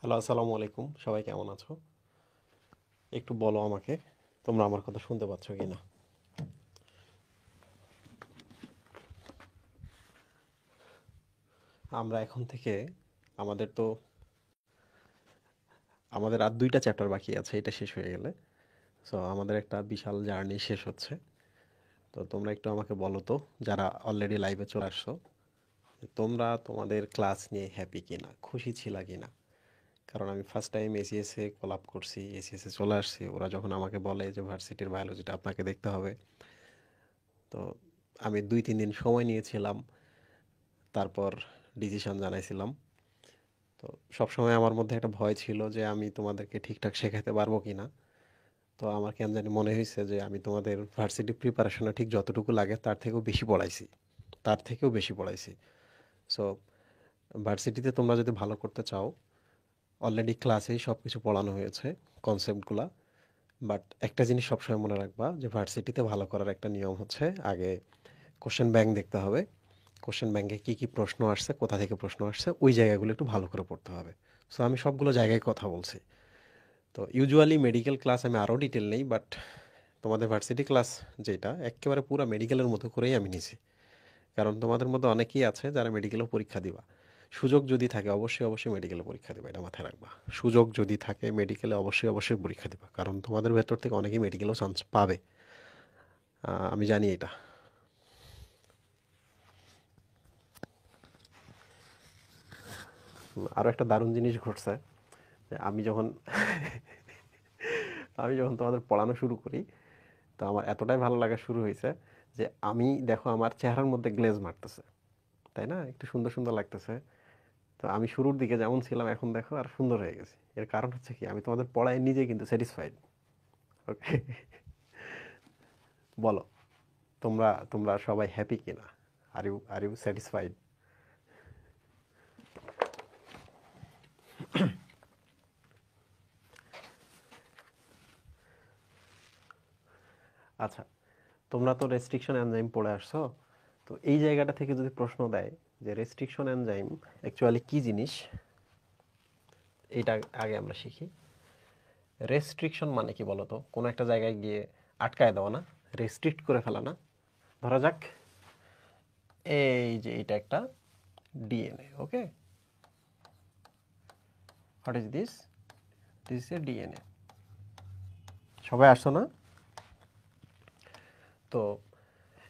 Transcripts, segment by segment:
Hello, আসসালামু আলাইকুম। সবাই কেমন আছো? একটু বলো আমাকে, তোমরা আমার কথা শুনতে পাচ্ছ কিনা? আমরা এখন থেকে আমাদের তো আমাদের আর 2টা চ্যাপ্টার বাকি আছে, এটা শেষ হয়ে গেলে। সো আমাদের একটা বিশাল জার্নি শেষ হচ্ছে। তো তোমরা একটু আমাকে বলো তো, যারা অলরেডি লাইভে চলে আসছো, যে তোমরা তোমাদের ক্লাস নিয়ে হ্যাপি কিনা, খুশি ছিলা কিনা? কারণ আমি ফার্স্ট টাইম এসিএসে কোলাপ করছি, এসিএসে চলে আসছি। ওরা যখন আমাকে বলে যে ভার্সিটির বায়োলজিটা আপনাকে দেখতে হবে, তো আমি 2-3 দিন সময় নিয়েছিলাম, তারপর ডিসিশন জানাইছিলাম। তো সবসময় আমার মধ্যে একটা ভয় ছিল যে আমি তোমাদেরকে ঠিকঠাক শেখাতে পারবো কিনা। তো আমার কেন জানি মনে হয়েছে যে আমি তোমাদের ভার্সিটি প্রিপারেশনে ঠিক যতটুকু লাগে তার থেকেও বেশি পড়াইছি। সো ভার্সিটিতে তোমরা যদি ভালো করতে চাও, অলরেডি ক্লাসেই সব কিছু পড়ানো হয়েছে, কনসেপ্টগুলা। বাট একটা জিনিস সবসময় মনে রাখবা যে ভার্সিটিতে ভালো করার একটা নিয়ম হচ্ছে, আগে কোশ্চেন ব্যাংক দেখতে হবে। কোশ্চেন ব্যাংকে কী কী প্রশ্ন আসছে, কোথা থেকে প্রশ্ন আসছে, ওই জায়গাগুলো একটু ভালো করে পড়তে হবে। সো আমি সবগুলো জায়গায় কথা বলছি। তো ইউজুয়ালি মেডিকেল ক্লাস আমি আরও ডিটেল নেই, বাট তোমাদের ভার্সিটি ক্লাস যেটা একেবারে পুরো মেডিকেলের মতো করেই আমি নিছি। কারণ তোমাদের মধ্যে অনেকেই আছে যারা মেডিকেলেও পরীক্ষা দিবা। সুযোগ যদি থাকে অবশ্যই অবশ্যই মেডিকেলে পরীক্ষা দিবা, এটা মাথায় রাখবা। সুযোগ যদি থাকে মেডিকেলে অবশ্যই অবশ্যই পরীক্ষা দিবা, কারণ তোমাদের ভেতর থেকে অনেকেই মেডিকেলেও চান্স পাবে। আমি জানি এটা। আরও একটা দারুণ জিনিস ঘটছে, যে আমি যখন তোমাদের পড়ানো শুরু করি, তো আমার এতটাই ভালো লাগা শুরু হয়েছে যে আমি দেখো আমার চেহারার মধ্যে গ্লেজ মারতেছে, তাই না? একটু সুন্দর সুন্দর লাগতেছে। তো আমি শুরুর দিকে যেমন ছিলাম এখন দেখো আর সুন্দর হয়ে গেছি। এর কারণ হচ্ছে কি, আমি তোমাদের পড়ায় নিজে কিন্তু স্যাটিসফাইড। ওকে, বলো, তোমরা তোমরা সবাই হ্যাপি কিনা? Are you satisfied? আচ্ছা, তোমরা তো রেস্ট্রিকশন এনজাইম পড়ে আসছো। তো এই জায়গাটা থেকে যদি প্রশ্ন দেয় যে রেস্ট্রিকশন এনজাইম অ্যাকচুয়ালি কি জিনিস, এটা আগে আমরা শিখি। রেস্ট্রিকশন মানে কি বলতো? কোনো একটা জায়গায় গিয়ে আটকায় দেওয়া না, রেস্ট্রিক্ট করে ফেলা না। ধরা যাক এই যে এটা একটা DNA, okay? What is this? This is a DNA. সবাই আসছো না? তো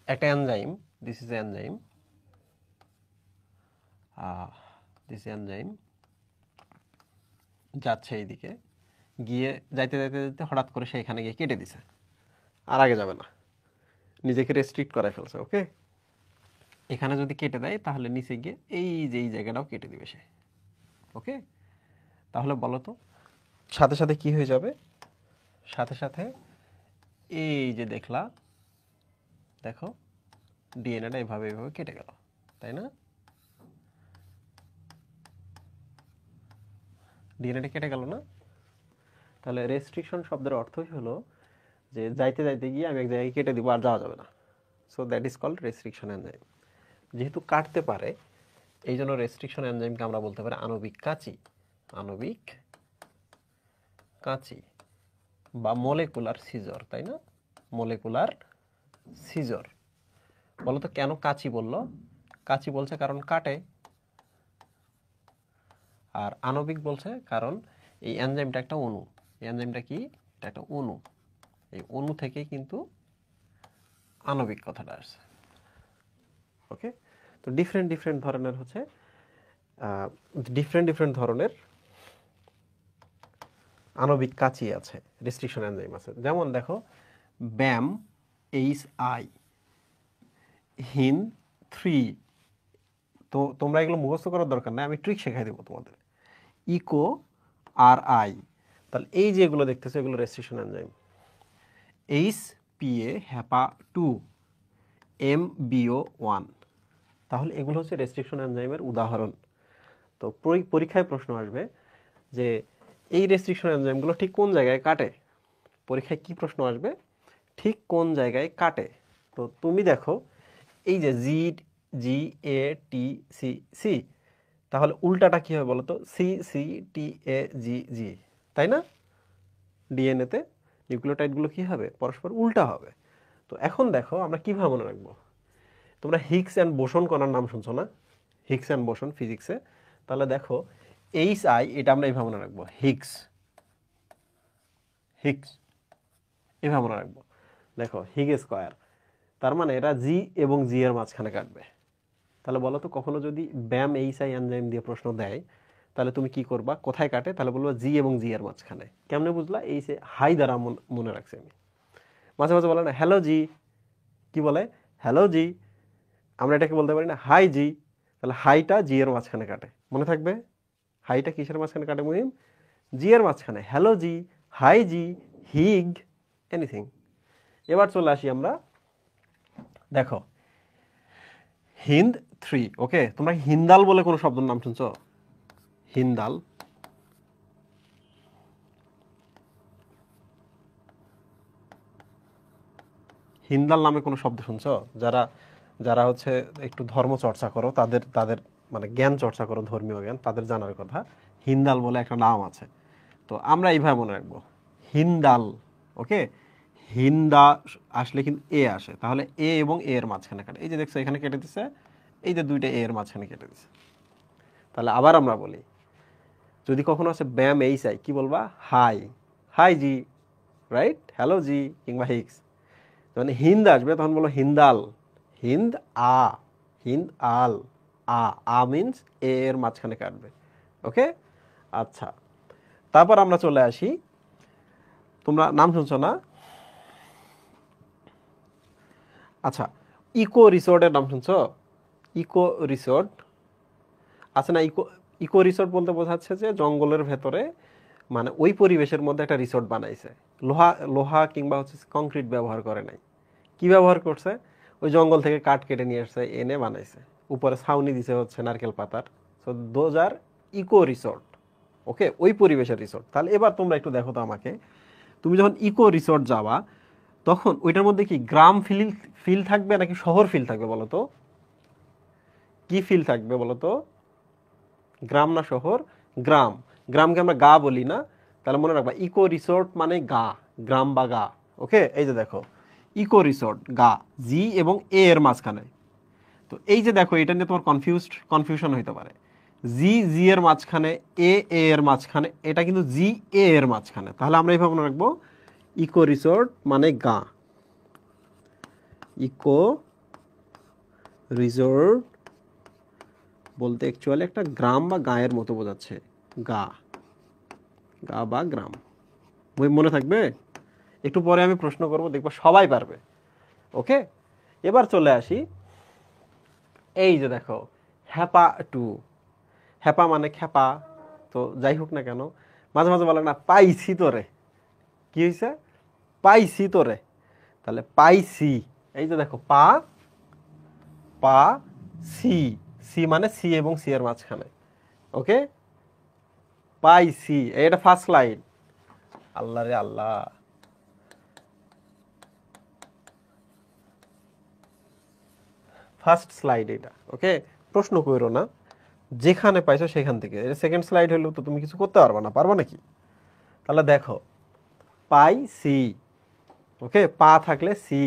একটা enzyme, this is enzyme, this enzyme যাচ্ছে এইদিকে, গিয়ে যাইতে যাইতে যাইতে হঠাৎ করে সে এখানে গিয়ে কেটে দিছে, আর আগে যাবে না, নিজেকে রেস্ট্রিক্ট করায় ফেলছে, ওকে? এখানে যদি কেটে দেয় তাহলে নিচে গিয়ে এই যে এই জায়গাটাও কেটে দিবে সে, ওকে? তাহলে বলো তো, সাথে সাথে কি হয়ে যাবে? সাথে সাথে এই যে দেখলা, দেখো ডিএনএটা এভাবে এভাবে কেটে গেল, তাই না? ডিএনএটা কেটে গেল না? তাহলে রেস্ট্রিকশন শব্দের অর্থই হলো যে যাইতে যাইতে গিয়ে আমি এক জায়গায় কেটে দিব, আর যাওয়া যাবে না। So that is called restriction enzyme. যেহেতু কাটতে পারে, এই জন্য রেস্ট্রিকশন এনজাইমকে আমরা বলতে পারি আণবিক কাঁচি। আণবিক কাঁচি বা মলেকুলার সিজর, তাই না? মলেকুলার সিজর। বলতো কেন কাঁচি বললো? কাঁচি বলছে কারণ কাটে, আর আণবিক বলছে কারণ এই এনজাইমটা একটা অণু। এই এনজাইমটা কি? এটা একটা অণু। এই অণু থেকেই কিন্তু আণবিক কথাটা আসছে, ওকে? তো ডিফারেন্ট ডিফারেন্ট ধরনের হচ্ছে, ডিফারেন্ট ডিফারেন্ট ধরনের আণবিক কাঁচি আছে, রেস্ট্রিকশন এনজাইম আছে। যেমন দেখো, ব্যাম এইচ আই, হিন 3। তো তোমরা এগুলো মুখস্থ করার দরকার নাই, আমি ট্রিক শেখাই দেবো তোমাদের। ইকো আর আই, তাহলে এই যে এগুলো দেখতেছো এগুলো restriction enzyme. H P A Hpa 2, M BO 1, তাহলে এগুলো হচ্ছে রেস্ট্রিকশন এনজাইমের উদাহরণ। তো পরীক্ষায় প্রশ্ন আসবে যে এই রেস্ট্রিকশন এনজাইমগুলো ঠিক কোন জায়গায় কাটে। পরীক্ষায় কি প্রশ্ন আসবে? ঠিক কোন জায়গায় কাটে। তো তুমি দেখো এই যে জি, জি এ টি সি সি, তাহলে উল্টাটা কি হবে বলো তো, সি সি টি এ জি জি, তাই না? ডিএনএতে নিউক্লিওটাইডগুলো কি হবে, পরস্পর উল্টা হবে। তো এখন দেখো আমরা কিভাবে মনে রাখবো। তোমরা হিগস অ্যান্ড বোসন কণার নাম শুনছো না, হিগস অ্যান্ড বোসন ফিজিক্সে। তাহলে দেখো এইচ আই, এটা আমরা এইভাবে মনে রাখবো, হিগস, হিগস এভাবে মনে রাখবো। দেখো হিগ স্কোয়ার, তার মানে এটা জি এবং জি এর মাঝখানে কাটবে। তাহলে বলো তো কখনো যদি ব্যাম এইচ আই এনজাইম দিয়ে প্রশ্ন দেয়, তাহলে তুমি কি করবা, কোথায় কাটে, তাহলে বলবো জি এবং জি এর মাঝখানে। কেমনে বুঝলা? এই যে হাই দ্বারা মনে রাখছি আমি। মাঝে মাঝে বলে না হ্যালো জি, কি বলে, হ্যালো জি, আমরা এটাকে বলতে পারি না হাই জি। তাহলে হাইটা জি এর মাঝখানে কাটে, মনে থাকবে। হাইটা কিসের মাঝখানে কাটে মুহিম? জি এর মাঝখানে। হ্যালো জি, হাই জি, হিগ, এনিথিং। এবার চলে আসি আমরা, দেখো হিন্দ 3, ওকে। তোমরা হিন্দাল বলে কোনো শব্দের নাম শুনছো? হিন্দাল, হিন্দাল নামে কোনো শব্দ শুনছো? যারা যারা হচ্ছে একটু ধর্ম চর্চা করো, তাদের তাদের মানে জ্ঞান চর্চা করো, ধর্মীয় জ্ঞান, তাদের জানার কথা। হিন্দাল বলে একটা নাম আছে। তো আমরা এইভাবে মনে রাখবো, হিন্দাল, ওকে। হিন্দা আসলে কিন্তু এ আসে, তাহলে এ এবং এ এর মাঝখানে কাটে। এই যে দেখছো এখানে কেটে দিছে, এই যে দুইটা এ এর মাঝখানে কেটে দিছে। তাহলে আবার আমরা বলি, যদি কখনো আছে ব্যাম এই চাই, কি বলবা? হাই, হাই জি, রাইট, হ্যালো জি, কিংবা হিক্স। মানে হিন্দ আসবে তখন বলো হিন্দাল, হিন্দ আ, হিন্দ আল, আ, আ মিনস এ এর মাঝখানে কাটবে, ওকে। আচ্ছা, তারপর আমরা চলে আসি, তোমরা নাম শুনছো না, আচ্ছা, ইকো রিসোর্টের নাম শুনছো? ইকো রিসোর্ট আছে না? ইকো, ইকো রিসোর্ট বলতে বোঝাচ্ছে যে জঙ্গলের ভেতরে, মানে ওই পরিবেশের মধ্যে একটা রিসোর্ট বানাইছে। লোহা লোহা কিংবা হচ্ছে কংক্রিট ব্যবহার করে নাই। কি ব্যবহার করছে? ওই জঙ্গল থেকে কাঠ কেটে নিয়ে আসছে, এনে বানাইছে। উপরে ছাউনি দিছে হচ্ছে নারকেল পাতার। So those are eco resort, okay, ওই পরিবেশের রিসোর্ট। তাহলে এবার তোমরা একটু দেখো তো আমাকে, তুমি যখন ইকো রিসোর্ট যাবা, তখন ওইটার মধ্যে কি গ্রাম ফিল ফিল থাকবে নাকি শহর ফিল থাকবে বলো তো? কি ফিল থাকবে বলো তো? গ্রাম না শহর? গ্রাম। গ্রামকে আমরা গা বলি না? তাহলে মনে রাখবা ইকো রিসোর্ট মানে গা, গ্রাম বা গা, ওকে। এই যে দেখো ইকো রিসোর্ট গা, জি এবং এ এর মাঝখানে। তো এই যে দেখো এটা নিয়ে তোমার কনফিউশন হইতে পারে। জি জি এর মাঝখানে, এ এ এর মাঝখানে, এটা কিন্তু জি এ এর মাঝখানে। তাহলে আমরা এইভাবে মনে রাখবো, ইকো রিসোর্ট মানে গা, ইকো রিসোর্ট বলতে অ্যাকচুয়ালি একটা গ্রাম বা গায়ের মতো বোঝাচ্ছে, গা, গা বা গ্রাম। মনে থাকবে? একটু পরে আমি প্রশ্ন করব, দেখবো সবাই পারবে, ওকে। এবার চলে আসি, এই যে দেখো হ্যাপা টু, হ্যাপা মানে খ্যাপা। তো যাই হোক না কেন, মাঝে মাঝে বলে না পাইছি তোরে, কি হয়েছে? পাইছি তোরে। তাহলে পাইছি, এই যে দেখো পা, পা, সি, সি মানে সি এবং সি এর মাঝখানে, ওকে। পাইছি, এটা ফার্স্ট লাইন। আল্লাহ রে আল্লাহ, ফার্স্ট স্লাইড এটা, ওকে। প্রশ্ন করো না, যেখানে পাইছো সেখান থেকে। সেকেন্ড স্লাইড হলেও তো তুমি কিছু করতে পারবে না, পারবা নাকি? তাহলে দেখো পাই সি, ওকে, পা থাকলে সি।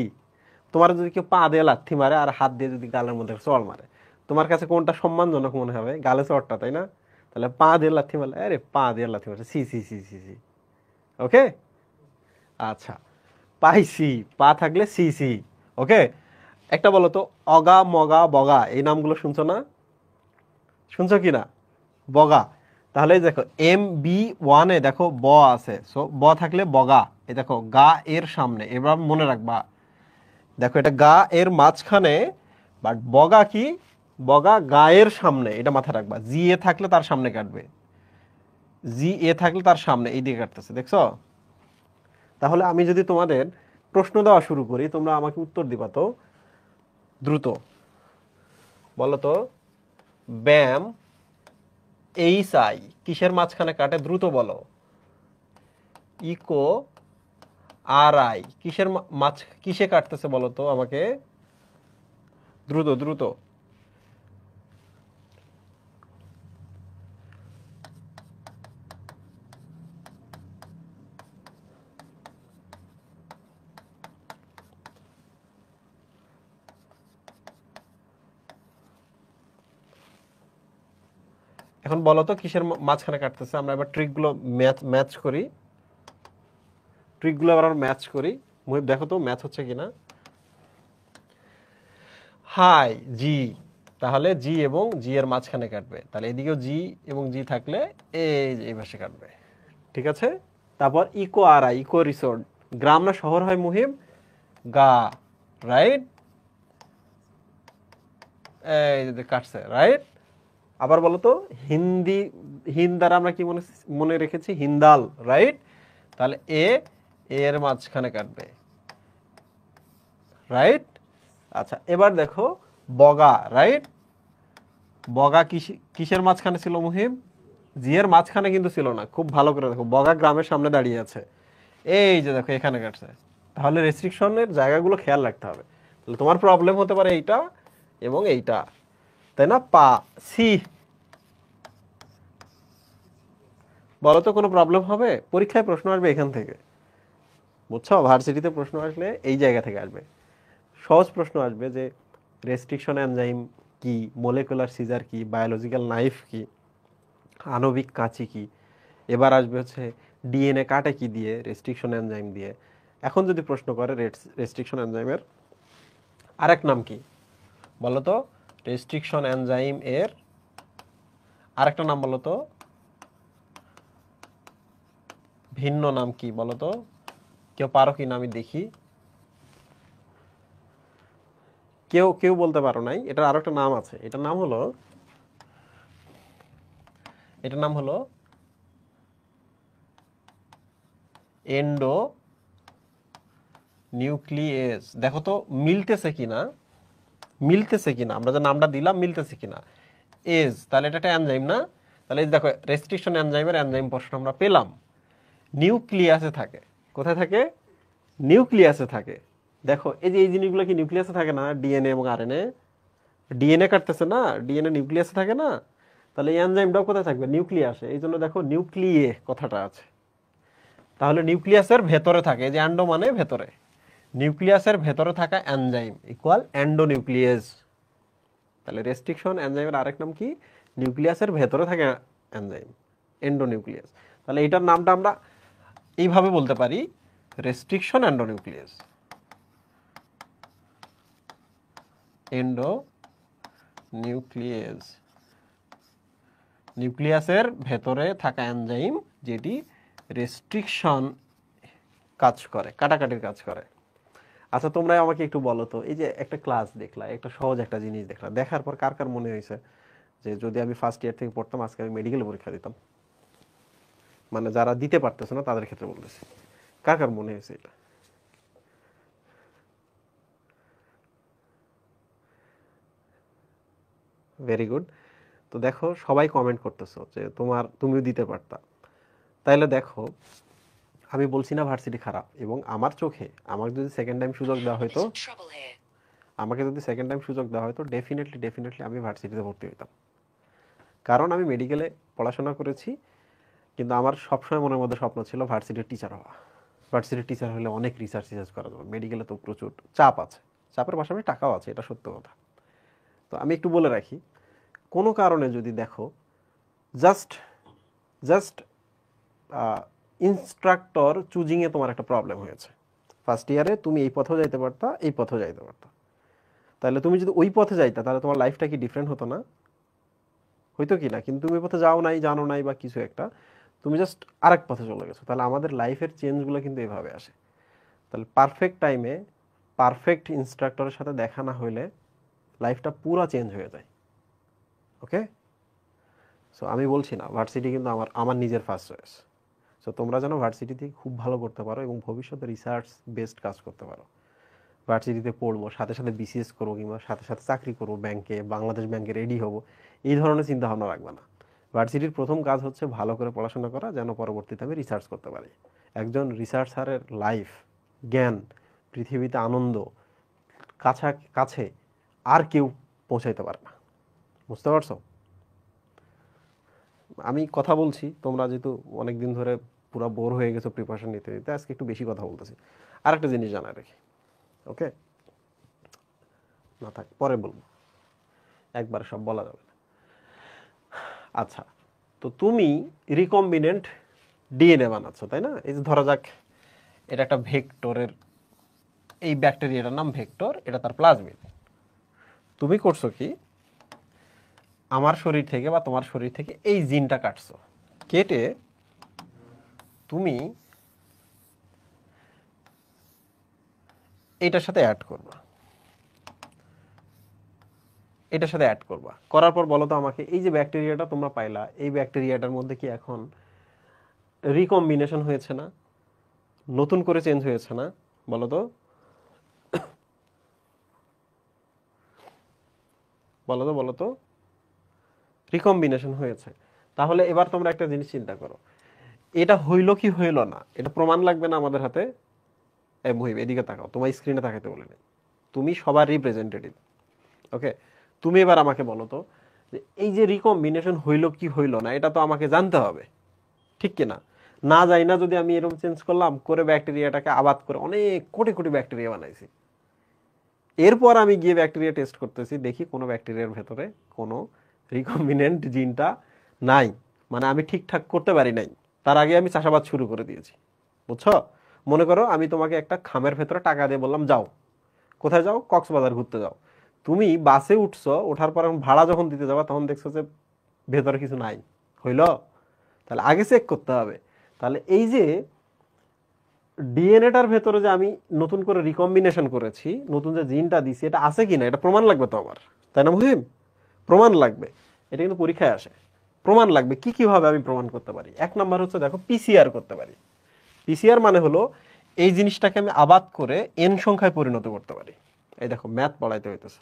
তোমার যদি কেউ পা দিয়ে লাথি মারে আর হাত দিয়ে যদি গালের মধ্যে চড় মারে, তোমার কাছে কোনটা সম্মানজনক মনে হবে? গালে চড়টা, তাই না? তাহলে পা দিয়ে লাথি মারলে, আরে পা দিয়ে লাথি মারছে, C C C C C, okay. আচ্ছা, পাইছি, পা থাকলে সি সি, ওকে। একটা বলো তো, অগা মগা বগা, এই নামগুলো শুনছো না? শুনছো কি না? বগা। তাহলে দেখো এম বি ওয়ানে দেখো ব আছে, সো ব থাকলে বগা। এই দেখো গা এর সামনে, এবার মনে রাখবা, দেখো এটা গা এর মাঝখানে, বাট বগা কি? বগা গায়ের সামনে, এটা মাথায় রাখবা। জি এ থাকলে তার সামনে কাটবে, জি এ থাকলে তার সামনে, এই দিকে কাটতেছে, দেখছো? তাহলে আমি যদি তোমাদের প্রশ্ন দেওয়া শুরু করি, তোমরা আমাকে উত্তর দিবা তো দ্রুত। বলো তো, ব্যাম এইচ আই কিসের মাঝখানে কাটে? দ্রুত বলো। ইকো আর আই কিসের মাঝ, কিসে কাটতেছে বলো তো আমাকে, দ্রুত দ্রুত। এখন বলো তো কিসের মাঝখানে কাটতেছে? আমরা এবার ট্রিকগুলো ম্যাচ করি, ট্রিকগুলো আবার ম্যাচ করি। মুহিব দেখো তো ম্যাচ হচ্ছে কিনা। হাই জি, তাহলে জি এবং জি এর মাঝখানে কাটবে, তাহলে এদিকেও জি এবং জি থাকলে এই ভাষে কাটবে, ঠিক আছে। তারপর ইকো আর আই, ইকো রিসোর্ট, গ্রাম না শহর হয় মুহিব? গা, রাইট, এই যে কাটছে, রাইট। আবার বলো তো হিন্দি, হিন দ্বারা আমরা কি মনে মনে রেখেছি? হিন্দাল, রাইট। তাহলে এর মাঝখানে কাটবে, রাইট। আচ্ছা এবার দেখো বগা, রাইট। বগা কিসের মাঝখানে ছিল মুহিব? জি এর মাঝখানে কিন্তু ছিল না, খুব ভালো করে দেখো, বগা গ্রামের সামনে দাঁড়িয়ে আছে, এই যে দেখো এখানে কাটছে। তাহলে রেস্ট্রিকশনের জায়গাগুলো খেয়াল রাখতে হবে। তাহলে তোমার প্রবলেম হতে পারে এইটা এবং এইটা, তাই না? পা, সি, বলো তো কোনো প্রবলেম হবে? পরীক্ষায় প্রশ্ন আসবে এখান থেকে, বুঝছো? ভার্সিটিতে প্রশ্ন আসলে এই জায়গা থেকে আসবে। সহজ প্রশ্ন আসবে যে রেস্ট্রিকশন এনজাইম কি, মলিকুলার সিজার কি, বায়োলজিক্যাল নাইফ কি, আণবিক কাঁচি কি। এবার আসবে হচ্ছে ডিএনএ কাটে কি দিয়ে? রেস্ট্রিকশন এনজাইম দিয়ে। এখন যদি প্রশ্ন করে রেস্ট্রিকশন এনজাইমের আরেক নাম কি বলো তো? রেস্ট্রিকশন এনজাইম এর আরেকটা নাম বলো তো, ভিন্ন নাম কি বলো তো? কেউ পারো কি না আমি দেখি। কেউ কেউ বলতে পারো নাই, এটার আরো একটা নাম আছে, এটার নাম হলো, এটার নাম হলো এন্ডো নিউক্লিয়েস। দেখো তো মিলতেছে কিনা, মিলতেছে কিনা, আমরা যে নামটা দিলাম মিলতেছে কিনা। এজ, তাহলে এটা একটা এনজাইম না? তাহলে এই দেখো রেস্ট্রিকশন এনজাইমের এনজাইম পোর্শন আমরা পেলাম, নিউক্লিয়াসে থাকে। কোথায় থাকে? নিউক্লিয়াসে থাকে। দেখো এই যে এই জিনিসগুলো কি নিউক্লিয়াসে থাকে না? ডিএনএ এবং আরএনএ, ডিএনএ কাটতেছে না, ডিএনএ নিউক্লিয়াসে থাকে না? তাহলে এই এনজাইমটাও কোথায় থাকবে? নিউক্লিয়াসে। এই জন্য দেখো নিউক্লিয়ে কথাটা আছে। তাহলে নিউক্লিয়াসের ভেতরে থাকে, এই যে অ্যান্ডো মানে ভেতরে, নিউক্লিয়াসের ভেতরে থাকা এনজাইম ইকুয়াল এন্ডোনিউক্লিয়েজ। তাহলে রেস্ট্রিকশন এনজাইমের আরেক নাম কি? নিউক্লিয়াসের ভেতরে থাকে এনজাইম, এন্ডোনিউক্লিয়াস। তাহলে এটার নামটা আমরা এইভাবে বলতে পারি, রেস্ট্রিকশন এন্ডোনিউক্লিয়াস, এন্ডোনিউক্লিয়াস, নিউক্লিয়াসের ভেতরে থাকা এনজাইম যেটি রেস্ট্রিকশন কাজ করে, কাটাকাটির কাজ করে। আচ্ছা তোমরা আমাকে একটু বলো তো, এই যে একটা ক্লাস দেখলা, একটা সহজ একটা জিনিস দেখলা, দেখার পর কার কার মনে হয়েছে যে যদি আমি ফার্স্ট ইয়ার থেকে পড়তাম আজকে আমি মেডিকেল পরীক্ষা দিতাম? মানে যারা দিতে পারতেছে না তাদের ক্ষেত্রে বলতেছি, কার কার মনে হয়েছে এটা? Very good. তো দেখো সবাই কমেন্ট করতেছো যে তুমিও দিতে পারতা। তাইলে দেখো আমি বলছি না ভার্সিটি খারাপ, এবং আমার চোখে আমাকে যদি সেকেন্ড টাইম সুযোগ দেওয়া হতো, আমাকে যদি সেকেন্ড টাইম সুযোগ দেওয়া হতো ডেফিনেটলি আমি ভার্সিটিতে ভর্তি হইতাম। কারণ আমি মেডিকেলে পড়াশোনা করেছি, কিন্তু আমার সবসময় মনের মধ্যে স্বপ্ন ছিল ভার্সিটির টিচার হওয়া। ভার্সিটির টিচার হলে অনেক রিসার্চ করা যাবে, মেডিকেলে তো প্রচুর চাপ আছে, চাপের পাশাপাশি টাকাও আছে, এটা সত্য কথা। তো আমি একটু বলে রাখি, কোনো কারণে যদি দেখো জাস্ট জাস্ট ইনস্ট্রাক্টর চুজিংয়ে তোমার একটা প্রবলেম হয়েছে, ফার্স্ট ইয়ারে তুমি এই পথেও যাইতে পারতা, এই পথেও যাইতে পারতা, তাহলে তুমি যদি ওই পথে যাইতা তাহলে তোমার লাইফটা কি ডিফারেন্ট হতো না? হইতো কি না? কিন্তু তুমি ওই পথে যাও নাই, জানো নাই বা কিছু একটা, তুমি জাস্ট আরেক পথে চলে গেছো। তাহলে আমাদের লাইফের চেঞ্জগুলো কিন্তু এভাবে আসে। তাহলে পারফেক্ট টাইমে পারফেক্ট ইনস্ট্রাক্টরের সাথে দেখা না হইলে লাইফটা পুরো চেঞ্জ হয়ে যায়। ওকে, সো আমি বলছি না, ভার্সিটি কিন্তু আমার আমার নিজের ফার্স্ট চয়েস। সো তোমরা যেন ভার্সিটিতে খুব ভালো করতে পারো এবং ভবিষ্যতে রিসার্চ বেসড কাজ করতে পারো। ভার্সিটিতে পড়বো, সাথে সাথে বিসিএস করবো, কিংবা সাথে সাথে চাকরি করবো ব্যাংকে, বাংলাদেশ ব্যাংকে রেডি হবো, এই ধরনের চিন্তা ভাবনা রাখবে না। ভার্সিটির প্রথম কাজ হচ্ছে ভালো করে পড়াশোনা করা, যেন পরবর্তীতে আমি রিসার্চ করতে পারি। একজন রিসার্চারের লাইফ, জ্ঞান, পৃথিবীতে আনন্দ কাছে আর কেউ পৌঁছাইতে পারে না। বুঝতে পারছো? আমি কথা বলছি, তোমরা যেহেতু অনেকদিন ধরে পুরো বোর হয়ে গেছো প্রিপারেশন নিতে নিতে, আজকে একটু বেশি কথা বলতেছি। আর একটা জিনিস জানাই রাখি, ওকে? না থাক, পরে বলবো, একবার সব বলা যাবে না। আচ্ছা, তো তুমি রিকম্বিনেন্ট ডিএনএ বানাচ্ছ, তাই না? এই যে ধরা যাক এটা একটা ভেক্টরের, এই ব্যাকটেরিয়াটার নাম ভেক্টর, এটা তার প্লাজমিড। তুমি করছো কি, আমার শরীর থেকে বা তোমার শরীর থেকে এই জিনটা কাটছো, কেটে তুমি এটার সাথে অ্যাড করবা, এটার সাথে অ্যাড করবা, করার পর বলো তো আমাকে, এই যে ব্যাকটেরিয়াটা তোমরা পাইলা, এই ব্যাকটেরিয়াটার মধ্যে কি এখন রিকম্বিনেশন হয়েছে না, নতুন করে চেঞ্জ হয়েছে না? বলো তো, বলো তো, বলো তো, রিকম্বিনেশন হয়েছে। তাহলে এবার তোমরা একটা জিনিস চিন্তা করো, এটা হইলো কি হইলো না, এটা প্রমাণ লাগবে না আমাদের হাতে? এই মুহিব এদিকে তাকাও, তোমার স্ক্রিনে তাকাতে বলে নেই, তুমি সবার রিপ্রেজেন্টেটিভ, ওকে? তুমি এবার আমাকে বলো তো যে এই যে রিকম্বিনেশন হইলো কি হইলো না, এটা তো আমাকে জানতে হবে, ঠিক কিনা? না যাই না যদি আমি এরকম চেঞ্জ করলাম, করে ব্যাকটেরিয়াটাকে আবাদ করে অনেক কোটি কোটি ব্যাকটেরিয়া বানাইছি, এরপর আমি গিয়ে ব্যাকটেরিয়া টেস্ট করতেছি, দেখি কোনো ব্যাকটেরিয়ার ভেতরে কোনো রিকম্বিনেন্ট জিনটা নাই, মানে আমি ঠিকঠাক করতে পারি নাই, তার আগে আমি চাষাবাদ শুরু করে দিয়েছি, বুঝছো? মনে করো আমি তোমাকে একটা খামের ভেতরে টাকা দিয়ে বললাম যাও, কোথায় যাও? কক্সবাজার ঘুরতে যাও। তুমি বাসে উঠছো, ওঠার পর ভাড়া যখন দিতে যাবা তখন দেখছো যে ভেতরে কিছু নাই, হইলো? তাহলে আগে চেক করতে হবে। তাহলে এই যে ডিএনএটার ভেতরে যে আমি নতুন করে রিকম্বিনেশন করেছি, নতুন যে জিনটা দিছি, এটা আছে কিনা এটা প্রমাণ লাগবে তো আমার, তাই না মুহিম? প্রমাণ লাগবে, এটা কিন্তু পরীক্ষায় আসে। প্রমাণ লাগবে, কি কিভাবে আমি প্রমাণ করতে পারি? এক নাম্বার হচ্ছে দেখো, পিসিআর করতে পারি। পিসিআর মানে হলো এই জিনিসটাকে আমি আবাদ করে এন সংখ্যায় পরিণত করতে পারি। এই দেখো ম্যাথ পড়াইতে হইতেছে,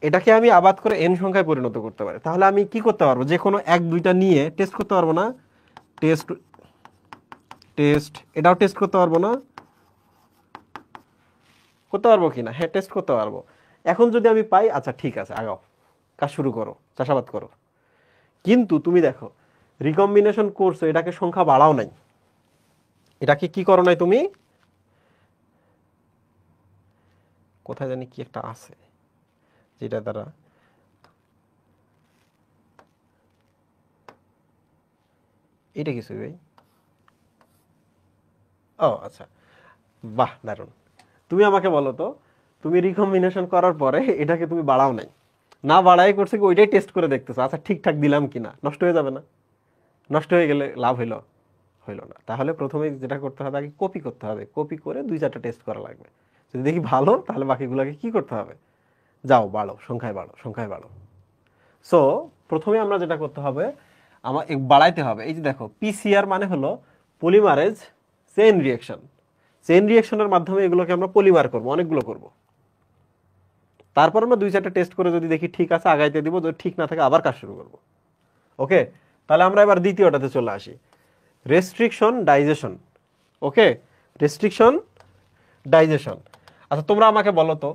এটাকে আমি আবাদ করে এন সংখ্যায় পরিণত করতে পারি। তাহলে আমি কি করতে পারবো? যে কোনো এক দুইটা নিয়ে টেস্ট করতে পারবো না? টেস্ট, টেস্ট, এটাও টেস্ট করতে পারবো না? করতে পারবো কিনা? হ্যাঁ, টেস্ট করতে পারবো। এখন যদি আমি পাই, আচ্ছা ঠিক আছে, আগাও, কাজ শুরু করো, চাষাবাদ করো। কিন্তু তুমি দেখো, রিকম্বিনেশন করছো, এটাকে সংখ্যা বাড়াও নাই, এটাকে কি করো নাই তুমি, কোথায় জানি কি একটা আছে যেটা দ্বারা, এটা কিছু ভাই, ও আচ্ছা, বাহ দারুণ। তুমি আমাকে বলো তো, তুমি রিকম্বিনেশন করার পরে এটাকে তুমি বাড়াও নাই, না বাড়াই করছে কি ওইটাই টেস্ট করে দেখতেছো, আচ্ছা ঠিকঠাক দিলাম কিনা, নষ্ট হয়ে যাবে না? নষ্ট হয়ে গেলে লাভ হইলো? হইলো না। তাহলে প্রথমে যেটা করতে হবে, আগে কপি করতে হবে, কপি করে দুই চারটা টেস্ট করা লাগবে, যদি দেখি ভালো তাহলে বাকিগুলোকে কি করতে হবে, যাও বাড়ো, সংখ্যায় বাড়ো, সংখ্যায় বাড়ো। সো প্রথমে আমরা যেটা করতে হবে, আমার বাড়াইতে হবে। এই যে দেখো, পিসিআর মানে হলো পলিমারেজ চেইন রিঅ্যাকশন, চেইন রিঅ্যাকশনের মাধ্যমে এগুলোকে আমরা পলিমার করব, অনেকগুলো করব। তারপর আমরা দুই চারটা টেস্ট করে যদি দেখি ঠিক আছে, আগাইতে দিব, যদি ঠিক না থাকে আবার কাজ শুরু করব। ওকে, তাহলে আমরা এবার দ্বিতীয়টাতে চলে আসি, রেস্ট্রিকশন ডাইজেশন। ওকে, রেস্ট্রিকশন ডাইজেশন। আচ্ছা তোমরা আমাকে বলো তো,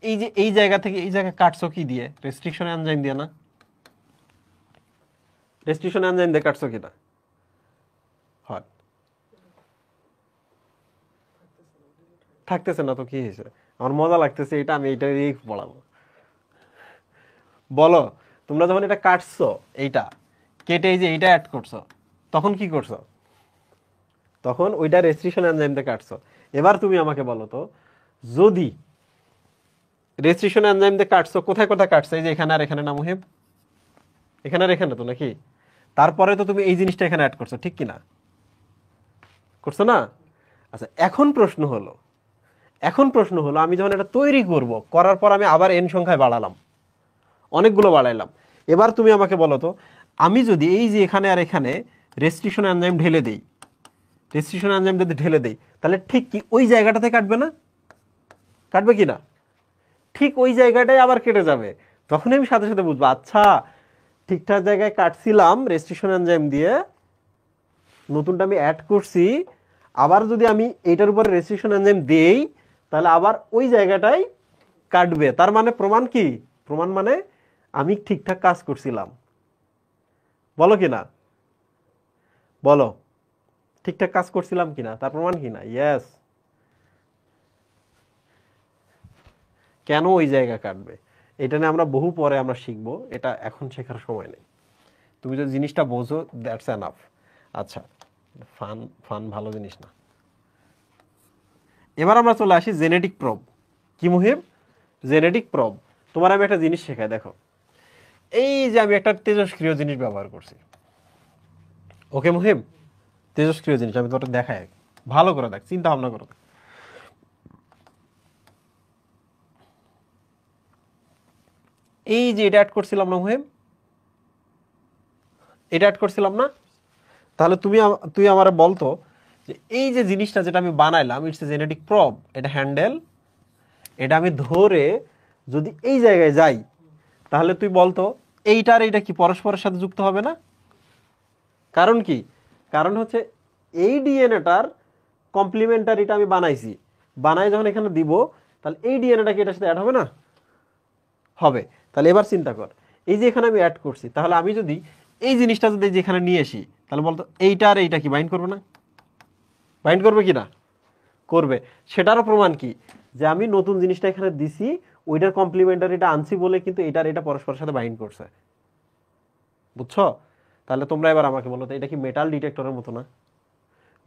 এই যে এই জায়গা থেকে এই জায়গা কাটছো কি দিয়ে? রেস্ট্রিকশন এনজাইম দিয়ে না? রেস্ট্রিকশন এনজাইম দিয়ে কাটছো কিনা? হয়, থাকতেছে না তো কি হয়েছে? আমার মজা লাগতেছে এটা, আমি এটা দিয়েই পড়াবো। বলো, তোমরা যখন এটা কাটছো, এইটা কেটে এই যে এইটা অ্যাড করছো, তখন কি করছো? তখন ওইটা রেস্ট্রিকশন এনজাইম দিয়ে কাটছো। এবার তুমি আমাকে বলো তো, যদি রেস্ট্রিকশন এনজাইম দিয়ে কাটছো, কোথায় কোথায় কাটছো? এই যে এখানে আর এখানে না মুহিব? এখানে আর এখানে তো নাকি? তারপরে তো তুমি এই জিনিসটা এখানে অ্যাড করছো, ঠিক কি না? করছো না? আচ্ছা এখন প্রশ্ন হলো, এখন প্রশ্ন হলো আমি যখন এটা তৈরি করব, করার পর আমি আবার এন সংখ্যায় বাড়ালাম, অনেকগুলো বাড়াইলাম। এবার তুমি আমাকে বলো তো, আমি যদি এই যে এখানে আর এখানে রেস্ট্রিকশন এনজাইম ঢেলে দেই, রেস্ট্রিকশন এনজাইম যদি ঢেলে দেই, তাহলে ঠিক কি ওই জায়গাটাতে কাটবে না? কাটবে কি না? ঠিক ওই জায়গাটাই আবার কেটে যাবে। তখন আমি সাথে সাথে বুঝবো, আচ্ছা ঠিকঠাক জায়গায় কাটছিলাম রেস্ট্রিকশন এনজাইম দিয়ে, নতুনটা আমি অ্যাড করছি, আবার যদি আমি এইটার উপরে রেস্ট্রিকশন এনজাইম দেই, তাহলে আবার ওই জায়গাটাই কাটবে। তার মানে প্রমাণ কি? প্রমাণ মানে আমি ঠিকঠাক কাজ করছিলাম। বলো কি না? বলো, ঠিকঠাক কাজ করছিলাম কিনা, তার প্রমাণ কি না? ইয়েস। কেন ওই জায়গা কাটবে, এটা নিয়ে আমরা বহু পরে আমরা শিখবো, এটা এখন শেখার সময় নেই। তুমি যদি জিনিসটা বোঝো দ্যাটস এনাফ। আচ্ছা, ফান ফান ভালো জিনিস না। এবার আমরা চলে আসি জেনেটিক প্রব। কি মুহিম? জেনেটিক প্রব। তোমার আমি একটা জিনিস শেখাই, দেখো এই যে আমি একটা তেজস্ক্রিয় জিনিস ব্যবহার করছি, ওকে মুহিম, তেজস্ক্রিয় জিনিস আমি তোর দেখাই, ভালো করে দেখ, চিন্তা ভাবনা করো। এই যে এটা অ্যাড করছিলাম না মুহিম, এটা অ্যাড করছিলাম না? তাহলে তুই আমার বলতো যে এই যে জিনিসটা যেটা আমি বানাইলাম, ইটস এ জেনেটিক প্রব, এটা হ্যান্ডেল, এটা আমি ধরে যদি এই জায়গায় যাই, তাহলে তুই বলতো এইটার এইটা কি পরস্পরের সাথে যুক্ত হবে না? কারণ কি? কারণ হচ্ছে এই ডিএনএটার কমপ্লিমেন্টারিটা আমি বানাইছি, বানাই যখন এখানে দিব, তাহলে এই ডিএনএটা কি এটার সাথে অ্যাড হবে না? হবে। তাহলে এবার চিন্তা কর, এই যে এখানে আমি অ্যাড করছি, তাহলে আমি যদি এই জিনিসটা যদি যেখানে নিয়ে আসি, তাহলে বলতো এইটা আর এইটা কি বাইন্ড করবে না? বাইন্ড করবে কি না? করবে। সেটারও প্রমাণ কি? যে আমি নতুন জিনিসটা এখানে দিছি, ওইটার কমপ্লিমেন্টারিটা আনছি বলে কিন্তু এটার এটা পরস্পরের সাথে বাইন্ড করছে। বুঝছো? তাহলে তোমরা এবার আমাকে বলো তো, এটা কি মেটাল ডিটেক্টরের মতো না?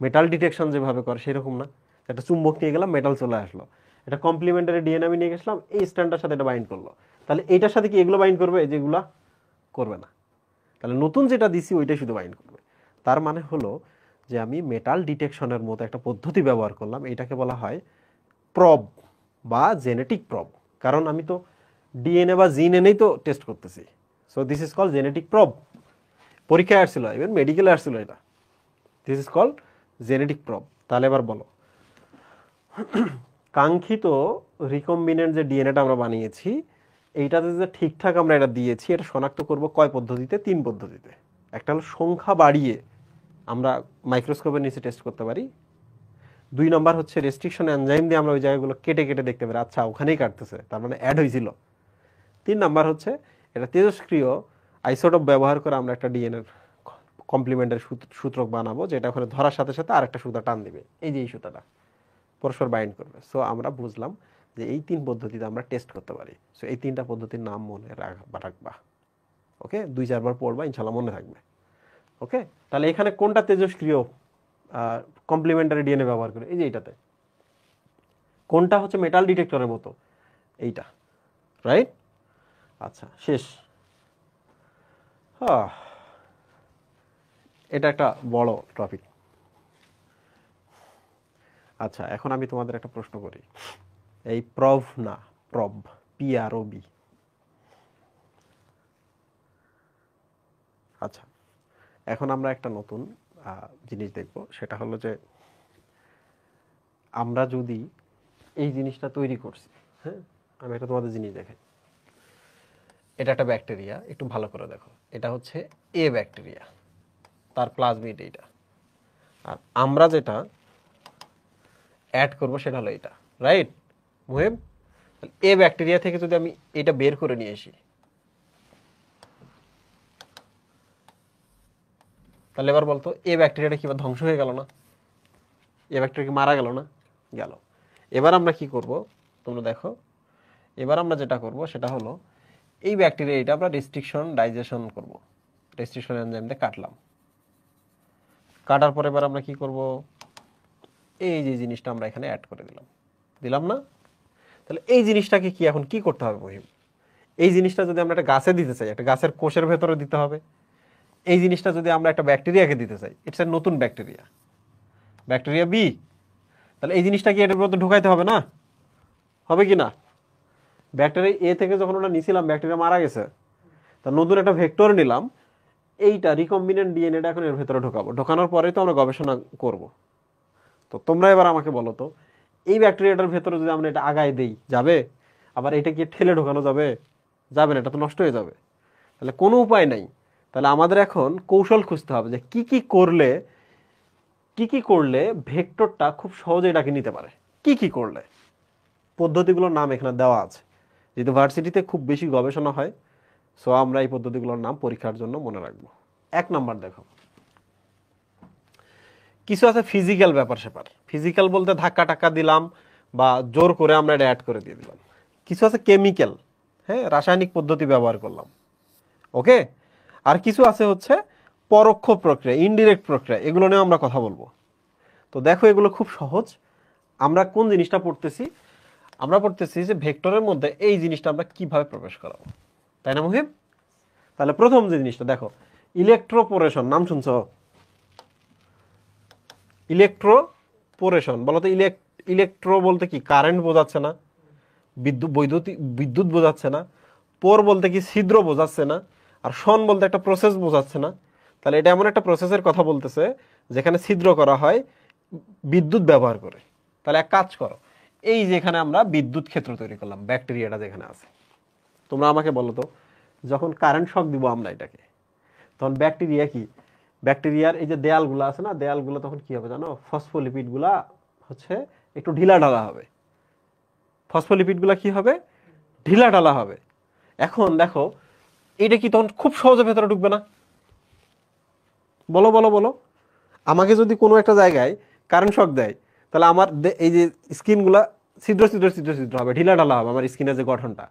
মেটাল ডিটেকশন যেভাবে করে সেরকম না? একটা চুম্বক নিয়ে গেলাম, মেটাল চলে আসলো, এটা কমপ্লিমেন্টারি ডিএনএ আমি নিয়ে গেছিলাম, এই স্ট্যান্ডার সাথে এটা বাইন্ড করলো, তাহলে এইটার সাথে কি এগুলো বাইন্ড করবে? যেগুলা করবে না। তাহলে নতুন যেটা দিছি ওইটাই শুধু বাইন্ড করবে। তার মানে হলো যে আমি মেটাল ডিটেকশনের মতো একটা পদ্ধতি ব্যবহার করলাম, এটাকে বলা হয় প্রব বা জেনেটিক প্রব। কারণ আমি তো ডিএনএ বা জিন এনেই তো টেস্ট করতেছি। So this is called genetic probe. পরীক্ষায় আসছিল, ইভেন মেডিকেলে আসছিল এটা। This is called genetic probe. তাহলে এবার বলো, কাঙ্ক্ষিত রিকম্বিনেন্ট যে ডিএনএটা আমরা বানিয়েছি, এইটাতে যে ঠিকঠাক আমরা এটা দিয়েছি, এটা শনাক্ত করব কয় পদ্ধতিতে? 3 পদ্ধতিতে। একটা হলো সংখ্যা বাড়িয়ে আমরা মাইক্রোস্কোপের নিচে টেস্ট করতে পারি। 2 নম্বর হচ্ছে রেস্ট্রিকশন এনজাইম দিয়ে আমরা ওই জায়গাগুলো কেটে কেটে দেখতে পারি, আচ্ছা ওখানেই কাটতেছে, তার মানে অ্যাড হয়েছিল। 3 নাম্বার হচ্ছে এটা তেজস্ক্রিয় আইসোটোপ ব্যবহার করে আমরা একটা ডিএনএর কমপ্লিমেন্টারি সূত্রক বানাবো, যেটা ওখানে ধরার সাথে সাথে আরেকটা সুতা টান দিবে, এই যে এই সুতাটা পরস্পর বাইন্ড করবে। সো আমরা বুঝলাম যে এই 3 পদ্ধতিতে আমরা টেস্ট করতে পারি। সো এই 3টা পদ্ধতির নাম মনে রাখবা। ওকে, 2-4 বার পড়বা, ইনশাল্লাহ মনে থাকবে। ওকে, তাহলে এখানে কোনটা তেজস্ক্রিয় কমপ্লিমেন্টারি ডিএনএ ব্যবহার করে? এই যে এইটাতে। কোনটা হচ্ছে মেটাল ডিটেক্টরের মতো? এইটা, রাইট? আচ্ছা, শেষ। এটা একটা বড় টপিক। আচ্ছা, এখন আমি তোমাদের একটা প্রশ্ন করি। এই প্রব না, প্রব, PROB। আচ্ছা, এখন আমরা একটা নতুন জিনিস দেখব, সেটা হলো যে আমরা যদি এই জিনিসটা তৈরি করছি, হ্যাঁ, আমি একটা তোমাদের জিনিস দেখাই। এটা একটা ব্যাকটেরিয়া, একটু ভালো করে দেখো, এটা হচ্ছে এ ব্যাকটেরিয়া, তার প্লাজমিড এইটা, আর আমরা যেটা অ্যাড করব সেটা হলো এটা, রাইট মুহেব? এ ব্যাকটেরিয়া থেকে যদি আমি এটা বের করে নিয়ে আসি, তাহলে এবার বলতো এ ব্যাকটেরিয়াটা কি ধ্বংস হয়ে গেল না? এ ব্যাকটেরিয়া কি মারা গেল না? গেল। এবার আমরা কি করব তোমরা দেখো, এবার আমরা যেটা করব সেটা হলো এই ব্যাকটেরিয়া এটা আমরা রেস্ট্রিকশন ডাইজেশন করব, রেস্ট্রিকশন এনজাইম দিয়ে কাটলাম। কাটার পর এবার আমরা কি করব, এই যে জিনিসটা আমরা এখানে অ্যাড করে দিলাম না? তাহলে এই জিনিসটাকে কি এখন কি করতে হবে মহিম? এই জিনিসটা যদি আমরা একটা গাছে দিতে চাই, একটা গাছের কোষের ভেতরে দিতে হবে। এই জিনিসটা যদি আমরা একটা ব্যাকটেরিয়াকে দিতে চাই, ইটস এ নতুন ব্যাকটেরিয়া, ব্যাকটেরিয়া বি, তাহলে এই জিনিসটা কি এটার মধ্যে ঢুকাইতে হবে না? হবে কি না? ব্যাকটেরিয়া এ থেকে যখন ওটা নিছিলাম, ব্যাকটেরিয়া মারা গেছে, তা নতুন একটা ভেক্টর নিলাম, এইটা রিকম্বিনেন্ট ডিএনএটা এখন এর ভেতরে ঢোকাবো, ঢোকানোর পরেই তো আমরা গবেষণা করব। তো তোমরা এবার আমাকে বলো তো, এই ব্যাকটেরিয়াটার ভেতরে যদি আমরা এটা আগায় দেই, যাবে? আবার এটা কি ঠেলে ঢোকানো যাবে? যাবে না, এটা তো নষ্ট হয়ে যাবে। তাহলে কোনো উপায় নাই। তাহলে আমাদের এখন কৌশল খুঁজতে হবে যে কি কি করলে ভেক্টরটা খুব সহজে এটাকে নিতে পারে। কি করলে? পদ্ধতিগুলোর নাম এখানে দেওয়া আছে। যেহেতু ভার্সিটিতে খুব বেশি গবেষণা হয়, সো আমরা এই পদ্ধতিগুলোর নাম পরীক্ষার জন্য মনে রাখবো। 1 নাম্বার দেখো, কিছু আছে ফিজিক্যাল ব্যাপার স্যাপার। ফিজিক্যাল বলতে ধাক্কা টাক্কা দিলাম বা জোর করে আমরা এটা অ্যাড করে দিয়ে দিলাম। কিছু আছে কেমিক্যাল, হ্যাঁ, রাসায়নিক পদ্ধতি ব্যবহার করলাম। ওকে, আর কিছু আছে হচ্ছে পরোক্ষ প্রক্রিয়া, ইনডিরেক্ট প্রক্রিয়া, এগুলো নিয়ে আমরা কথা বলবো। তো দেখো এগুলো খুব সহজ। আমরা কোন জিনিসটা পড়তেছি? আমরা পড়তেছি যে ভেক্টরের মধ্যে এই জিনিসটা আমরা কিভাবে প্রবেশ করাবো, তাই না মুহিব? তাহলে প্রথম যে জিনিসটা দেখো, ইলেকট্রোপোরেশন, নাম শুনছো? ইলেকট্রোপোরেশন বলো তো। ইলেকট্রো বলতে কি? কারেন্ট বোঝাচ্ছে না? বিদ্যুৎ বোঝাচ্ছে না? পোর বলতে কি? ছিদ্র বোঝাচ্ছে না? আর শন বলতে একটা প্রসেস বোঝাচ্ছে না? তাহলে এটা এমন একটা প্রসেসের কথা বলতেছে যেখানে ছিদ্র করা হয় বিদ্যুৎ ব্যবহার করে। তাহলে এক কাজ করো, এই যে এখানে আমরা বিদ্যুৎ ক্ষেত্র তৈরি করলাম, ব্যাকটেরিয়াটা যেখানে আছে, তোমরা আমাকে বলো তো, যখন কারেন্ট শক দিব আমরা এটাকে, তখন ব্যাকটেরিয়া কি, ব্যাকটেরিয়ার এই যে দেয়ালগুলো আছে না, দেয়ালগুলো তখন কি হবে জানো? ফসফোলিপিডগুলা হচ্ছে একটু ঢিলা ঢালা হবে। ফসফোলিপিডগুলা কি হবে? ঢিলা ঢালা হবে। এখন দেখো এটা কি তখন খুব সহজে ভেতরে ঢুকবে না? বলো বলো বলো। আমাকে যদি কোনো একটা জায়গায় কারেন্ট শক দেয়, তাহলে আমার এই যে স্কিনগুলা ছিদ্র ছিদ্র ছিদ্র ছিদ্র হবে, ঢিলা ঢালা হবে। আমার স্কিনের যে গঠনটা,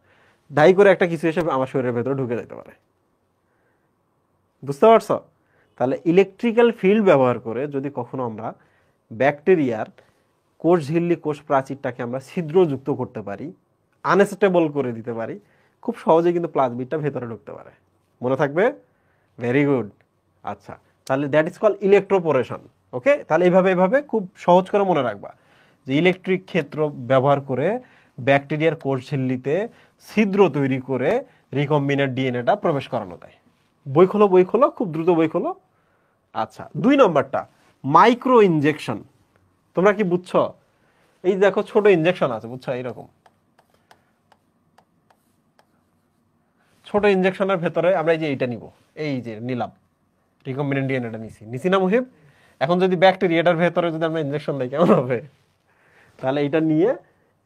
দায়ী করে একটা কিছু এসে আমার শরীরের ভেতরে ঢুকে যেতে পারে। বুঝতে পারছো? তাহলে ইলেকট্রিক্যাল ফিল্ড ব্যবহার করে যদি কখনো আমরা ব্যাকটেরিয়ার কোষ ঝিল্লি, কোষ প্রাচীরটাকে আমরা ছিদ্রযুক্ত করতে পারি, আনস্টেবল করে দিতে পারি, খুব সহজে কিন্তু প্লাজমিডটা ভেতরে ঢুকতে পারে। মনে থাকবে? Very good. আচ্ছা, তাহলে দ্যাট ইজ কল ইলেকট্রোপোরেশন। ওকে, তাহলে এইভাবে খুব সহজ করে মনে রাখবা যে ইলেকট্রিক ক্ষেত্র ব্যবহার করে ব্যাকটেরিয়ার কোষ ঝিল্লিতে ছিদ্র তৈরি করে রিকম্বিনেন্ট ডিএনএটা প্রবেশ করানো যায়। বই খোলো, বই খোলো, খুব দ্রুত বই খোলো। আচ্ছা, 2 নম্বরটা মাইক্রো ইনজেকশন। তোমরা কি বুঝছো? এই দেখো ছোট ইনজেকশন আছে, বুঝছো? এইরকম ছোট ইনজেকশনের ভেতরে আমরা এই যে এইটা নিব, এই যে নিলাম রিকম্বিনেন্ট ডিএনএটা নিছি না মুহিব? এখন যদি ব্যাকটেরিয়াটার ভেতরে যদি আমরা ইনজেকশন দিই কেমন হবে? তাহলে এটা নিয়ে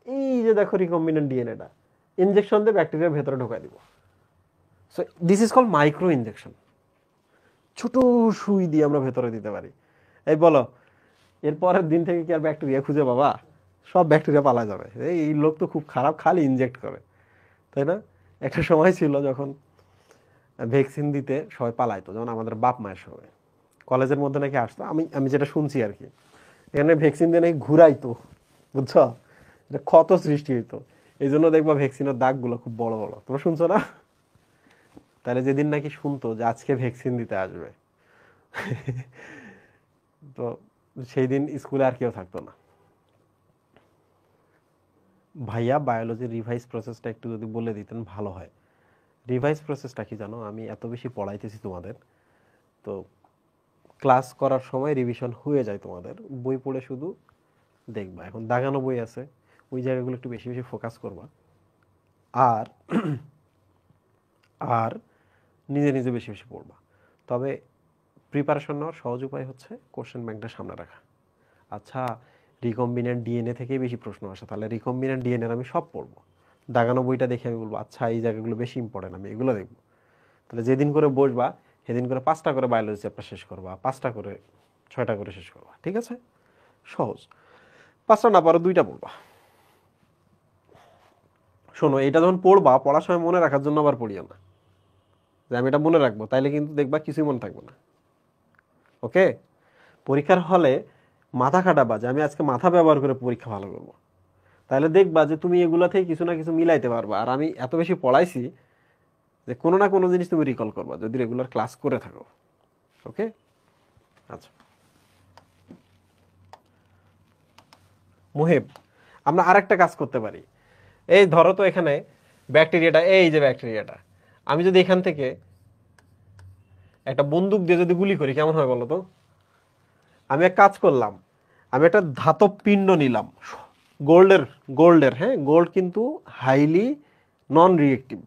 এই যে দেখো রিকম্বিনেন্ট ডিএনএটা ইনজেকশন দিয়ে ব্যাকটেরিয়ার ভেতরে ঢোকাই দিব। So this is call micro injection. ছোট সুই দিয়ে আমরা ভেতরে দিতে পারি। এই বলো, এরপরের দিন থেকে কি আর ব্যাকটেরিয়া খুঁজে পাবা? সব ব্যাকটেরিয়া পালা যাবে। এই লোক তো খুব খারাপ, খালি ইনজেক্ট করে, তাই না? একটা সময় ছিল যখন ভ্যাকসিন দিতে সবাই পালাইতো, যেমন আমাদের বাপ মায়ের সময় কলেজের মধ্যে নাকি আসতো, আমি যেটা শুনছি আর কি, এখানে ভ্যাকসিন দিয়ে নাকি ঘুরাইতো, বুঝছো? এটা ক্ষত সৃষ্টি হইতো। এই জন্য দেখবা ভ্যাকসিনের দাগগুলো খুব বড় বড়। তোমরা শুনছো না? তাহলে যেদিন নাকি শুনতো যে আজকে ভ্যাকসিন দিতে আসবে, তো সেই দিন স্কুলে আর কেউ থাকতো না। ভাইয়া বায়োলজির রিভাইজ প্রসেসটা একটু যদি বলে দিতেন ভালো হয়। রিভাইজ প্রসেসটা কি জানো? আমি এত বেশি পড়াইতেছি তোমাদের, তো ক্লাস করার সময় রিভিশন হয়ে যায় তোমাদের, বই পড়ে শুধু দেখবা। এখন দাগানো বই আছে, ওই জায়গাগুলো একটু বেশি বেশি ফোকাস করবা। আর আর নিজে নিজে বেশি বেশি পড়বা। তবে প্রিপারেশন নেওয়ার সহজ উপায় হচ্ছে কোশ্চেন ব্যাংকটা সামনে রাখা। আচ্ছা, রিকম্বিনেন্ট ডিএনএ থেকেই বেশি প্রশ্ন আসে, তাহলে রিকম্বিনেন্ট ডিএনএ আমি সব পড়বো। দাগানো বইটা দেখে আমি বলবো আচ্ছা এই জায়গাগুলো বেশি ইম্পর্টেন্ট, আমি এগুলো দেখবো। তাহলে যেদিন করে বসবা সেদিন করে 5টা করে বায়োলজি চ্যাপ্টার শেষ করবা, 5টা করে 6টা করে শেষ করবা। ঠিক আছে? সহজ। 5টা না পারো 2টা পড়বা। শোনো, এটা যখন পড়বা, পড়ার সময় মনে রাখার জন্য আবার পড়িও না যে আমি এটা মনে রাখবো, তাইলে কিন্তু দেখবা কিছুই মনে থাকবে না। ওকে? পরীক্ষার হলে মাথা খাটাবা যে আমি আজকে মাথা ব্যবহার করে পরীক্ষা ভালো করবো, তাহলে দেখবা যে তুমি এগুলা থেকে কিছু না কিছু মিলাইতে পারবা। আর আমি এত বেশি পড়াইছি যে কোনো না কোনো জিনিস তুমি রিকল করবা যদি রেগুলার ক্লাস করে থাকো। ওকে? আচ্ছা মুহিব, আমরা আরেকটা কাজ করতে পারি। এই ধরো তো এখানে ব্যাকটেরিয়াটা, এই যে ব্যাকটেরিয়াটা, আমি যদি এখান থেকে একটা বন্দুক দিয়ে যদি গুলি করি কেমন হয় বলো তো? আমি এক কাজ করলাম, আমি একটা ধাতব পিণ্ড নিলাম, গোল্ডের, হ্যাঁ, গোল্ড কিন্তু হাইলি নন রিয়েক্টিভ,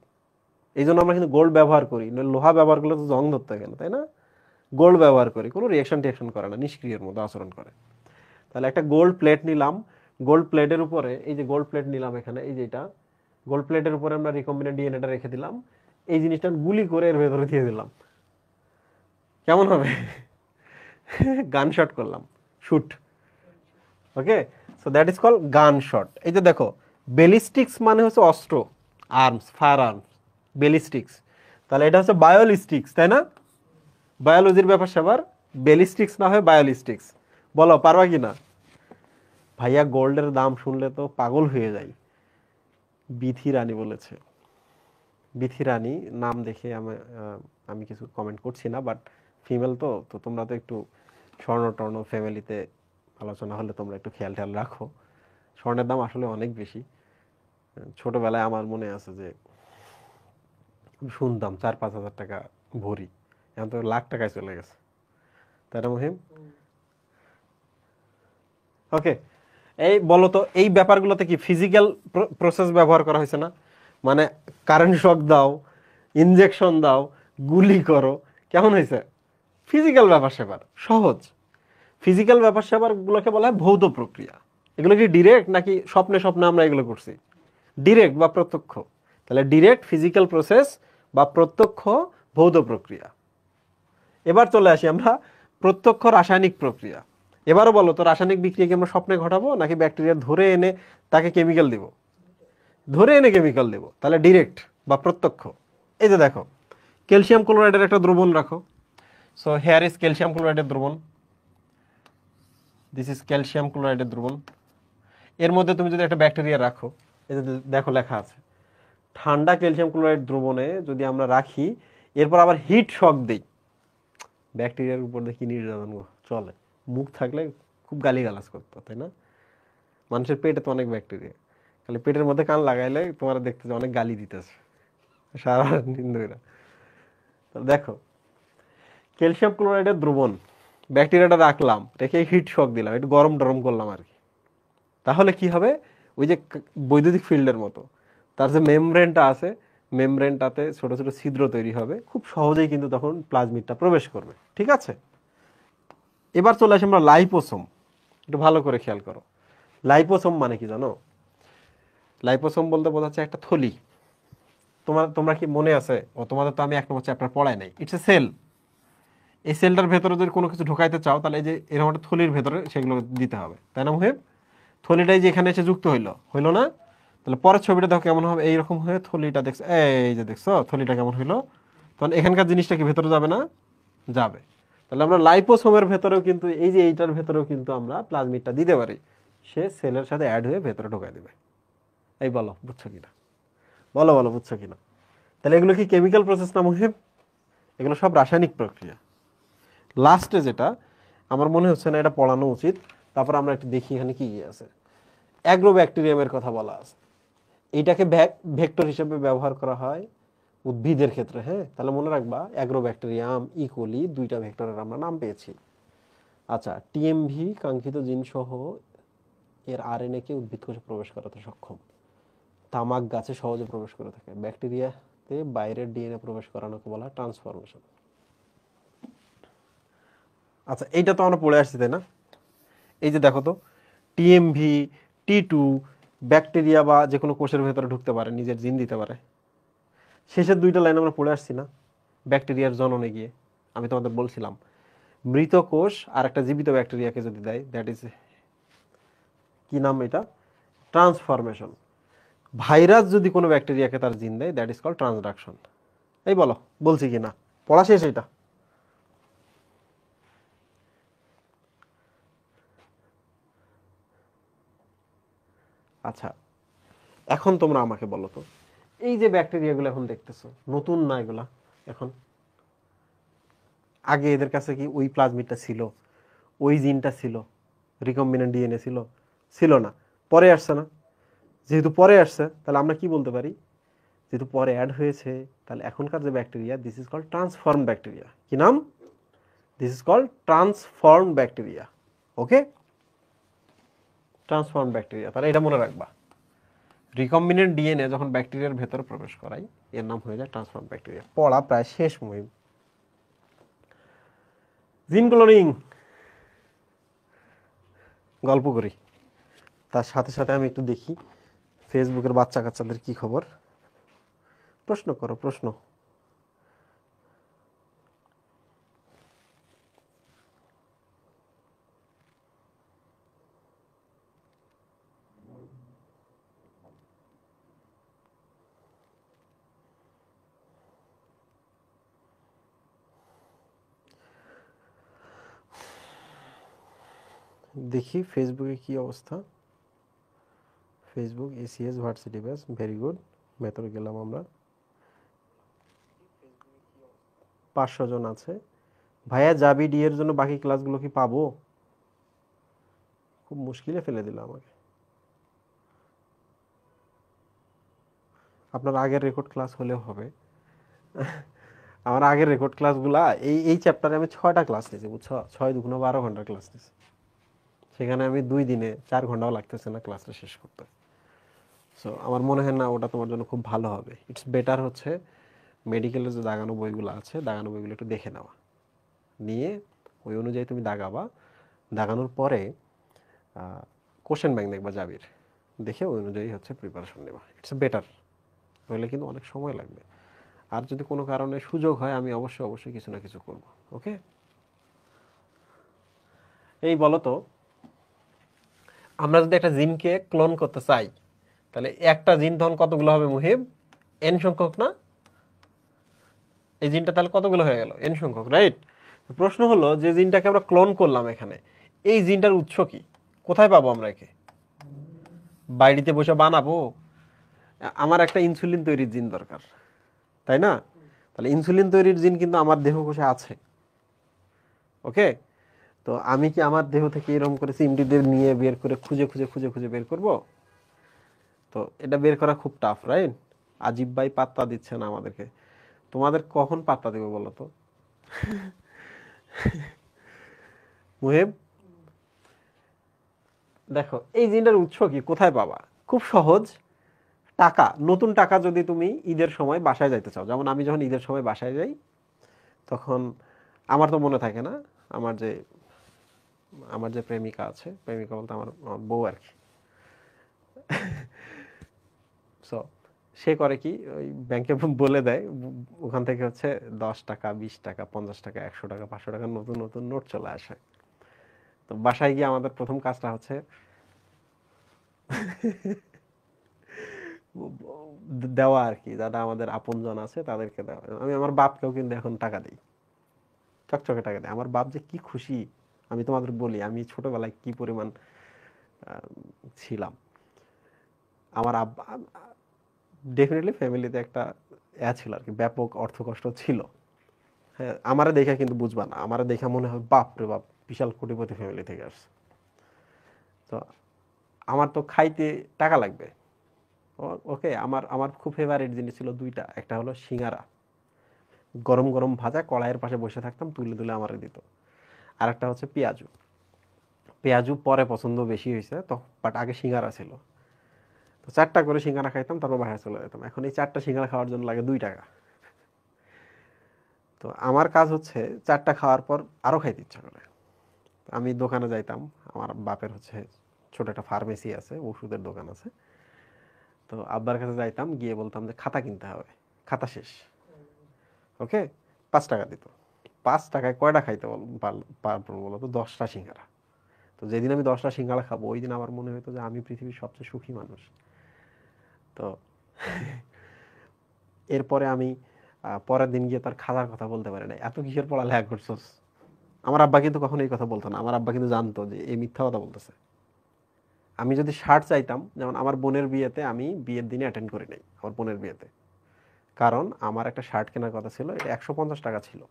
এই জন্য আমরা কিন্তু গোল্ড ব্যবহার করি। লোহা ব্যবহার করলে তো জং ধরতে গেল, তাই না? গোল্ড ব্যবহার করি, কোনো টিয়াকশন করে না, নিষ্ক্রিয়ের মতো আচরণ করে। তাহলে একটা গোল্ড প্লেট নিলাম, গোল্ড প্লেটের উপরে এই যে গোল্ড প্লেট নিলাম এখানে, এই যেটা গোল্ড প্লেটের উপরে আমরা রিকম্বিনেন্ট ডিএনএটা রেখে দিলাম, এই জিনিসটা গুলি করে এর ভেতরে দিয়ে দিলাম, কেমন হবে? গান শট করলাম, shoot. Okay, so that is call গান শট। এই যে দেখো, ব্যালিস্টিক্স মানে হচ্ছে অস্ত্র, আর্মস, ফায়ার আর্মস, ব্যালিস্টিক্স। তাহলে এটা হচ্ছে বায়োলিস্টিক্স, তাই না? বায়োলজির ব্যাপার স্যাপার, বেলিস্টিক্স না হয় বায়োলিস্টিক্স। বলো পারবা কি না? ভাইয়া গোল্ডের দাম শুনলে তো পাগল হয়ে যায়। বিথি রানী বলেছে। বিথি রানী নাম দেখে আমি কিছু কমেন্ট করছি না, বাট ফিমেল তো তো তোমরা তো একটু স্বর্ণ টর্ণ ফ্যামিলিতে আলোচনা হলে তোমরা একটু খেয়াল টেয়াল রাখো। স্বর্ণের দাম আসলে অনেক বেশি। ছোটবেলায় আমার মনে আছে যে শুনতাম 4-5 হাজার টাকা ভরি, এখন তো লাখ টাকায় চলে গেছে, তাই না মহিম? ওকে, এই বলো তো এই ব্যাপারগুলোতে কি ফিজিক্যাল প্রসেস ব্যবহার করা হয়েছে না? মানে কারেন্ট শক দাও, ইনজেকশন দাও, গুলি করো, কেমন হয়েছে? ফিজিক্যাল ব্যাপার স্যাপার সহজ। ফিজিক্যাল ব্যাপার স্যাপার গুলোকে বলা হয় ভৌত প্রক্রিয়া। এগুলো কি ডিরেক্ট নাকি স্বপ্নে স্বপ্নে আমরা এগুলো করছি? ডিরেক্ট বা প্রত্যক্ষ? তাহলে ডিরেক্ট ফিজিক্যাল প্রসেস বা প্রত্যক্ষ ভৌত প্রক্রিয়া। এবার চলে আসি আমরা প্রত্যক্ষ রাসায়নিক প্রক্রিয়া। এবারও বলো তো, রাসায়নিক বিক্রিয়া কি আমরা স্বপ্নে ঘটাবো নাকি ব্যাকটেরিয়া ধরে এনে তাকে কেমিক্যাল দিব? ধরে এনে কেমিক্যাল দেব, তাহলে ডিরেক্ট বা প্রত্যক্ষ। এই যে দেখো, ক্যালসিয়াম ক্লোরাইডের একটা দ্রবণ রাখো। সো হেয়ার ইজ ক্যালসিয়াম ক্লোরাইডের দ্রবণ, দিস ইজ ক্যালসিয়াম ক্লোরাইডের দ্রবণ। এর মধ্যে তুমি যদি একটা ব্যাকটেরিয়া রাখো, এই যে দেখো লেখা আছে ঠান্ডা ক্যালসিয়াম ক্লোরাইড দ্রবণে যদি আমরা রাখি, এরপর আবার হিট শক দিই, ব্যাকটেরিয়ার উপর দেখি নির্যাতন চলে। মুখ থাকলে খুব গালিগালাজ করতো, তাই না? মানুষের পেটে তো অনেক ব্যাকটেরিয়া, খালি পেটের মধ্যে কান লাগাইলে তোমার দেখতে যে অনেক গালি দিতেছে সারা দিন ধরে। দেখো, ক্যালসিয়াম ক্লোরাইডের দ্রবণ, ব্যাকটেরিয়াটা রাখলাম, রেখে হিট শক দিলাম, একটু গরম টরম করলাম আর কি। তাহলে কি হবে? ওই যে বৈদ্যুতিক ফিল্ডের মতো তার যে মেমব্রেনটা আছে, মেমব্রেনটাতে ছোট ছোট ছিদ্র তৈরি হবে, খুব সহজেই কিন্তু তখন প্লাজমিডটা প্রবেশ করবে। ঠিক আছে, এবার চলে আসি আমরা লাইপোসোম। একটু ভালো করে খেয়াল করো, লাইপোসোম মানে কি জানো? লাইপোসোম বলতে বোঝাচ্ছে একটা থলি। তোমরা কি মনে আছে? তোমাদের তো আমি 1 নম্বর চ্যাপ্টার পড়াই নাই। It's a cell. এই সেলটার ভেতরে যদি কোনো কিছু ঢোকাইতে চাও, তাহলে এই যে এরকম একটা থলির ভেতরে সেগুলো দিতে হবে, তাই না মুহিব? থলিটাই যে এখানে এসে যুক্ত হইলো না? তাহলে পরের ছবিটা দেখো কেমন হবে, এইরকম হয়ে থলিটা দেখছো, এই যে দেখছো থলিটা কেমন হইলো। তখন এখানকার জিনিসটা কি ভেতরে যাবে না? যাবে। তাহলে আমরা লাইপোসোমের ভেতরেও কিন্তু এই যে এইটার ভেতরেও কিন্তু আমরা প্লাজমিডটা দিতে পারি, সে সেলের সাথে অ্যাড হয়ে ভেতরে ঢোকাই দিবে। এই বলো বুঝছো কিনা? বলো বলো বুঝছো কিনা? তাহলে এগুলো কি কেমিক্যাল প্রসেস না মুহিব? এগুলো সব রাসায়নিক প্রক্রিয়া। লাস্টে যেটা আমার মনে হচ্ছে না এটা পড়ানো উচিত, তারপর আমরা একটু দেখি এখানে কি কি আছে। অ্যাগ্রোব্যাকটেরিয়ামের কথা বলা আছে। এইটাকে ভেক্টর হিসেবে ব্যবহার করা হয় উদ্ভিদের ক্ষেত্রে। হ্যাঁ, তাহলে মনে রাখবা অ্যাগ্রোব্যাকটেরিয়াম, ইকোলি, দুইটা ভেক্টরের আমরা নাম পেয়েছি। আচ্ছা, টিএমভি কাঙ্ক্ষিত জিন সহ এর আরএনএ কে উদ্ভিদ কোষে প্রবেশ করাতে সক্ষম। তামাক গাছে সহজে প্রবেশ করে থাকে। ব্যাকটেরিয়াতে বাইরের ডিএনএ প্রবেশ করানোকে বলা হয় ট্রান্সফরমেশন। আচ্ছা, এইটা তো আমরা পড়ে আসছি, তাই না? এই যে দেখো তো, টিএমভি, টি2 ব্যাকটেরিয়া বা যে কোনো কোষের ভেতরে ঢুকতে পারে, নিজের জিন দিতে পারে। শেষের দুইটা লাইন আমরা পড়ে আসছি না ব্যাকটেরিয়ার জননে গিয়ে? আমি তোমাদের বলছিলাম মৃত কোষ আর একটা জীবিত ব্যাকটেরিয়াকে যদি দেয়, দ্যাট ইজ কি নাম এটা? ট্রান্সফরমেশন। ভাইরাস যদি কোনো ব্যাকটেরিয়াকে তার জিন দেয়, দ্যাট ইজ কল ট্রান্সডাকশন। এই বলো বলছি কি না? পড়া শেষ এটা? আচ্ছা, এখন তোমরা আমাকে বলো তো, এই যে ব্যাকটেরিয়াগুলো এখন দেখতেছো নতুন না এগুলা? এখন আগে এদের কাছে কি ওই প্লাজমিডটা ছিল, ওই জিনটা ছিল, রিকম্বিনেন্ট ডিএনএ ছিল? ছিল না, পরে আসছে না? যেহেতু পরে আসছে, তাহলে আমরা কি বলতে পারি? যেহেতু পরে অ্যাড হয়েছে, তাহলে এখনকার যে bacteria, this is called transform bacteria. কি নাম? This is called transform bacteria. Okay, transform bacteria, তাহলে এটা মনে রাখবা। রিকম্বিনেন্ট ডিএনএ যখন ব্যাকটেরিয়ার ভেতরে প্রবেশ করাই, এর নাম হয়ে যায় ট্রান্সফর্ম ব্যাকটেরিয়া। পড়া প্রায় শেষ মুহিম। জিন ক্লোনিং গল্প করি, তার সাথে সাথে আমি একটু দেখি ফেসবুকের বাচ্চা কাচ্চাদের কি খবর। প্রশ্ন করো, প্রশ্ন। দেখি ফেসবুকে কি অবস্থা। Facebook ACS varsity batch, very good. ভেতরে গেলাম আমরা, 500 জন আছে। ভাইয়া যাবি ডি এর জন্য, বাকি ক্লাসগুলো কি পাবো? খুব মুশকিলে ফেলে দিল আমাকে। আপনার আগের রেকর্ড ক্লাস হলেও হবে। আমার আগের রেকর্ড ক্লাসগুলা এই এই চ্যাপ্টারে আমি 6টা ক্লাস নিয়েছি, বুঝছো? 6 দুগুণ 12 ঘন্টার ক্লাস নিয়েছি। সেখানে আমি 2 দিনে 4 ঘন্টাও লাগতেছে না ক্লাসটা শেষ করতে। সো আমার মনে হয় না ওটা তোমার জন্য খুব ভালো হবে। ইটস বেটার হচ্ছে মেডিকেলের যে দাগানো বইগুলো আছে, দাগানো বইগুলো একটু দেখে নেওয়া, নিয়ে ওই অনুযায়ী তুমি দাগাবা। দাগানোর পরে কোশ্চেন ব্যাংক দেখবা জাবির, দেখে ওই অনুযায়ী হচ্ছে প্রিপারেশন নেবা। It's better. নইলে কিন্তু অনেক সময় লাগবে। আর যদি কোনো কারণে সুযোগ হয়, আমি অবশ্যই অবশ্যই কিছু না কিছু করব। ওকে, এই বলো তো, আমরা যদি একটা জিনকে ক্লোন করতে চাই, তাহলে একটা জিন তখন কতগুলো হবে মুহিব? এন সংখ্যক না? এই জিনটা তাহলে কতগুলো হয়ে গেল? এন সংখ্যক, রাইট? প্রশ্ন হলো যে জিনটাকে আমরা ক্লোন করলাম এখানে, এই জিনটার উৎস কি? কোথায় পাবো আমরা একে? বাড়িতে বসে বানাবো? আমার একটা ইনসুলিন তৈরির জিন দরকার, তাই না? তাহলে ইনসুলিন তৈরির জিন কিন্তু আমার দেহকোষে আছে। ওকে, তো আমি কি আমার দেহ থেকে এরকম করে চিমটিদের নিয়ে বের করে খুঁজে খুঁজে খুঁজে খুঁজে বের করব? তো এটা বের করা খুব টাফ, রাইট? আজিব ভাই পাত্তা দিচ্ছে না আমাদেরকে। তোমাদের কখন পাত্তা দেবে বলো তো? মুহেব, দেখো এই জিনটার উৎস কি, কোথায় পাবা? খুব সহজ। টাকা, নতুন টাকা যদি তুমি ঈদের সময় বাসায় যাইতে চাও, যেমন আমি যখন ঈদের সময় বাসায় যাই, তখন আমার তো মনে থাকে না, আমার যে আমার যে প্রেমিকা আছে, প্রেমিকা বলতে আমার আমার বউ আর কি। সো সে করে কি, ওই ব্যাংকে বলে দেয়, ওখান থেকে হচ্ছে 10 টাকা, 20 টাকা, 50 টাকা, 100 টাকা, 500 টাকা নতুন নতুন নোট চলে আসে। তো বাসায় গিয়ে আমাদের প্রথম কাজটা হচ্ছে দেওয়া আর কি, যারা আমাদের আপনজন আছে তাদেরকে দেওয়া। আমি আমার বাপকেও কিন্তু এখন টাকা দিই, চকচকে টাকা দেয়। আমার বাপ যে কি খুশি! আমি তোমাদের বলি আমি ছোটবেলায় কি পরিমাণ আহ, ছিলাম। আমার আব্বা ডেফিনেটলি ফ্যামিলিতে একটা ছিল আর কি, ব্যাপক অর্থ কষ্ট ছিল। হ্যাঁ, আমারে দেখা কিন্তু বুঝবা না, আমারে দেখা মনে হয় বাপ রে বাপ, বিশাল কোটিপতি ফ্যামিলি থেকে আসছে। তো আমার তো খাইতে টাকা লাগবে। ওকে, আমার আমার খুব ফেভারিট জিনিস ছিল 2টা। একটা হলো সিঙ্গারা, গরম গরম ভাজা, কড়াইয়ের পাশে বসে থাকতাম, তুলে তুলে আমারে দিত। আর একটা হচ্ছে পেঁয়াজু। পেঁয়াজু পরে পছন্দ বেশি হয়েছে তো, বাট আগে সিঙ্গারা ছিল। তো 4টা করে সিঙ্গারা খাইতাম, তারপর বাসায় চলে যেতাম। এখন এই 4টা সিঙ্গারা খাওয়ার জন্য লাগে 2 টাকা। তো আমার কাজ হচ্ছে 4টা খাওয়ার পর আরো খাইতে ইচ্ছা করে। আমি দোকানে যাইতাম, আমার বাপের হচ্ছে ছোট একটা ফার্মেসি আছে, ওষুধের দোকান আছে। তো আব্বার কাছে যাইতাম, গিয়ে বলতাম যে খাতা কিনতে হবে, খাতা শেষ। ওকে, 5 টাকা দিত। 5 টাকায় কয়টা খাইতে পারবো বলো তো? 10টা সিঙ্গারা। তো যেদিন আমি 10টা সিঙ্গারা খাবো, ওই দিন আমার মনে হতো যে আমি পৃথিবীর সবচেয়ে সুখী মানুষ। তো এরপরে আমি পরের দিন গিয়ে তার খালার কথা বলতে পারি না, এত কিসের পড়ালেখা করছোস। আমার আব্বা কিন্তু কখনো এই কথা বলতো না। আমার আব্বা কিন্তু জানতো যে এই মিথ্যা কথা বলতেছে। আমি যদি শার্ট চাইতাম, যেমন আমার বোনের বিয়েতে আমি বিয়ের দিনে অ্যাটেন্ড করি নাই আমার বোনের বিয়েতে, কারণ আমার একটা শার্ট কেনার কথা ছিল, এটা 150 টাকা ছিল,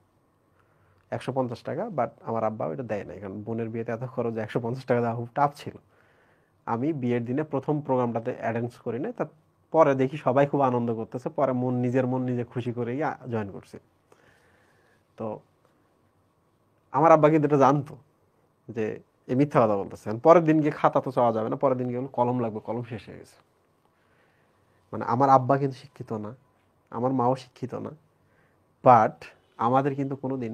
150 টাকা। বাট আমার আব্বা এটা দেয় নাই, কারণ বোনের বিয়েতে এত খরচ, 150 টাকা দেওয়া খুব টাফ ছিল। আমি বিয়ের দিনে প্রথম প্রোগ্রামটাতে অ্যাটেন্ড করি নাই, তার পরে দেখি সবাই খুব আনন্দ করতেছে, পরে নিজের মন নিজে খুশি করে জয়েন করছি। তো আমার আব্বা কিন্তু এটা জানতো যে এই মিথ্যা কথা বলতেছে। পরের দিন গিয়ে খাতা তো চাওয়া যাবে না, পরের দিন গিয়ে কলম লাগবে, কলম শেষ হয়ে গেছে। মানে আমার আব্বা কিন্তু শিক্ষিত না, আমার মাও শিক্ষিত না, বাট আমাদের কিন্তু কোনোদিন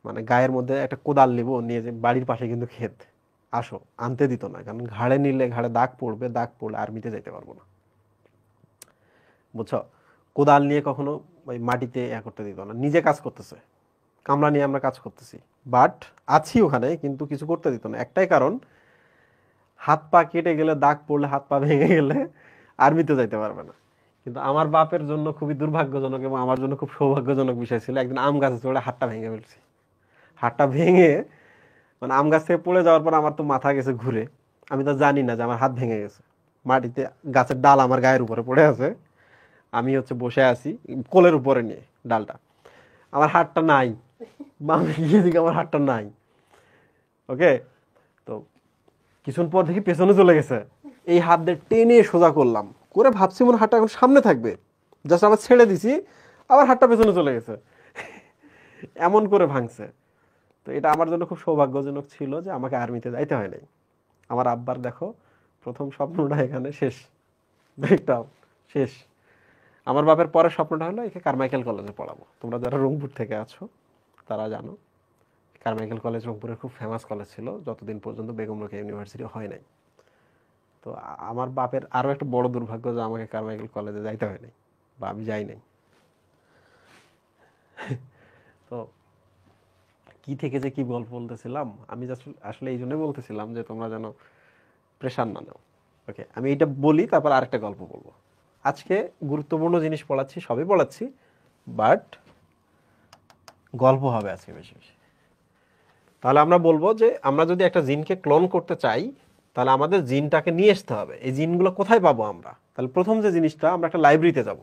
মানে গায়ের মধ্যে একটা কোদাল নিব, নিয়ে যে বাড়ির পাশে কিন্তু ক্ষেত, আসো আনতে দিত না। কারণ ঘাড়ে নিলে ঘাড়ে দাগ পড়বে, দাগ পড়লে আর্মিতে যাইতে পারবো না, বুঝছো? কোদাল নিয়ে কখনো ওই মাটিতে করতে দিত না। নিজে কাজ করতেছে, কামলা নিয়ে আমরা কাজ করতেছি, বাট আছি ওখানে, কিন্তু কিছু করতে দিত না। একটাই কারণ, হাত পা কেটে গেলে, দাগ পড়লে, হাত পা ভেঙে গেলে আর্মিতে যাইতে পারবে না। কিন্তু আমার বাপের জন্য খুবই দুর্ভাগ্যজনক এবং আমার জন্য খুব সৌভাগ্যজনক বিষয় ছিল, একদিন আম গাছে চড়ে হাতটা ভেঙে ফেলছি। হাতটা ভেঙে মানে আম গাছ থেকে পড়ে যাওয়ার পর আমার তো মাথা গেছে ঘুরে, আমি তো জানি না যে আমার হাত ভেঙে গেছে, মাটিতে গাছের ডাল আমার গায়ের উপরে পড়ে আছে, আমি হচ্ছে বসে আছি কোলের উপরে নিয়ে ডালটা, আমার হাতটা নাই, বামে গিয়ে দিকে আমার হাতটা নাই। ওকে, তো কিছুক্ষণ পর দেখি পেছনে চলে গেছে, এই হাত দিয়ে টেনে সোজা করলাম, করে ভাবছি মনে হাতটা এখন সামনে থাকবে, জাস্ট আবার ছেড়ে দিছি, আবার হাতটা পেছনে চলে গেছে, এমন করে ভাঙছে। তো এটা আমার জন্য খুব সৌভাগ্যজনক ছিল যে আমাকে আর্মিতে যাইতে হয় নাই। আমার আব্বার দেখো প্রথম স্বপ্নটা এখানে শেষ, ব্রেকডাউন শেষ। আমার বাপের পরের স্বপ্নটা হলো একে কারমাইকেল কলেজে পড়াবো। তোমরা যারা রংপুর থেকে আছো তারা জানো কারমাইকেল কলেজ রংপুরের খুব ফেমাস কলেজ ছিল যতদিন পর্যন্ত বেগম রোকেয়া ইউনিভার্সিটি হয় নাই। তো আমার বাপের আরও একটা বড় দুর্ভাগ্য যে আমাকে কারমাইকেল কলেজে যাইতে হয় নাই, বা আমি যাই নাই। তো কি থেকে যে কি গল্প বলতেছিলাম আমি, আসলে এই জন্যই বলতেছিলাম যে তোমরা যেন প্রেশার না নাও। ওকে, আমি এইটা বলি তারপর আরেকটা গল্প বলবো। আজকে গুরুত্বপূর্ণ জিনিস পড়াচ্ছি, সবই পড়াচ্ছি, বাট গল্প হবে আজকে বেশি বেশি। তাহলে আমরা বলবো যে আমরা যদি একটা জিনকে ক্লোন করতে চাই তাহলে আমাদের জিনটাকে নিয়ে আসতে হবে। এই জিনগুলো কোথায় পাবো আমরা? তাহলে প্রথম যে জিনিসটা, আমরা একটা লাইব্রেরিতে যাব।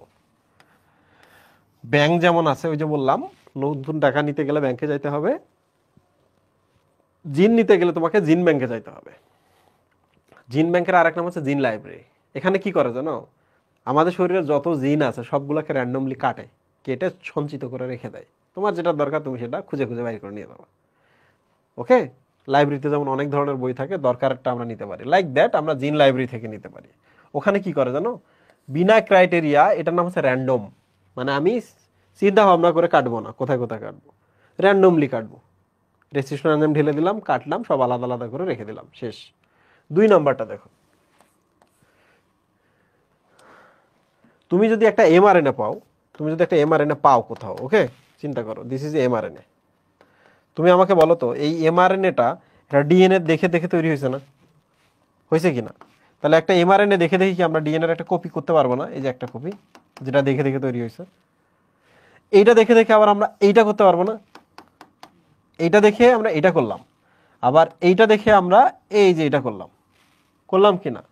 ব্যাংক যেমন আছে, ওই যে বললাম নতুন টাকা নিতে গেলে ব্যাংকে যাইতে হবে, জিন নিতে গেলে তোমাকে জিন ব্যাংকে যাইতে হবে। জিন ব্যাংকের আরেক নাম হচ্ছে জিন লাইব্রেরি। এখানে কি করে জানো, আমাদের শরীরে যত জিন আছে সবগুলোকে র্যান্ডমলি কাটে, কেটে সঞ্চিত করে রেখে দেয়। তোমার যেটা দরকার তুমি সেটা খুঁজে খুঁজে বাইর করে নিয়ে যাবে। ওকে, লাইব্রেরিতে যেমন অনেক ধরনের বই থাকে, দরকারটা আমরা নিতে পারি, লাইক দ্যাট আমরা জিন লাইব্রেরি থেকে নিতে পারি। ওখানে কি করে জানো, বিনা ক্রাইটেরিয়া, এটার নাম হচ্ছে র্যান্ডম, মানে আমি চিন্তা ভাবনা করে কাটবো না কোথায় কোথায় কাটবো, র্যান্ডমলি কাটবো। রেজিস্ট্রেশন নাম ঢেলে দিলাম, কাটলাম, সব আলাদা আলাদা করে রেখে দিলাম, শেষ। 2 নাম্বারটা দেখো, তুমি যদি একটা এমআরএনএ পাও, তুমি যদি একটা এমআরএনএ পাও কোথাও, ওকে, চিন্তা করো দিস ইজ এমআরএনএ। তুমি আমাকে বলো তো এই এমআরএনএটা এটা ডিএনএ দেখে দেখে তৈরি হয়েছে না, হয়েছে কিনা? তাহলে একটা এমআরএনএ দেখে দেখে কি আমরা ডিএনএর একটা কপি করতে পারবো না? এই যে একটা কপি যেটা দেখে দেখে তৈরি হয়েছে, এইটা দেখে দেখে আবার আমরা এইটা করতে পারবো না? এইটা দেখে আমরা এটা করলাম, আবার এইটা দেখে আমরা এই যে এটা করলাম, করলাম কিনা?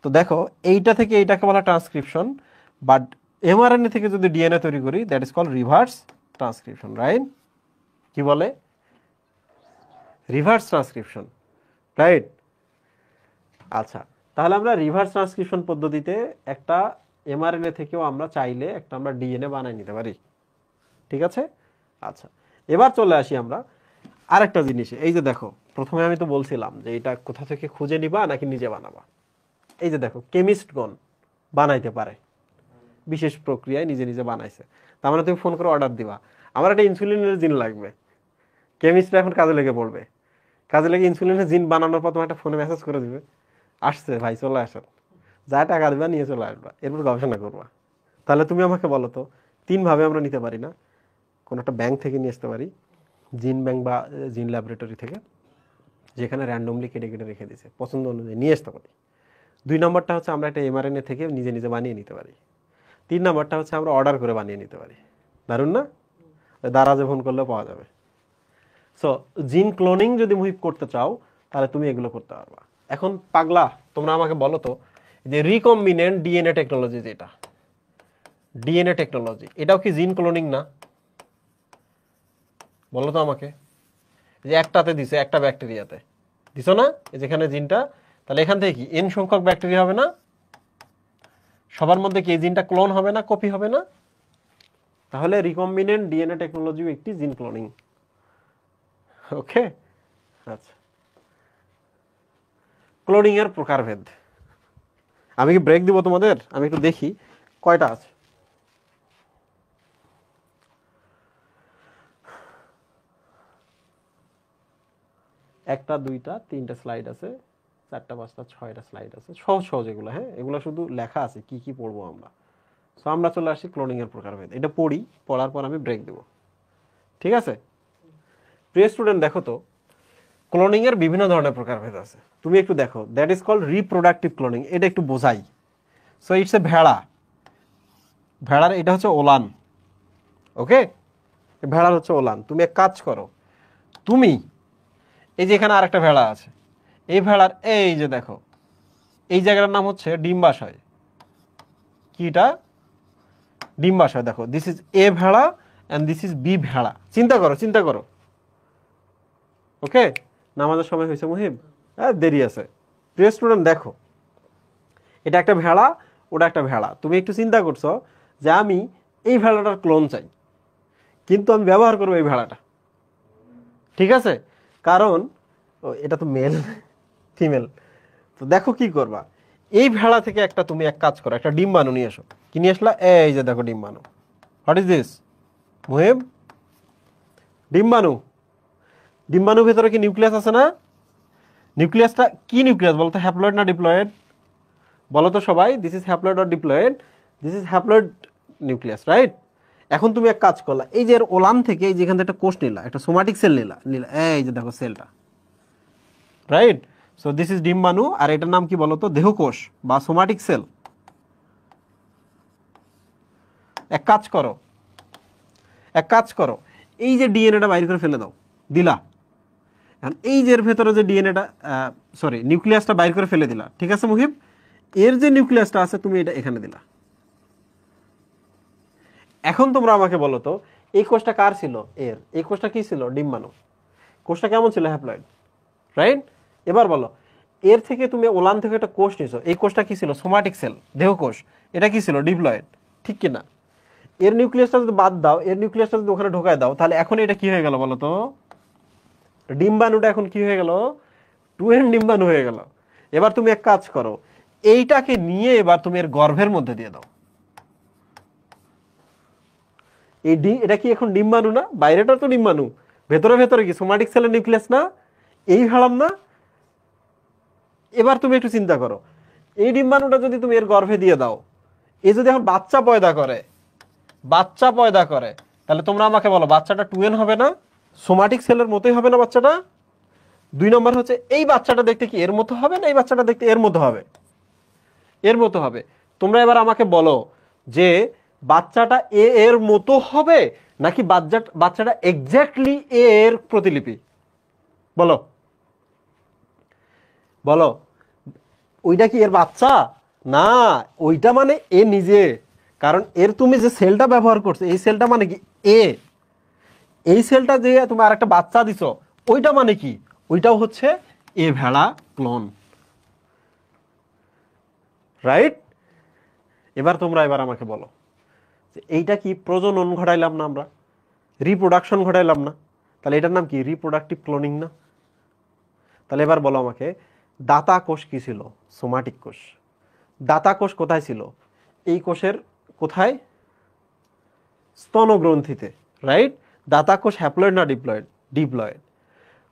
তো দেখো এইটা থেকে এইটাকে বলা ট্রান্সক্রিপশন, বাট এমআরএনএ থেকে যদি ডিএনএ তৈরি করি that is called reverse transcription, right? কি বলে? Reverse transcription, right? আচ্ছা, তাহলে আমরা রিভার্স ট্রান্সক্রিপশন পদ্ধতিতে একটা এমআরএনএ থেকেও আমরা চাইলে একটা আমরা ডিএনএ বানাই নিতে পারি, ঠিক আছে? আচ্ছা, এবার চলে আসি আমরা আরেকটা জিনিসে। এই যে দেখো, প্রথমে আমি তো বলছিলাম যে এটা কোথা থেকে খুঁজে নিবা নাকি নিজে বানাবা। এই যে দেখো, কেমিস্টগণ বানাইতে পারে, বিশেষ প্রক্রিয়ায় নিজে নিজে বানাইছে। তার মানে তুমি ফোন করে অর্ডার দিবা, আমার একটা ইনসুলিনের জিন লাগবে, কেমিস্টরা এখন কাজে লেগে পড়বে, কাজে লেগে ইনসুলিনের জিন বানানোর পর তোমার একটা ফোনে মেসেজ করে দিবে, আসছে ভাই চলে আসেন, যা টাকা দিবা নিয়ে চলে আসবা, এরপর গবেষণা করবা। তাহলে তুমি আমাকে বলো তো, 3 ভাবে আমরা নিতে পারি না? কোনো একটা ব্যাংক থেকে নিয়ে আসতে পারি, জিন ব্যাংক বা জিন ল্যাবরেটরি থেকে, যেখানে র্যান্ডমলি কেটে কেটে রেখে দিয়েছে, পছন্দ অনুযায়ী নিয়ে আসতে পারি। 2 নম্বরটা হচ্ছে আমরা একটা এমআরএনএ থেকে নিজে নিজে বানিয়ে নিতে পারি। 3 নম্বরটা হচ্ছে আমরা অর্ডার করে বানিয়ে নিতে পারি। দারুণ না? দারাজে ফোন করলেও পাওয়া যাবে। সো জিন ক্লোনিং যদি মুভ করতে চাও তাহলে তুমি এগুলো করতে পারবা। এখন পাগলা তোমরা আমাকে বলো তো, যে রিকম্বিনেন্ট ডিএনএ টেকনোলজি, যেটা ডিএনএ টেকনোলজি, এটাও কি জিন ক্লোনিং না? বলো তো আমাকে। যে একটাতে দিছে, একটা ব্যাকটেরিয়াতে দিছো না, যেখানে জিনটা, তাহলে এখান থেকে কি এন সংখ্যক ব্যাকটেরিয়া হবে না? সবার মধ্যে কি এই জিনটা ক্লোন হবে না, কপি হবে না? তাহলে রিকম্বিনেন্ট ডিএনএ টেকনোলজিও একটি জিন ক্লোনিং। ওকে, আচ্ছা, ক্লোনিং এর প্রকারভেদ। আমি কি ব্রেক দিব তোমাদের? আমি একটু দেখি কয়টা আছে। একটা, দুইটা, তিনটা স্লাইড আছে, 4টা, 5টা, 6টা স্লাইড আছে, সহজ সহজ এগুলো। হ্যাঁ, এগুলো শুধু লেখা আছে কি কি পড়বো আমরা। সো আমরা চলে আসি ক্লোনিং এর প্রকারভেদ। এটা পড়ি, পড়ার পর আমি ব্রেক দেব, ঠিক আছে? প্রিয় স্টুডেন্ট, দেখো তো ক্লোনিং এর বিভিন্ন ধরনের প্রকারভেদ আছে। তুমি একটু দেখো, that is called reproductive cloning. এটা একটু বোঝাই। সো ইটস এ ভেড়া, ভেড়ার এটা হচ্ছে ওলান। ওকে, ভেড়ার হচ্ছে ওলান। তুমি এক কাজ করো, তুমি এই যে এখানে আরেকটা ভেড়া আছে, এই ভেড়ার এই যে দেখো এই জায়গাটার নাম হচ্ছে ডিম্বাশয়। কিটা? ডিম্বাশয়। দেখো দিস ইজ এ ভেড়া অ্যান্ড দিস ইজ বি ভেড়া। চিন্তা করো, চিন্তা করো। ওকে, নামাজের সময় হয়েছে মুহিব? হ্যাঁ, দেরি আছে। প্রিয় স্টুডেন্ট দেখো, এটা একটা ভেড়া, ওটা একটা ভেড়া। তুমি একটু চিন্তা করছো যে আমি এই ভেড়াটার ক্লোন চাই, কিন্তু আমি ব্যবহার করবো এই ভেড়াটা, ঠিক আছে? কারণ এটা তো মেল ফিমেল। তো দেখো কি করবা, এই ভেড়া থেকে একটা তুমি এক কাজ করো, একটা ডিম্বাণু নিয়ে এসো। কি নিয়ে আসলা? এই যে দেখো ডিম্বাণু। What is this Muhib? ডিম্বাণু। ডিম্বাণুর ভেতরে কি নিউক্লিয়াস আছে না? নিউক্লিয়াসটা কি নিউক্লিয়াস বলতো, হ্যাপ্লয়েড না ডিপ্লয়েড? বলো তো সবাই, this is haploid or diploid? This is haploid nucleus, right? এখন তুমি এক কাজ করলা, এই যে এর ওলান থেকে এই যেখান থেকে একটা কোষ নিলা, একটা সোমাটিক সেল নিলা, এই যে দেখো সেলটা, রাইট? সো দিস ইজ ডিম্বাণু, আর এটার নাম কি বলতো? দেহকোষ বা সোমাটিক সেল। এক কাজ করো, এক কাজ করো, এই যে ডিএনএটা বাইর করে ফেলে দাও, দিলা। এখন এই যে এর ভেতরে যে ডিএনএটা, সরি নিউক্লিয়াসটা বাইর করে ফেলে দিলা, ঠিক আছে মুহিব? এর যে নিউক্লিয়াসটা আছে তুমি এটা এখানে দিলা। এখন তোমরা আমাকে বলো তো, এই কোষটা কার ছিল? এর। এই কোষটা কি ছিল? ডিম্বাণু। কোষটা কেমন ছিল? Haploid, right? এবার বলো, এর থেকে তুমি ওলান থেকে একটা কোষ নিছো, এই কোষটা কি ছিল? সোমাটিক সেল, দেহকোষ। এটা কি ছিল? ডিপ্লয়েড, ঠিক কি না? এর নিউক্লিয়াসটা যদি বাদ দাও, এর নিউক্লিয়াসটা যদি ওখানে ঢোকায় দাও, তাহলে এখন এটা কি হয়ে গেল বলো তো? ডিম্বাণুটা এখন কি হয়ে গেল? 2n ডিম্বাণু হয়ে গেল। এবার তুমি এক কাজ করো, এইটাকে নিয়ে এবার তুমি এর গর্ভের মধ্যে দিয়ে দাও। এটা কি এখন ডিম্বাণু না? বাইরেটা তো ডিম্বাণু, ভেতরে ভেতরে কি সোমাটিক সেলের নিউক্লিয়াস না? এই ভাড়াম না? এবার তুমি একটু চিন্তা করো, এই ডিম্বাণুটা যদি তুমি এর গর্ভে দিয়ে দাও, এ যদি এখন বাচ্চা পয়দা করে, বাচ্চা পয়দা করে, তাহলে তোমরা আমাকে বলো বাচ্চাটা 2n হবে না? সোমাটিক সেলের মতোই হবে না বাচ্চাটা? 2 নম্বর হচ্ছে, এই বাচ্চাটা দেখতে কি এর মতো হবে না এই বাচ্চাটা দেখতে এর মতো হবে? এর মতো হবে। তোমরা এবার আমাকে বলো যে বাচ্চাটা এ এর মতো হবে নাকি বাচ্চাটা এক্স্যাক্টলি এ এর প্রতিলিপি? বলো, বলো। ওইটা কি এর বাচ্চা? না, ওইটা মানে এ নিজে। কারণ এর তুমি যে সেলটা ব্যবহার করছো, এই সেলটা মানে কি এ। এই সেলটা যে তুমি আর একটা বাচ্চা দিছো, ওইটা মানে কি? ওইটাও হচ্ছে এ ভেড়া ক্লোন, রাইট? এবার আমাকে বলো যে এইটা কি প্রজনন ঘটাইলাম না আমরা? রিপ্রোডাকশন ঘটাইলাম না? তাহলে এটার নাম কি? রিপ্রোডাক্টিভ ক্লোনিং না? তাহলে এবার বলো আমাকে, দাতা কোষ কি ছিল? সোমাটিক কোষ। দাতা কোষ কোথায় ছিল? এই কোষের কোথায়? স্তনগ্রন্থিতে, রাইট? দাতা কোষ হ্যাপ্লয়েড না ডিপ্লয়েড? ডিপ্লয়েড।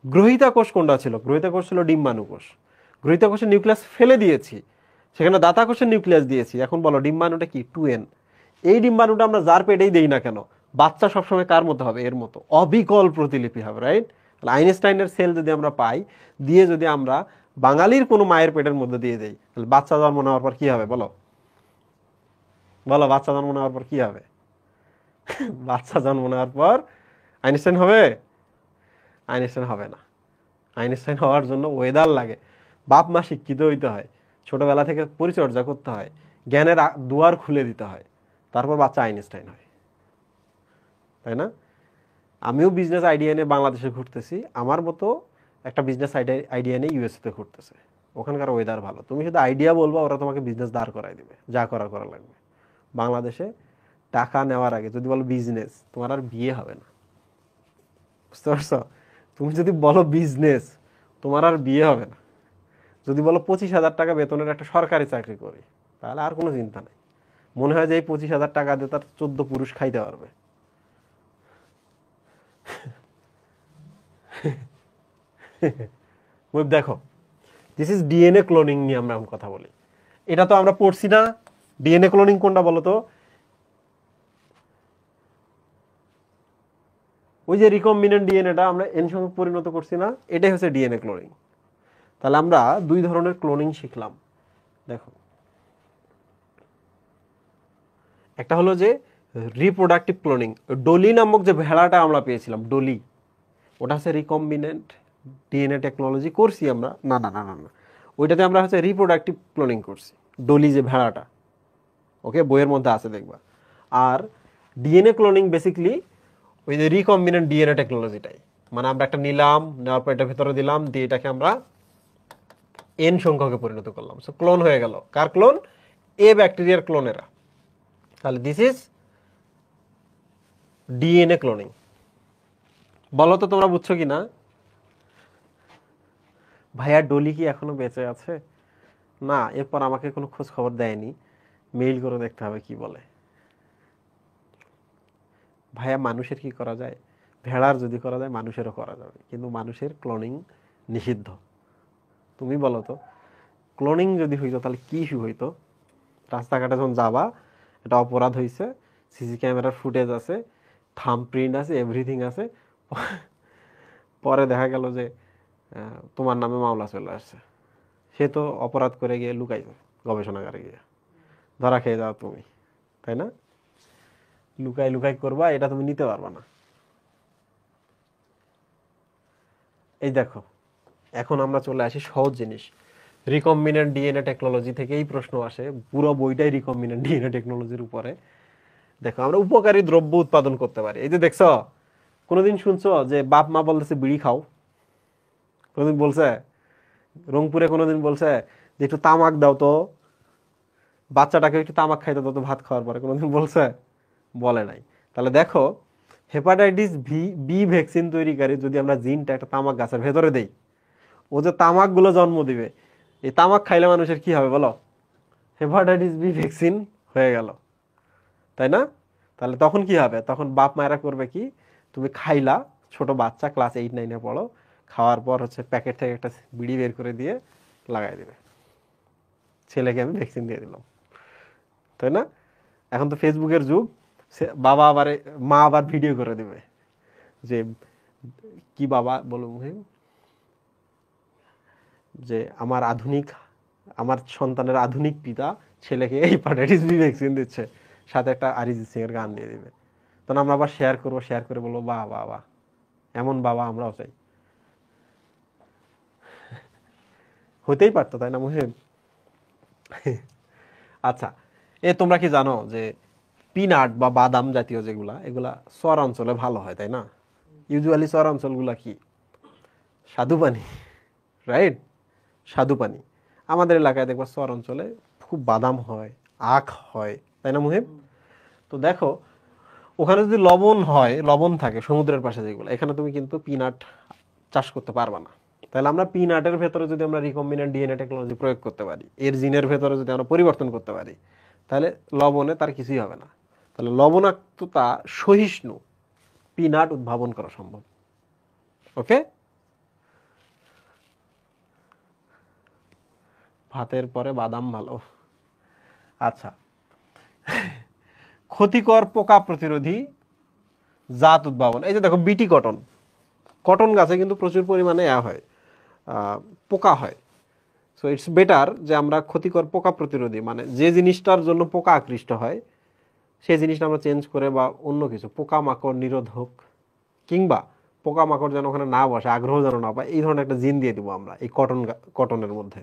গ্রহিতা কোষ কোনটা ছিল? গ্রহিতা কোষ ছিল ডিম্বাণু কোষ। গ্রহিতা কোষের নিউক্লিয়াস ফেলে দিয়েছি, সেখানে দাতা কোষের নিউক্লিয়াস দিয়েছি। এখন বলো ডিম্বাণুটা কি? 2n। এই ডিম্বাণুটা আমরা যার পেটেই দেই না কেন, বাচ্চা সবসময় কার মতো হবে? এর মতো, অবিকল প্রতিলিপি হবে, রাইট? তাহলে আইনস্টাইনের সেল যদি আমরা পাই, দিয়ে যদি আমরা বাঙালির কোনো মায়ের পেটের মধ্যে দিয়ে দেই, তাহলে বাচ্চা জন্ম নেওয়ার পর কি হবে? বলো, বলো, বাচ্চা জন্ম নেওয়ার পর কি হবে? বাচ্চা জন্ম নেওয়ার পর আইনস্টাইন হবে? আইনস্টাইন হবে না। আইনস্টাইন হওয়ার জন্য ওয়েদার লাগে, বাপ মা শিক্ষিত হইতে হয়, ছোটবেলা থেকে পরিচর্যা করতে হয়, জ্ঞানের দুয়ার খুলে দিতে হয়, তারপর বাচ্চা আইনস্টাইন হয়, তাই না? আমিও বিজনেস আইডিয়া নিয়ে বাংলাদেশে ঘুরতেছি, আমার মতো একটা বিজনেস আইডিয়া নিয়ে ইউএসএতে ঘুরতেছে। ওখানকার ওয়েদার ভালো, তুমি শুধু আইডিয়া বলবা, ওরা তোমাকে বিজনেস দাঁড় করাই দিবে, যা করা করা লাগবে। বাংলাদেশে টাকা নেওয়ার আগে যদি বলো বিজনেস, তোমার আর বিয়ে হবে না, বুঝতে পারছো? তুমি যদি বলো বিজনেস, তোমার আর বিয়ে হবে না। যদি বলো 25,000 টাকা বেতনের একটা সরকারি চাকরি করি, তাহলে আর কোনো চিন্তা নেই। মনে হয় যে এই 25,000 টাকা দিয়ে তার 14 পুরুষ খাইতে পারবে। দেখো, দিস ইজ ডিএনএ ক্লোনিং নিয়ে আমরা এখন কথা বলি। এটা তো আমরা পড়ছি না? ডিএনএ ক্লোনিং কোনটা বলো তো? ওই যে রিকম্বিনেন্ট ডিএনএটা আমরা এন সংখ্যক পরিণত করছি না, এটাই হচ্ছে ডিএনএ ক্লোনিং। তাহলে আমরা 2 ধরনের ক্লোনিং শিখলাম। দেখো, একটা হলো যে রিপ্রোডাক্টিভ ক্লোনিং, ডলি নামক যে ভেড়াটা আমরা পেয়েছিলাম, ডলি, ওটা হচ্ছে রিকম্বিনেন্ট ডিএনএ টেকনোলজি করছি আমরা, না না না না না, ওইটাতে আমরা হচ্ছে রিপ্রোডাক্টিভ ক্লোনিং করছি, ডলি যে ভেড়াটা, ওকে, বইয়ের মধ্যে আছে দেখবা। আর ডিএনএ ক্লোনিং বেসিকলি ওই যে রিকম্বিনেন্ট ডিএনএ টেকনোলজিটাই, মানে আমরা একটা নিলাম, নেওয়ার পর এটা ভেতরে দিলাম, দিয়ে এটাকে আমরা এন সংখ্যকে পরিণত করলাম, সো ক্লোন হয়ে গেল। কার ক্লোন? এ ব্যাকটেরিয়ার ক্লোনেরা। তাহলে দিস ইজ ডিএনএ ক্লোনিং। বলো তো তোমরা বুঝছো কি না? ভাইয়া ডলি কি এখনো বেঁচে আছে? না, এরপর আমাকে কোনো খোঁজ খবর দেয়নি, মেইল করে দেখতে হবে কি বলে। ভাইয়া মানুষের কি করা যায়? ভেড়ার যদি করা যায় মানুষেরও করা যাবে, কিন্তু মানুষের ক্লোনিং নিষিদ্ধ। তুমি বলো তো, ক্লোনিং যদি হইতো তাহলে কি ইস্যু হইতো? রাস্তাঘাটে যখন যাবা, এটা অপরাধ হয়েছে, সিসি ক্যামেরার ফুটেজ আছে, থাম্ব প্রিন্ট আছে, এভরিথিং আছে, পরে দেখা গেল যে তোমার নামে মামলা চলে আসছে, সে তো অপরাধ করে গিয়ে লুকাইবে গবেষণাগারে গিয়ে, ধরা খেয়ে যাও তুমি, তাই না? লুকাই লুকাই করবা, এটা তুমি নিতে পারবা না। এই দেখো, এখন আমরা চলে আসি সহজ জিনিস, রিকম্বিনেন্ট ডিএনএ টেকনোলজি থেকেই প্রশ্ন আসে, পুরো বইটাই রিকম্বিনেন্ট ডিএনএ টেকনোলজির উপরে। দেখো, আমরা উপকারী দ্রব্য উৎপাদন করতে পারি। এই যে দেখছো, কোনোদিন শুনছো যে বাপ মা বলতেছে বিড়ি খাও? কোনোদিন বলছে? রংপুরে কোনোদিন বলছে যে একটু তামাক দাও তো, বাচ্চাটাকে একটু তামাক খাইতে দাও তো ভাত খাওয়ার পরে? কোনোদিন বলছে? বলে নাই। তাহলে দেখো, হেপাটাইটিস বি ভ্যাকসিন তৈরিকারী যদি আমরা জিনটা একটা তামাক গাছের ভেতরে দেই, ও যে তামাকগুলো জন্ম দিবে, এই তামাক খাইলে মানুষের কি হবে বলো? হেপাটাইটিস বি ভ্যাকসিন হয়ে গেল, তাই না? তাহলে তখন কি হবে? তখন বাপ মায়েরা করবে কি, তুমি খাইলা, ছোট বাচ্চা ক্লাস 8-9-এ পড়ো, খাওয়ার পর হচ্ছে প্যাকেট থেকে একটা বিড়ি বের করে দিয়ে লাগাই দিবে, ছেলেকে আমি ভ্যাকসিন দিয়ে দিলাম, তাই না? এখন তো ফেসবুকের যুগ, বাবা আবার মা আবার ভিডিও করে দিবে যে কি বাবা বলো মুহিম, যে আমার সন্তানের আধুনিক পিতা ছেলেকে এই হেপাটাইটিস বি ভ্যাকসিন দিচ্ছে, সাথে একটা অরিজিৎ সিং এর গান দিয়ে দিবে। তখন আমরা আবার শেয়ার করবো, শেয়ার করে বলবো বাহ বাহ বাহ, এমন বাবা আমরাও চাই। হতেই পারতো, তাই না মুহিম? আচ্ছা, তোমরা কি জানো যে পিনাট বা বাদাম জাতীয় যেগুলা, এগুলা চর অঞ্চলে ভালো হয়, তাই না? ইউজুয়ালি চর অঞ্চলগুলা কি স্বাদু পানি, রাইট? স্বাদু পানি। আমাদের এলাকায় দেখবা চর অঞ্চলে খুব বাদাম হয়, আখ হয়, তাই না মুহিব? তো দেখো, ওখানে যদি লবণ হয়, লবণ থাকে সমুদ্রের পাশে যেগুলো, এখানে তুমি কিন্তু পিনাট চাষ করতে পারবা না। তাহলে আমরা পিনাটের ভেতরে যদি আমরা রিকম্বিনেন্ট ডিএনএ টেকনোলজি প্রয়োগ করতে পারি, এর জিনের ভেতরে যদি আমরা পরিবর্তন করতে পারি, তাহলে লবণে তার কিছুই হবে না। তাহলে লবণাক্ততা সহিষ্ণু পিনাট উদ্ভাবন করা সম্ভব। ওকে, ভাতের পরে বাদাম ভালো। আচ্ছা, ক্ষতিকর পোকা প্রতিরোধী জাত উদ্ভাবন। এই যে দেখো, বিটি কটন, কটন গাছে কিন্তু প্রচুর পরিমাণে হয়, পোকা হয়। সো ইটস বেটার যে আমরা ক্ষতিকর পোকা প্রতিরোধী, মানে যে জিনিসটার জন্য পোকা আকৃষ্ট হয় সেই জিনিসটা আমরা চেঞ্জ করে, বা অন্য কিছু পোকামাকড় নিরোধক, কিংবা পোকামাকড় যেন ওখানে না বসে, আগ্রহ যেন না পায়, এই ধরনের একটা জিন দিয়ে দিব আমরা এই কটনের মধ্যে।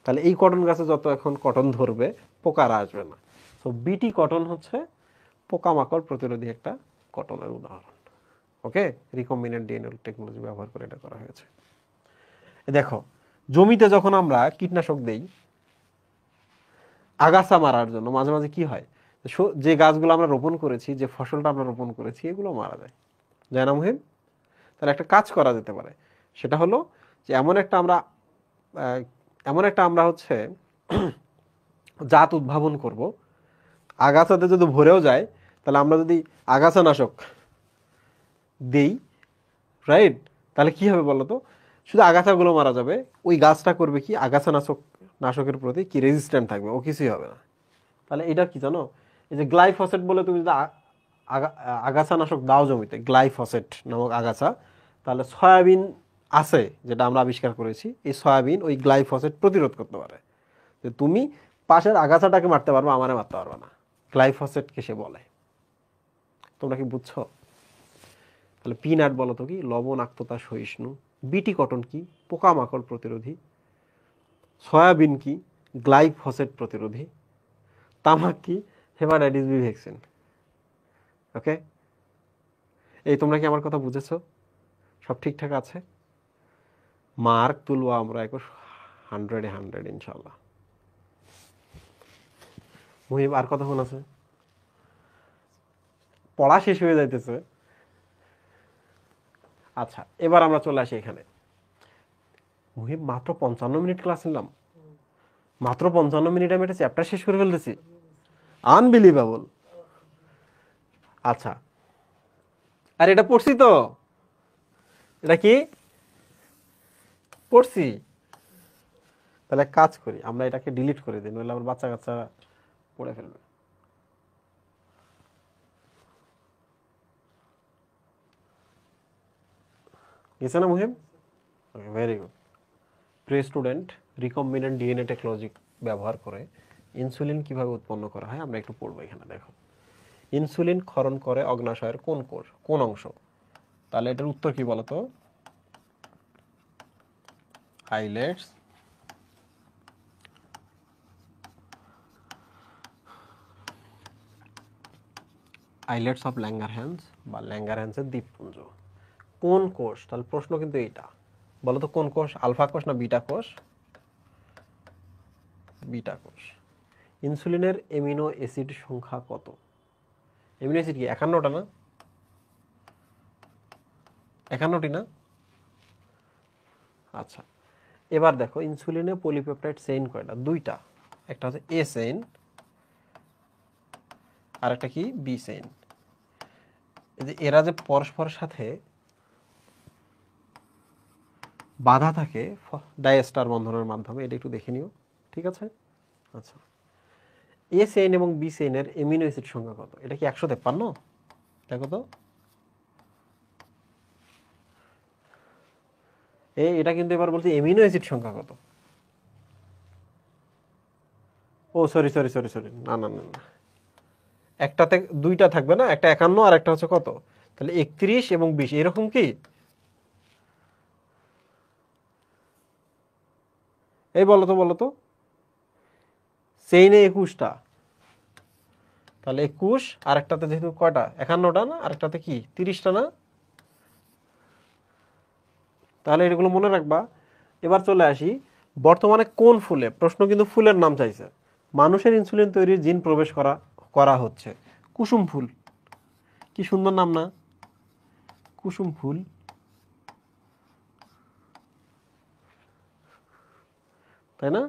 তাহলে এই কটন গাছে যত এখন কটন ধরবে, পোকারা আসবে না। তো বিটি কটন হচ্ছে পোকামাকড় প্রতিরোধী একটা কটনের উদাহরণ। ওকে, রিকম্বিনেন্ট ডিএনএ টেকনোলজি ব্যবহার করে এটা করা হয়েছে। দেখো, জমিতে যখন আমরা কীটনাশক দেই আগাছা মারার জন্য, মাঝে মাঝে কি হয়, যে গাছগুলো আমরা রোপণ করেছি, যে ফসলটা আমরা রোপণ করেছি, এগুলো মারা যায়, যায় না মুহিম? তাহলে একটা কাজ করা যেতে পারে, সেটা হলো যে এমন একটা আমরা হচ্ছে জাত উদ্ভাবন করব, আগাছাতে যদি ভরেও যায়, তাহলে আমরা যদি আগাছা নাশক দেই, রাইট, তাহলে কি হবে বলো তো? শুধু আগাছাগুলো মারা যাবে, ওই গাছটা করবে কি, আগাছা নাশকের প্রতি কি রেজিস্ট্যান্ট থাকবে, ও কিছুই হবে না। তাহলে এটা কি জানো, এই যে গ্লাইফসেট বলে তুমি যদি আগাছা নাশক দাও জমিতে, গ্লাইফসেট নামক আগাছা, তাহলে সয়াবিন আছে যেটা আমরা আবিষ্কার করেছি, এই সয়াবিন ওই গ্লাইফসেট প্রতিরোধ করতে পারে। যে তুমি পাশের আগাছাটাকে মারতে পারবে, আমারে মারতে পারবে না, গ্লাইফসেটকে সে বলে। তোমরা কি বুঝছো? তাহলে পিনাট বলো তো কি লবণাক্ততা সহিষ্ণু, বিটি কটন কি? পোকামাকড় প্রতিরোধী। সয়াবিন কি? গ্লাইফোসেট প্রতিরোধী। তামাক কি? Hepatitis B vaccine. ওকে, এই তোমরা কি আমার কথা বুঝেছো? সব ঠিকঠাক আছে? মার্ক তুলবো আমরা এখন 100-এ 100 ইনশাল্লাহ। মুহিব আর কতক্ষণ আছে? পড়া শেষ হয়ে যাইতেছে। আচ্ছা, এবার আমরা চলে আসি এখানে। মুহিব মাত্র 55 মিনিট ক্লাস নিলাম, মাত্র 55 মিনিট আমি একটা চ্যাপ্টার শেষ করে ফেলতেছি। আনবিলিভেবল। আচ্ছা, আর এটা পড়ছি তো, এটা কি পড়ছি? তাহলে এক কাজ করি, আমরা এটাকে ডিলিট করে দিই, নইলে আমার বাচ্চা কাচ্চা পড়ে ফেলবে। গেছে না মুহিম? Very good. প্রিয় স্টুডেন্ট, রিকম্বিনেন্ট ডিএনএ টেকনোলজি ব্যবহার করে ইনসুলিন কিভাবে উৎপন্ন করা হয় আমরা একটু পড়বো। এখানে দেখো, ইনসুলিন ক্ষরণ করে অগ্নাশয়ের কোন কোষ, কোন অংশ? তাহলে এটার উত্তর কি বলতো? আইলেটস, আইলেটস অফ ল্যাঙ্গারহ্যান্স বা ল্যাঙ্গারহ্যান্সের দ্বীপপুঞ্জ। কোন কোষ? তাহলে প্রশ্ন কিন্তু এইটা, বলতো কোন কোষ? আলফা কোষ না বিটা কোষ? বিটা কোষ। ইনসুলিনের এমিনো অ্যাসিড সংখ্যা কত? এমিনো অ্যাসিড কি 51টা না? 51টি না? আচ্ছা, এবার দেখো ইনসুলিনে পলিপেপটাইড চেইন কয়টা? 2টা। একটা হচ্ছে এ চেইন আর একটা কি বি চেইন। এই যে এরা যে পরস্পরের সাথে বাধা থাকে ডাইএস্টার বন্ধনের মাধ্যমে, এটা একটু দেখে নিও, ঠিক আছে? আচ্ছা, এ চেইন এবং বি চেইনের এমিনো অ্যাসিড সংখ্যা কত? এটা কি 153? দেখো তো, এটা কিন্তু এবার বলছি এমিনো অ্যাসিড সংখ্যা কত? ও সরি সরি সরি সরি, না না না না, একটাতে 2টা থাকবে না, একটা 51 আর একটা হচ্ছে কত? তাহলে 31 এবং 20, এরকম কি? এই বলো তো, বলো তো, চেইনে 21টা, তাহলে 21 আর একটাতে যেহেতু কয়টা? 51টা না, আর একটাতে কি 30টা না? তাহলে এগুলো মনে রাখবা। এবার চলে আসি, বর্তমানে কোন ফুলে, প্রশ্ন কিন্তু ফুলের নাম চাইছে, মানুষের ইনসুলিন তৈরির জিন প্রবেশ করা করা হচ্ছে? কুসুম ফুল। কি সুন্দর নাম না, কুসুম ফুল। তাই না?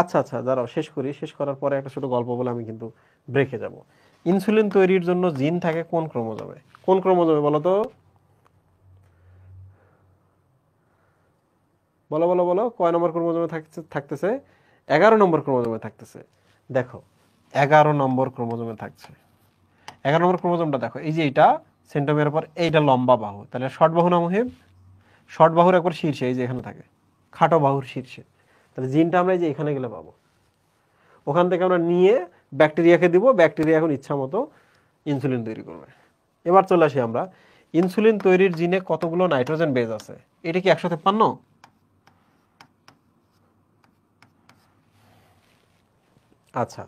আচ্ছা আচ্ছা, দাঁড়াও শেষ করি, শেষ করার পরে একটা ছোট গল্প বলে আমি কিন্তু ব্রেকে যাব। ইনসুলিন তৈরির জন্য জিন থাকে কোন ক্রোমোজোমে? কোন ক্রোমোজোমে বলো তো, বলো বলো বলো, কয় নম্বর ক্রোমোজোমে থাকতেছে? 11 নম্বর ক্রোমোজোমে থাকতেছে। দেখো, 11 নম্বর ক্রোমোজোমে থাকছে। 11 নম্বর ক্রোমোজোমটা দেখো, এই যে এইটা সেন্ট্রোমিয়ারের পর এইটা লম্বা বাহু, তাহলে শর্ট বাহু না মুহিব? শর্ট বাহুর একবার শীর্ষে, এই যে এখানে থাকে, খাটো বাহুর শীর্ষে। তাহলে জিনটা আমরা এই যে এখানে গেলে পাবো, ওখান থেকে আমরা নিয়ে ব্যাকটেরিয়াকে দিব, ব্যাকটেরিয়া এখন ইচ্ছা মতো ইনসুলিন তৈরি করবে। এবার চলে আসি আমরা, ইনসুলিন তৈরির জিনে কতগুলো নাইট্রোজেন বেজ আছে? এটা কি 153? আচ্ছা,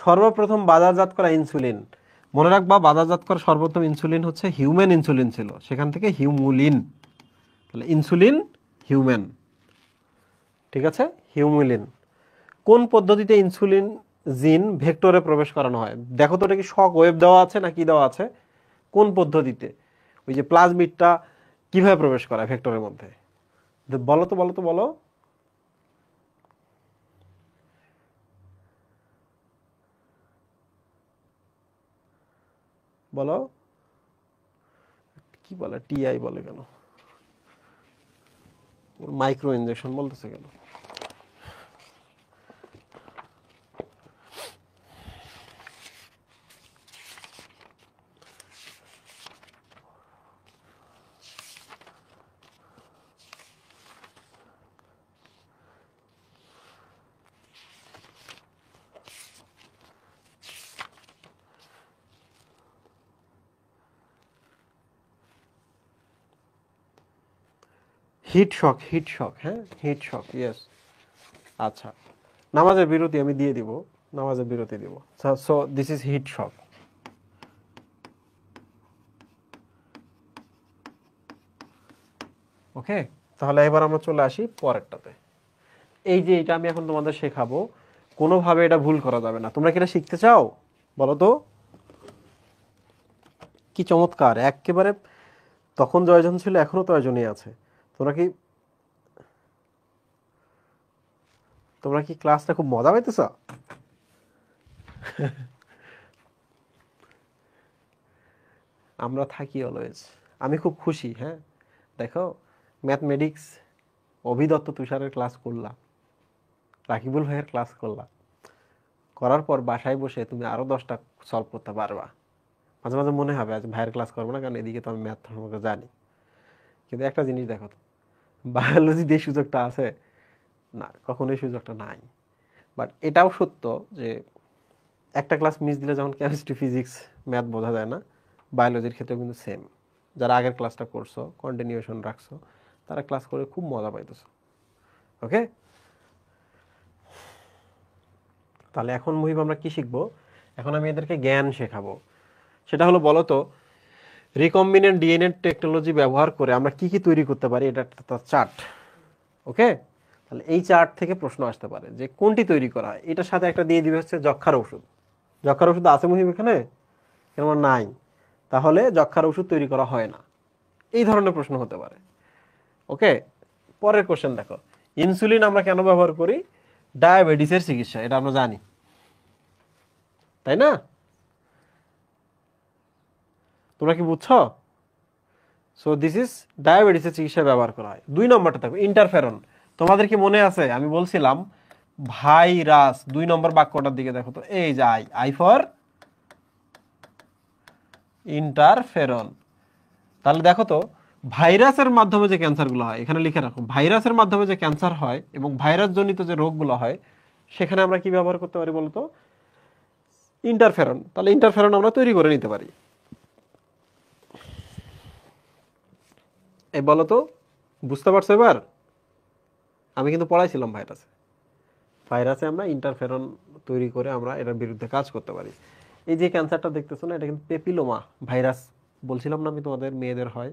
সর্বপ্রথম বাজারজাত করা ইনসুলিন, মনে রাখবা বাজারজাত করা সর্বপ্রথম ইনসুলিন হচ্ছে হিউম্যান ইনসুলিন ছিল, সেখান থেকে হিউমুলিন, তাহলে ইনসুলিন হিউম্যান, ঠিক আছে, হিউমুলিন। কোন পদ্ধতিতে ইনসুলিন জিন ভেক্টরে প্রবেশ করানো হয়? দেখো তো, এটা কি শক ওয়েভ দেওয়া আছে না কি দেওয়া আছে? কোন পদ্ধতিতে? ওই যে প্লাজমিডটা কিভাবে প্রবেশ করায় ভেক্টরের মধ্যে? বলো তো বলো তো বলো, বলো, কি বলে, টিআই বলে কেন? মাইক্রো ইনজেকশন বলতেছে কেন? হিট শক, হ্যাঁ হিট শক, ইয়েস। আচ্ছা, নামাজের বিরতি আমি দিয়ে দিব, নামাজের বিরতি দিব। সো দিস ইজ হিট শক। ওকে, তাহলে এবার আমরা চলে আসি পরেরটাতে। এই যে এটা আমি এখন তোমাদের শেখাবো, কোনোভাবে এটা ভুল করা যাবে না। তোমরা কি এটা শিখতে চাও বলো তো? কি চমৎকার, একেবারে তখন জয়জন ছিল, এখনো জয়জনই আছে। তোমরা কি তোমরা কি ক্লাসটা খুব মজা পাইতেছ? আমরা থাকি অলওয়েজ। আমি খুব খুশি। হ্যাঁ দেখো, ম্যাথমেটিক্স অভিদত্ত তুষারের ক্লাস করলাম, রাকিবুল ভাইয়ের ক্লাস করলাম, করার পর বাসায় বসে তুমি আরো 10টা সলভ করতে পারবা। মাঝে মাঝে মনে হবে আজ ভাইয়ের ক্লাস করবো না, কারণ এদিকে তো আমি ম্যাথ সম্পর্কে জানি। কিন্তু একটা জিনিস দেখো তো, বায়োলজিতে এই সুযোগটা আছে না, কখনো এই সুযোগটা নাই। বাট এটাও সত্য যে একটা ক্লাস মিস দিলে যেমন কেমিস্ট্রি ফিজিক্স ম্যাথ বোঝা যায় না, বায়োলজির ক্ষেত্রেও কিন্তু সেম। যারা আগের ক্লাসটা করছো, কন্টিনিউশন রাখছো, তারা ক্লাস করে খুব মজা পাইতেছো। ওকে, তাহলে এখন মুহিব আমরা কি শিখবো? এখন আমি এদেরকে জ্ঞান শেখাবো। সেটা হলো, বলো তো, রিকম্বিনেন্ট ডিএনএ টেকনোলজি ব্যবহার করে আমরা কি কি তৈরি করতে পারি, এটা একটা চার্ট। ওকে, তাহলে এই চার্ট থেকে প্রশ্ন আসতে পারে যে কোনটি তৈরি করা হয়। এটার সাথে একটা দিয়ে দিবে হচ্ছে যক্ষার ওষুধ। যক্ষার ওষুধ আছে মুহিব এখানে? কেন নাই? তাহলে যক্ষার ওষুধ তৈরি করা হয় না, এই ধরনের প্রশ্ন হতে পারে। ওকে, পরের কোশ্চেন দেখো, ইনসুলিন আমরা কেন ব্যবহার করি? ডায়াবেটিসের চিকিৎসা, এটা আমরা জানি, তাই না? তোমরা কি বুঝছো? সো দিস ইজ ডায়াবেটিসের চিকিৎসায় ব্যবহার করা হয়। 2 নম্বরটা থাকবে ইন্টারফেরন। তোমাদের কি মনে আছে আমি বলছিলাম ভাইরাস? 2 নম্বর বাক্যটার দিকে দেখো তো, এই যে আই, আই ফর ইন্টারফেরন। তাহলে দেখো তো, ভাইরাসের মাধ্যমে যে ক্যান্সারগুলো হয়, এখানে লিখে রাখো, ভাইরাসের মাধ্যমে যে ক্যান্সার হয় এবং ভাইরাস জনিত যে রোগগুলো হয়, সেখানে আমরা কি ব্যবহার করতে পারি বলতো? ইন্টারফেরন। তাহলে ইন্টারফেরন আমরা তৈরি করে নিতে পারি। এই বলো তো, বুঝতে পারছো এবার? আমি কিন্তু পড়াইছিলাম ভাইরাসে। ভাইরাসে আমরা ইন্টারফেরন তৈরি করে আমরা এটার বিরুদ্ধে কাজ করতে পারি। এই যে ক্যান্সারটা দেখতেছো না, এটা কিন্তু পেপিলোমা ভাইরাস। বলছিলাম না আমি তোমাদের, মেয়েদের হয়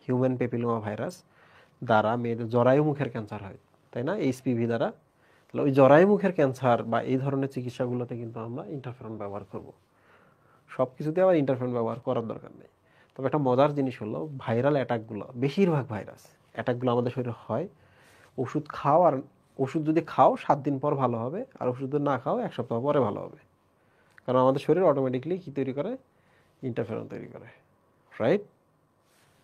হিউম্যান পেপিলোমা ভাইরাস দ্বারা মেয়েদের জরায়ু মুখের ক্যান্সার হয়, তাই না? এইচপিভি দ্বারা। তাহলে ওই জরায়ু মুখের ক্যান্সার বা এই ধরনের চিকিৎসাগুলোতে কিন্তু আমরা ইন্টারফেরন ব্যবহার করব। সব কিছুতে আবার ইন্টারফেরন ব্যবহার করার দরকার নেই। তবে একটা মজার জিনিস হলো, ভাইরাল অ্যাটাকগুলো, বেশিরভাগ ভাইরাস অ্যাটাকগুলো আমাদের শরীরে হয়, ওষুধ খাও, আর ওষুধ যদি খাও 7 দিন পর ভালো হবে, আর ওষুধ যদি না খাও 1 সপ্তাহ পরে ভালো হবে। কারণ আমাদের শরীর অটোমেটিকলি কি তৈরি করে? ইন্টারফেরন তৈরি করে, রাইট?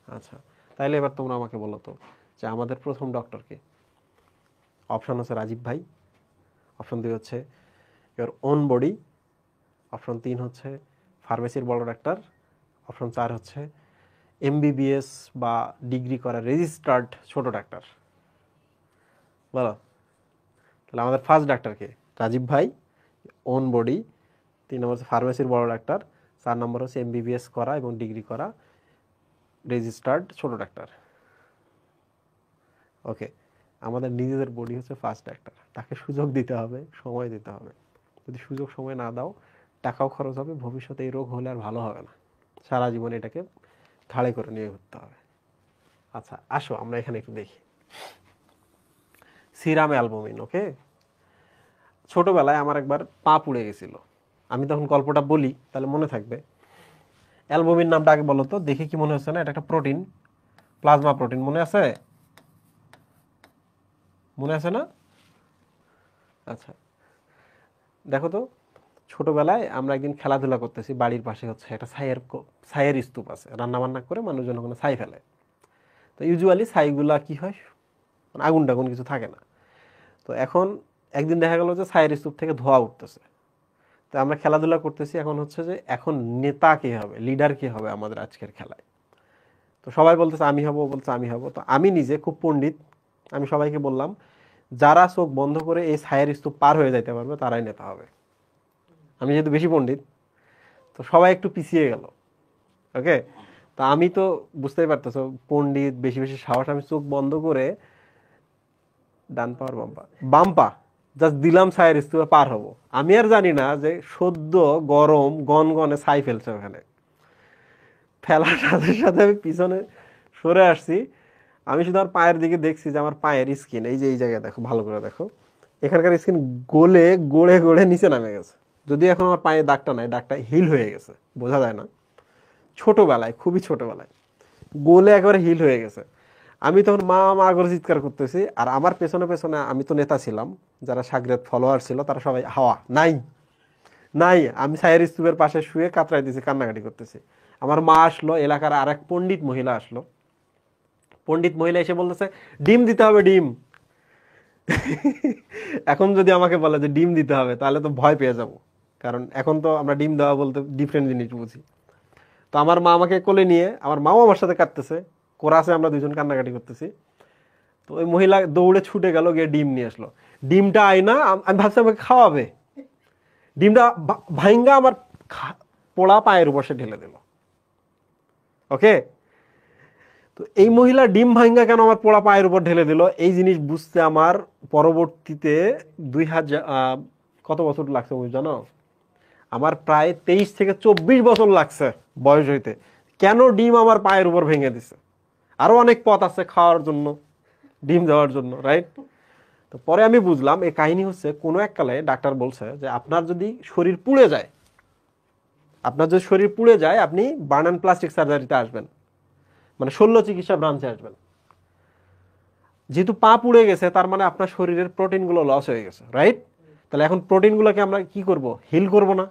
আচ্ছা, তাইলে এবার তোমরা আমাকে বলো তো, যে আমাদের প্রথম ডক্টরকে? অপশন হচ্ছে রাজীব ভাই, অপশন 2 হচ্ছে ইওর ওন বডি, অপশন 3 হচ্ছে ফার্মেসির বড় ডাক্তার, অপশন 4 হচ্ছে এমবিবিএস বা ডিগ্রি করা রেজিস্টার্ড ছোট ডাক্তার। বলো, তাহলে আমাদের ফার্স্ট ডাক্তারকে? রাজীব ভাই, ওন বডি, 3 নম্বর হচ্ছে ফার্মেসির বড় ডাক্তার, 4 নম্বর হচ্ছে এমবিবিএস করা এবং ডিগ্রি করা রেজিস্টার্ড ছোট ডাক্তার। ওকে, আমাদের নিজেদের বডি হচ্ছে ফার্স্ট ডাক্তার, তাকে সুযোগ দিতে হবে, সময় দিতে হবে। যদি সুযোগ সময় না দাও, টাকাও খরচ হবে, ভবিষ্যতে এই রোগ হলে আর ভালো হবে না, সারা জীবন এটাকে ঘাড়ে করে নিয়ে ঘুরতে হবে। আচ্ছা আসো আমরা এখানে একটু দেখি সিরাম অ্যালবুমিন। ওকে, ছোটবেলায় আমার একবার পা পুড়ে গেছিল, আমি তখন গল্পটা বলি তাহলে মনে থাকবে। অ্যালবুমিন নামটা আগে বলো তো, দেখে কি মনে হচ্ছে না এটা একটা প্রোটিন, প্লাজমা প্রোটিন, মনে আছে? মনে আছে না? আচ্ছা দেখো তো, ছোটবেলায় আমরা একদিন খেলাধুলা করতেছি, বাড়ির পাশে হচ্ছে একটা ছাইয়ের স্তূপ আছে, রান্না বান্না করে মানুষজন ওখানে ছাই ফেলে। তো ইউজুয়ালি ছাইগুলা কি হয়, মানে আগুন টাগুন কিছু থাকে না। তো এখন একদিন দেখা গেল যে ছাইয়ের স্তূপ থেকে ধোঁয়া উঠতেছে। তো আমরা খেলাধুলা করতেছি, এখন হচ্ছে যে এখন নেতা কে হবে, লিডার কে হবে আমাদের আজকের খেলায়? তো সবাই বলতেছে আমি হব, বলছে আমি হব। তো আমি নিজে খুব পণ্ডিত, আমি সবাইকে বললাম যারা চোখ বন্ধ করে এই ছায়ের স্তূপ পার হয়ে যাইতে পারবে তারাই নেতা হবে। আমি যেহেতু বেশি পণ্ডিত, তো সবাই একটু পিছিয়ে গেল। ওকে, তা আমি তো বুঝতেই পারতেছো পণ্ডিত, বেশি বেশি সাহস, আমি চোখ বন্ধ করে ডান পা আর বাম পা, বাম পা জাস্ট দিলাম ছায়ের স্তূপে পার হব। আমি আর জানি না যে সদ্য গরম গনগনে ছাই ফেলছে ওখানে। ফেলার সাথে সাথে আমি পিছনে সরে আসছি। আমি শুধু আমার পায়ের দিকে দেখছি যে আমার পায়ের স্কিন, এই যে এই জায়গায় দেখো, ভালো করে দেখো, এখানকার স্কিন গলে গড়ে গড়ে নিচে নামে গেছে। যদি এখন আমার পায়ে দাগটা নাই, দাগটা হিল হয়ে গেছে, বোঝা যায় না, ছোটবেলায়, খুবই ছোটবেলায় গলে একেবারে হিল হয়ে গেছে। আমি তখন মা মা করে চিৎকার করতেছি, আর আমার পেছনে পেছনে, আমি তো নেতা ছিলাম, যারা সাগরেদ ফলোয়ার ছিল তারা সবাই হাওয়া নাই নাই। আমি ছায়ের স্তূপের পাশে শুয়ে কাতরাই দিয়েছি, কান্নাকাটি করতেছি। আমার মা আসলো, এলাকার আর এক পণ্ডিত মহিলা আসলো। পণ্ডিত মহিলা এসে বলতেছে ডিম দিতে হবে, ডিম। এখন যদি আমাকে বলে যে ডিম দিতে হবে, তাহলে তো ভয় পেয়ে যাব, কারণ এখন তো আমরা ডিম দেওয়া বলতে ডিফারেন্ট জিনিস বুঝি। তো আমার মা আমাকে কোলে নিয়ে, আমার মাও আমার সাথে কাঁদতেছে, কোরাসে আমরা দুজন কান্নাকাটি করতেছি। তো ওই মহিলা দৌড়ে ছুটে গেল, গিয়ে ডিম নিয়ে আসলো। ডিমটা আইনা আমি ভাবছি আমাকে খাওয়াবে, ডিমটা ভাইঙ্গা আমার পোড়া পায়ের উপর সে ঢেলে দিল। ওকে, তো এই মহিলা ডিম ভাইঙ্গা কেন আমার পোড়া পায়ের উপর ঢেলে দিল, এই জিনিস বুঝতে আমার পরবর্তীতে 2000 কত বছর লাগছে বুঝ জানো, আমার প্রায় 23 থেকে 24 বছর লাগছে বয়স হইতে। কেন ডিম আমার পায়ের উপর ভেঙে দিছে। আরো অনেক পথ আছে খাওয়ার জন্য, ডিম দেওয়ার জন্য, রাইট? তো পরে আমি বুঝলাম এই কাহিনী হচ্ছে, কোনো এক কালে ডাক্তার বলছে যে আপনার যদি শরীর পুড়ে যায়, আপনার যদি শরীর পুড়ে যায়, আপনি বার্ন অ্যান্ড প্লাস্টিক সার্জারিতে আসবেন, মানে শল্য চিকিৎসা ব্রাঞ্চে আসবেন। যেহেতু পা পুড়ে গেছে, তার মানে আপনার শরীরের প্রোটিনগুলো লস হয়ে গেছে, রাইট? তাহলে এখন প্রোটিনগুলোকে আমরা কি করব, হিল করব না?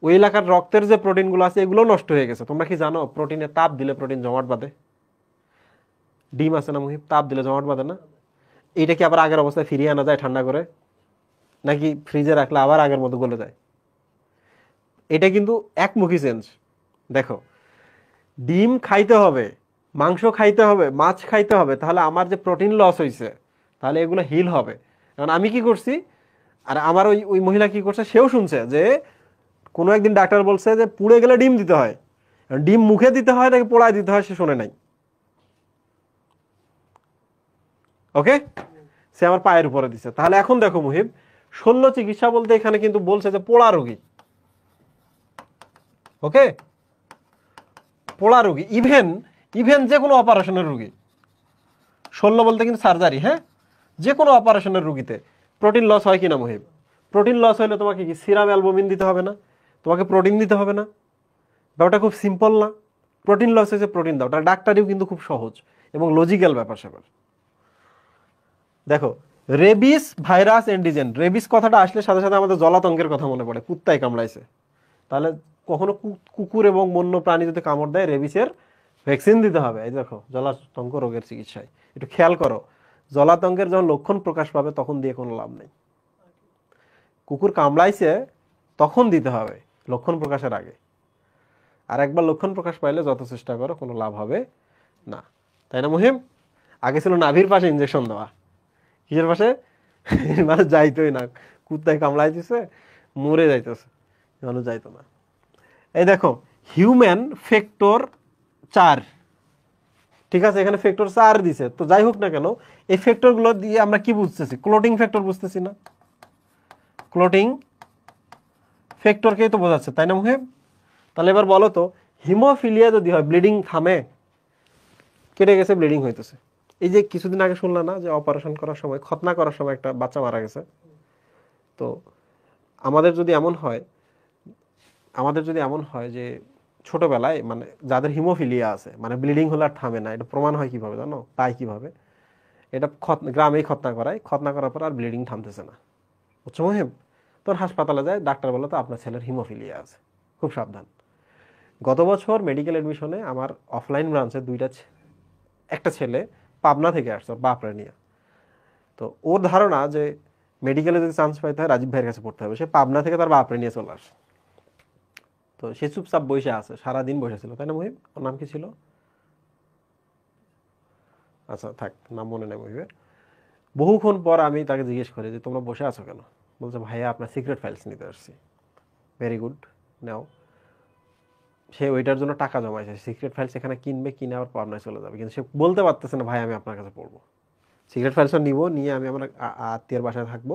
ওই এলাকার রক্তের যে প্রোটিনগুলো আছে এগুলো নষ্ট হয়ে গেছে। তোমরা কি জানো প্রোটিনে তাপ দিলে প্রোটিন জমাট বাঁধে? ডিম আছে না মুহিব, তাপ দিলে জমাট বাঁধে না? এইটা কি আবার আগের অবস্থায় ফিরিয়ে আনা যায় ঠান্ডা করে, নাকি ফ্রিজে রাখলে আবার আগের মতো গলে যায়? এটা কিন্তু একমুখী চেঞ্জ। দেখো, ডিম খাইতে হবে, মাংস খাইতে হবে, মাছ খাইতে হবে, তাহলে আমার যে প্রোটিন লস হয়েছে, তাহলে এগুলো হিল হবে। কারণ আমি কি করছি, আর আমার ওই ওই মহিলা কি করছে, সেও শুনছে যে কোনো একদিন ডাক্তার বলছে যে পুড়ে গেলে ডিম দিতে হয়। ডিম মুখে দিতে হয় নাকি পোড়ায় দিতে হয় সে শোনে নাই। ওকে, সে আমার পায়ের উপরে দিছে। তাহলে এখন দেখো মুহিব, শল্য চিকিৎসা বলতে এখানে কিন্তু বলছে যে পোড়া রোগী। ওকে, পোড়া রোগী, ইভেন ইভেন যে কোনো অপারেশনের রোগী। শল্য বলতে কিন্তু সার্জারি, হ্যাঁ, যে কোনো অপারেশনের রোগীতে প্রোটিন লস হয় কিনা মুহিব? প্রোটিন লস হলে তোমাকে কি সিরাম অ্যালবুমিন দিতে হবে না? তোমাকে প্রোটিন দিতে হবে না? ব্যাপারটা খুব সিম্পল না? প্রোটিন লস হয়েছে, প্রোটিন দাও। তার ডাক্তারিও কিন্তু খুব সহজ এবং লজিক্যাল ব্যাপার স্যাপার। দেখো, রেবিস ভাইরাস এন্টিজেন, রেবিস কথাটা আসলে সাথে সাথে আমাদের জলাতঙ্কের কথা মনে পড়ে, কুত্তায় কামড়াইছে। তাহলে কখনো কুকুর এবং বন্য প্রাণী যদি কামড় দেয়, রেবিসের ভ্যাকসিন দিতে হবে। এই দেখো, জলাতঙ্ক রোগের চিকিৎসায় একটু খেয়াল করো, জলাতঙ্কের যখন লক্ষণ প্রকাশ পাবে তখন দিয়ে কোনো লাভ নেই। কুকুর কামড়াইছে তখন দিতে হবে, লক্ষণ প্রকাশের আগে। আর একবার লক্ষণ প্রকাশ পাইলে যত চেষ্টা করো কোনো লাভ হবে না, তাই না মুহিম? আগে ছিল নাভির পাশে ইনজেকশন দেওয়া, কিসের পাশে? মানে যাইতোই না, কুত্তায় কামড়াই দিছে, মরে যাইতেছে, মানুষ যাইতো না। এই দেখো, হিউম্যান ফ্যাক্টর 4, ঠিক আছে, এখানে ফ্যাক্টর 4 দিছে। তো যাই হোক না কেন, এই ফ্যাক্টর গুলো দিয়ে আমরা কি বুঝতেছি? ক্লোটিং ফ্যাক্টর বুঝতেছি না? ক্লোটিং ফ্যাক্টরকেই তো বোঝাচ্ছে, তাই না মুহিব? তাহলে এবার বলো তো, হিমোফিলিয়া যদি হয়, ব্লিডিং থামে? কেটে গেছে, ব্লিডিং হইতেছে। এই যে কিছুদিন আগে শুনলাম না যে অপারেশন করার সময়, খতনা করার সময় একটা বাচ্চা মারা গেছে। তো আমাদের যদি এমন হয়, যে ছোটবেলায়, মানে যাদের হিমোফিলিয়া আছে, মানে ব্লিডিং হলে আর থামে না, এটা প্রমাণ হয় কিভাবে জানো? তাই কিভাবে? এটা গ্রামেই খতনা করায়, খতনা করার পর আর ব্লিডিং থামতেছে না, বুঝছো মহিম? তোর হাসপাতালে যায়, ডাক্তার বলে তো আপনার ছেলের হিমোফিলিয়া আছে, খুব সাবধান। গত বছর মেডিকেল এডমিশনে আমার অফলাইন ব্রাঞ্চে একটা ছেলে পাবনা থেকে আসছে, ওর বাপরে নিয়ে। তো ওর ধারণা যে মেডিকেলে যদি চান্স পাইতে হয় রাজীব ভাইয়ের কাছে পড়তে হবে, সে পাবনা থেকে তার বাপরে নিয়ে চলে আসে। তো সে চুপচাপ বসে আছে, সারাদিন বসেছিল, তাই না মুহিব? ওর নাম কি ছিল? আচ্ছা থাক, নাম মনে নেই মুহিবের। বহুক্ষণ পর আমি তাকে জিজ্ঞেস করি যে তোমরা বসে আছো কেন? বলছে ভাইয়া আপনার সিক্রেট ফাইলস নিতে আসছি। ভেরি গুড, নাও। সে ওইটার জন্য টাকা জমাইছে, সিক্রেট ফাইলস এখানে কিনবে, কিনে আবার পাবনায় চলে যাবে, কিন্তু সে বলতে পারতেছে না ভাই আমি আপনার কাছে পড়বো। সিক্রেট ফাইলসটা নিব, নিয়ে আমি আমার আত্মীয়ের বাসায় থাকবো,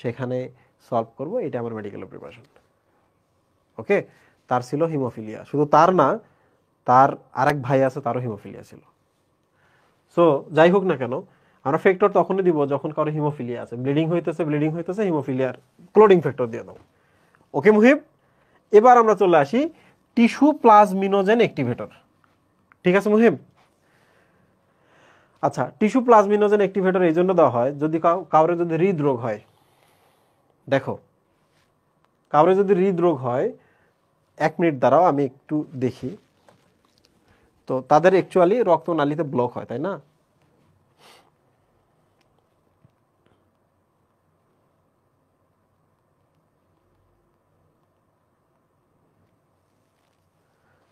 সেখানে সলভ করব, এটা আমার মেডিকেল প্রিপারেশন। ওকে, তার ছিল হিমোফিলিয়া, শুধু তার না, তার আরেক ভাই আছে, তারও হিমোফিলিয়া ছিল। সো যাই হোক না কেন, আমরা ফ্যাক্টর তখনই দিব যখন কারো হিমোফিলিয়া আছে, ব্লিডিং হইতেছে হিমোফিলিয়ার ক্লোডিং ফ্যাক্টর দিয়ে দাও। ওকে মুহিব, এবার আমরা চলে আসি টিস্যু প্লাজমিনোজেন অ্যাক্টিভেটর। ঠিক আছে মুহিব? আচ্ছা, টিস্যু প্লাজমিনোজেন অ্যাক্টিভেটর এই জন্য দেওয়া হয় যদি কাউরে যদি হৃদরোগ হয়। দেখো, কাউরে যদি হৃদরোগ হয়, 1 মিনিট দাঁড়াও আমি একটু দেখি। তো তাদের অ্যাকচুয়ালি রক্তনালীতে ব্লক হয়, তাই না?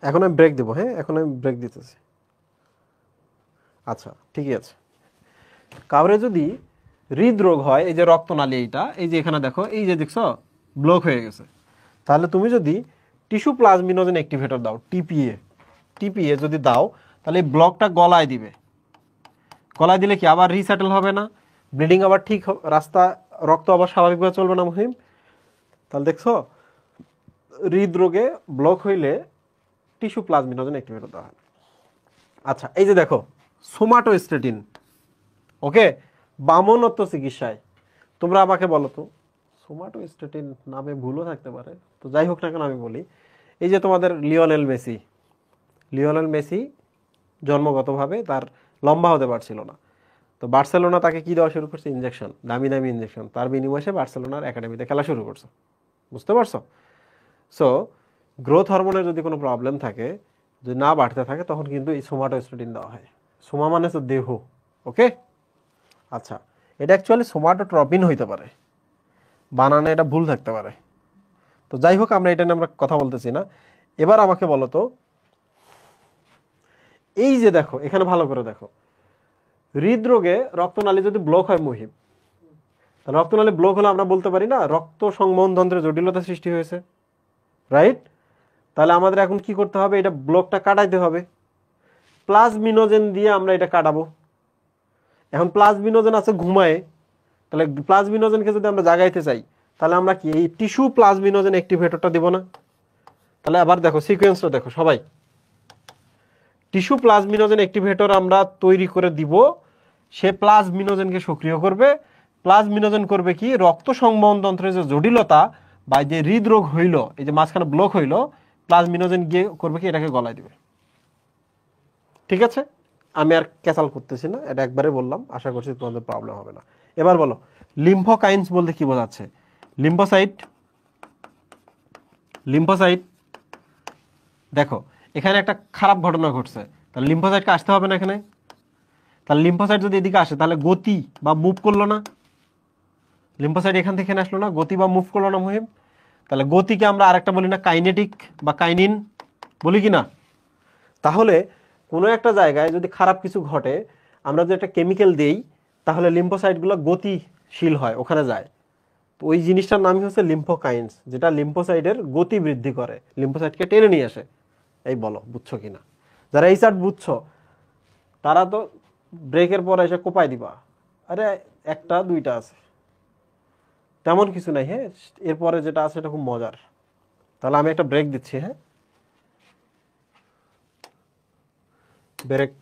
এখন আমি ব্রেক দেবো, হ্যাঁ এখন আমি ব্রেক দিতেছি। আচ্ছা ঠিকই আছে। কাউরে যদি হৃদরোগ হয়, এই যে রক্তনালী, এইটা এই যে এখানে দেখো, এই যে দেখছো ব্লক হয়ে গেছে, তাহলে তুমি যদি টিস্যু প্লাজমিনোজেন অ্যাক্টিভেটর দাও, টিপিএ যদি দাও, তাহলে এই ব্লকটা গলায় দিবে। গলায় দিলে কি আবার রিসেটেল হবে না? ব্লিডিং আবার ঠিক রাস্তা, রক্ত আবার স্বাভাবিকভাবে চলবে না মুহিম? তাহলে দেখছো, হৃদরোগে ব্লক হইলে টিস্যু প্লাজমিনোজেন অ্যাক্টিভেটর দেওয়া হয়। আচ্ছা, এই যে দেখো সোমাটোস্ট্যাটিন, ওকে, বামনত্ব চিকিৎসায়। তোমরা আমাকে বলো তো, সোমাটোস্ট্যাটিন নামে ভুলও থাকতে পারে, তো যাই হোক না কেন আমি বলি, এই যে তোমাদের লিওনেল মেসি জন্মগতভাবে তার লম্বা হতে পারছিল না, তো বার্সেলোনা তাকে কি দেওয়া শুরু করছে? ইনজেকশন, দামি দামি ইনজেকশন, তার বিনিময়ে সে বার্সেলোনার একাডেমিতে খেলা শুরু করছে। বুঝতে পারছো? সো গ্রোথ হরমোনের যদি কোনো প্রবলেম থাকে, যদি না বাড়তে থাকে, তখন কিন্তু এই সোমাটোস্ট্যাটিন দেওয়া হয়। সোমা মানে তো দেহ, ওকে। আচ্ছা, এটা অ্যাকচুয়ালি সোমাটোট্রপিন হইতে পারে, বানানে এটা ভুল থাকতে পারে। তো যাই হোক, আমরা এটা নিয়ে আমরা কথা বলতেছি না। এবার আমাকে বলো তো, এই যে দেখো এখানে ভালো করে দেখো, হৃদরোগে রক্তনালী যদি ব্লক হয় মুহিব, তাহলে রক্তনালী ব্লক হলে আমরা বলতে পারি না রক্ত সংবহনতন্ত্রে জটিলতা সৃষ্টি হয়েছে, রাইট? তাহলে আমাদের এখন কি করতে হবে? এটা ব্লকটা কাটাইতে হবে, প্লাজমিনোজেন দিয়ে আমরা এটা কাটাবো। এখন প্লাজমিনোজেন আছে ঘুমায়, তাহলে প্লাজমিনোজেনকে যদি আমরা জাগাইতে চাই, তাহলে আমরা কি এই টিস্যু প্লাজমিনোজেন অ্যাক্টিভেটরটা দিব না? তাহলে আবার দেখো সিকোয়েন্সটা দেখো সবাই, টিস্যু প্লাজমিনোজেন অ্যাক্টিভেটর আমরা তৈরি করে দিব, সে প্লাজমিনোজেনকে সক্রিয় করবে। প্লাজমিনোজেন করবে কি, রক্ত সংবহনতন্ত্রের যে জটিলতা বা যে হৃদরোগ হইল, এই যে মাঝখানে ব্লক হইল, প্লাজমিনোজেন গিয়ে করবে কি, এটাকে গলায় দিবে। ঠিক আছে, আমি আর ক্যাচাল করতেছি না, এটা একবারে বললাম, আশা করছি তোমাদের প্রবলেম হবে না। এবার বলো, লিম্ফোকাইন্স বলতে কি বোঝাচ্ছে? লিম্ফোসাইট, লিম্ফোসাইট, দেখো এখানে একটা খারাপ ঘটনা ঘটছে, তাহলে লিম্ফোসাইটকে আসতে হবে না এখানে? তাহলে লিম্ফোসাইট যদি এদিকে আসে, তাহলে গতি বা মুভ করলো না? লিম্ফোসাইট এখান থেকে আসলো না, গতি বা মুভ করলো না মুহিব? তাহলে গতিকে আমরা আরেকটা বলি না কাইনেটিক বা কাইনিন, বলি কি না? তাহলে কোনো একটা জায়গায় যদি খারাপ কিছু ঘটে, আমরা যদি একটা কেমিক্যাল দেই, তাহলে লিম্ফোসাইটগুলো গতিশীল হয়, ওখানে যায়। তো ওই জিনিসটার নামই হচ্ছে লিম্ফোকাইন্স, যেটা লিম্ফোসাইটের গতি বৃদ্ধি করে, লিম্ফোসাইটকে টেনে নিয়ে আসে। এই বলো বুঝছো কিনা? যারা এই চার্ট বুঝছো, তারা তো ব্রেকের পরে এসে কোপায় দিবা, আরে একটা দুইটা আছে, তেমন কিছু নাই। হ্যাঁ, এরপরে যেটা আছে এটা খুব মজার। তাহলে আমি একটা ব্রেক দিচ্ছি, হ্যাঁ, ব্রেক।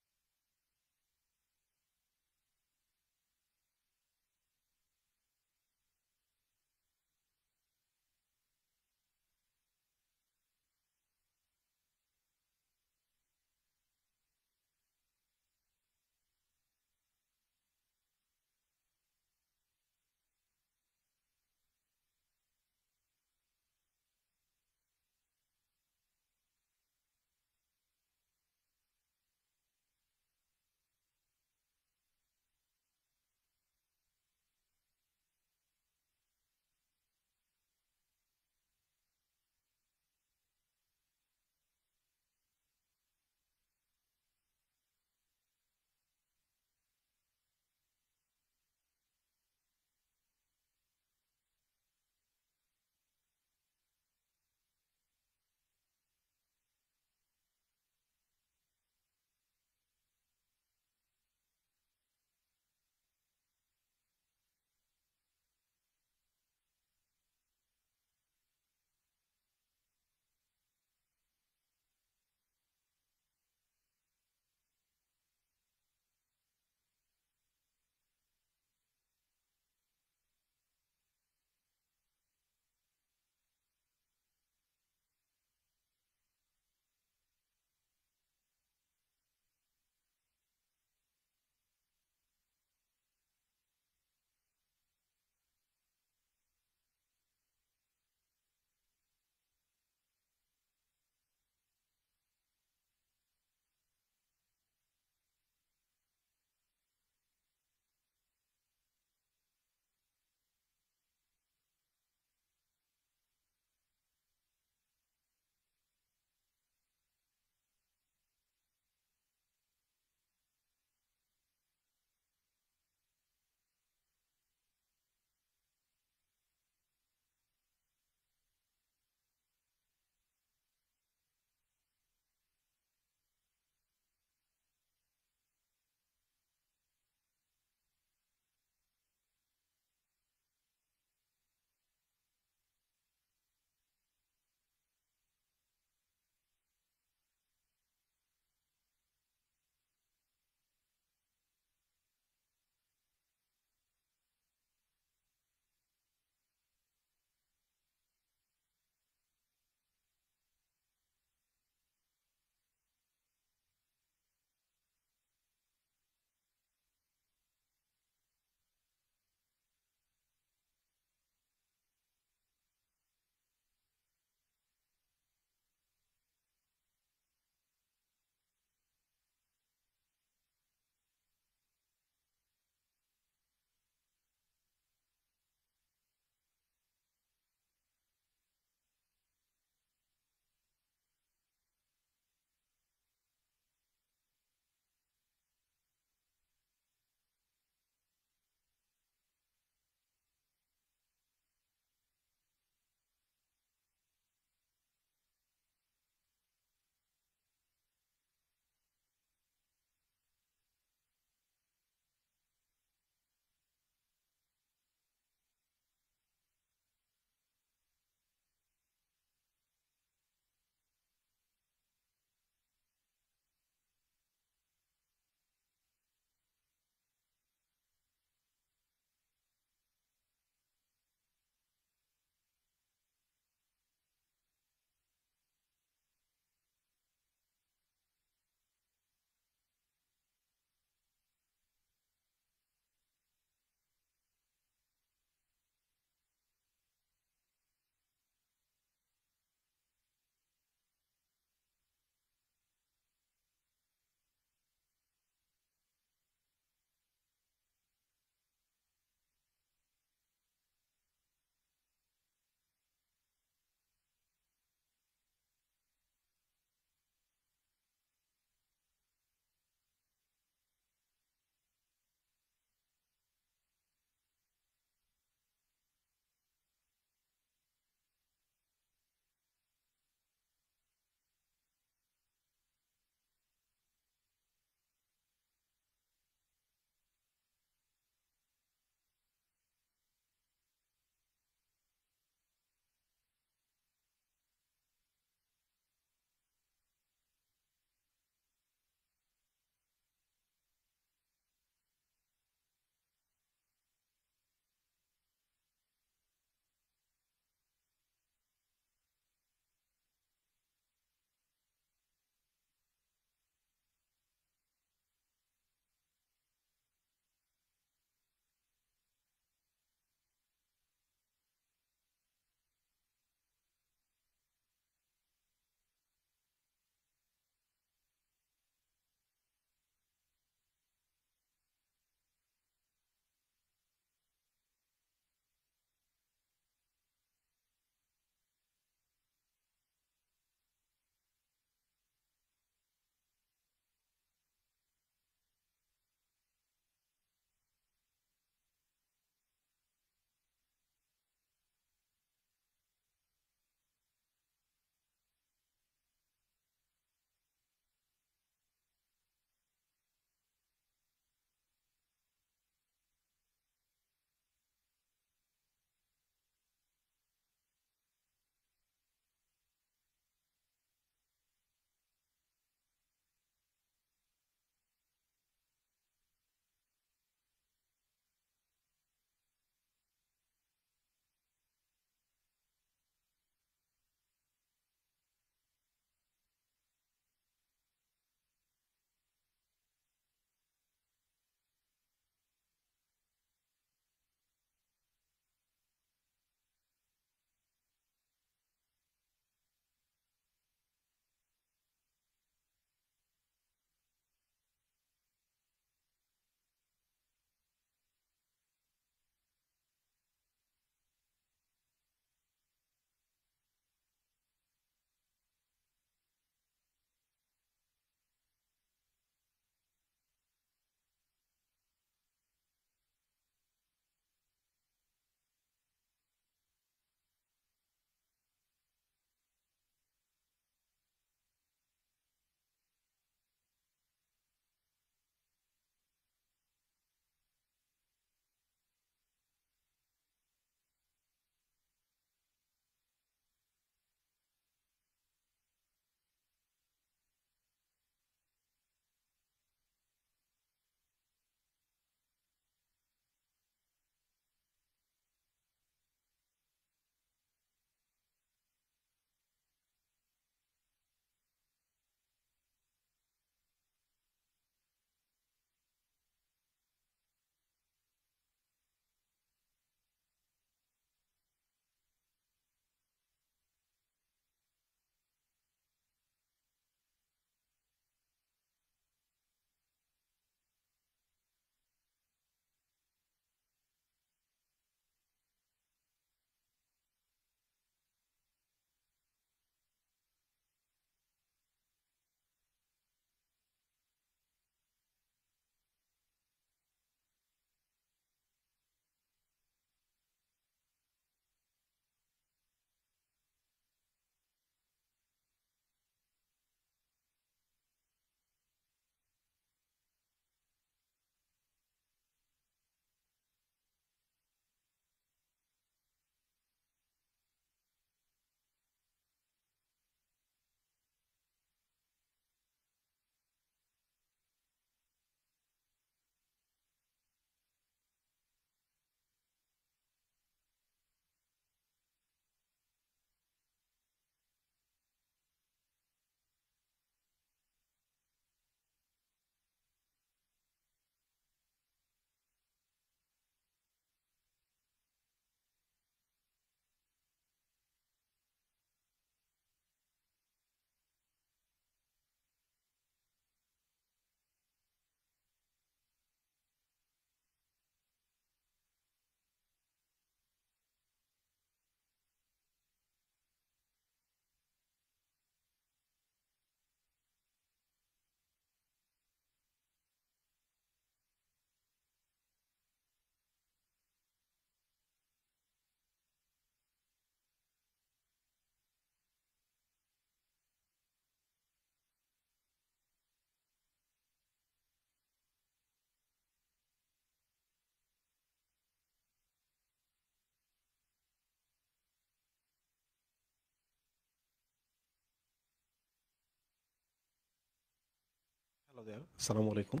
আসসালামু আলাইকুম।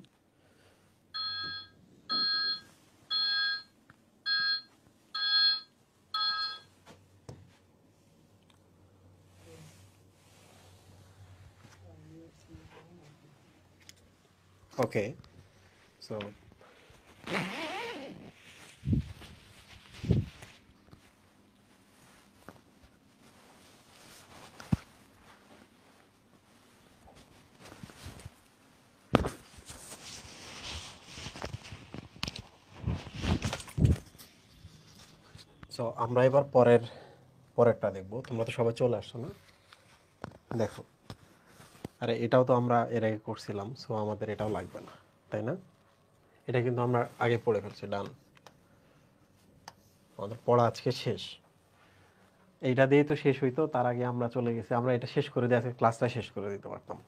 ওকে, সো আমরা এবার পরেরটা দেখব। তোমরা তো সবাই চলে আসছো না? দেখো, আরে এটাও তো আমরা এর আগে করছিলাম, সো আমাদের এটাও লাগবে না, তাই না? এটা কিন্তু আমরা আগে পড়ে ফেলছি, ডান। আমাদের পড়া আজকে শেষ। এইটা দিয়ে তো শেষ হইতো, তার আগে আমরা চলে গেছি, আমরা এটা শেষ করে দিয়ে আজকে ক্লাসটা শেষ করে দিতে পারতাম।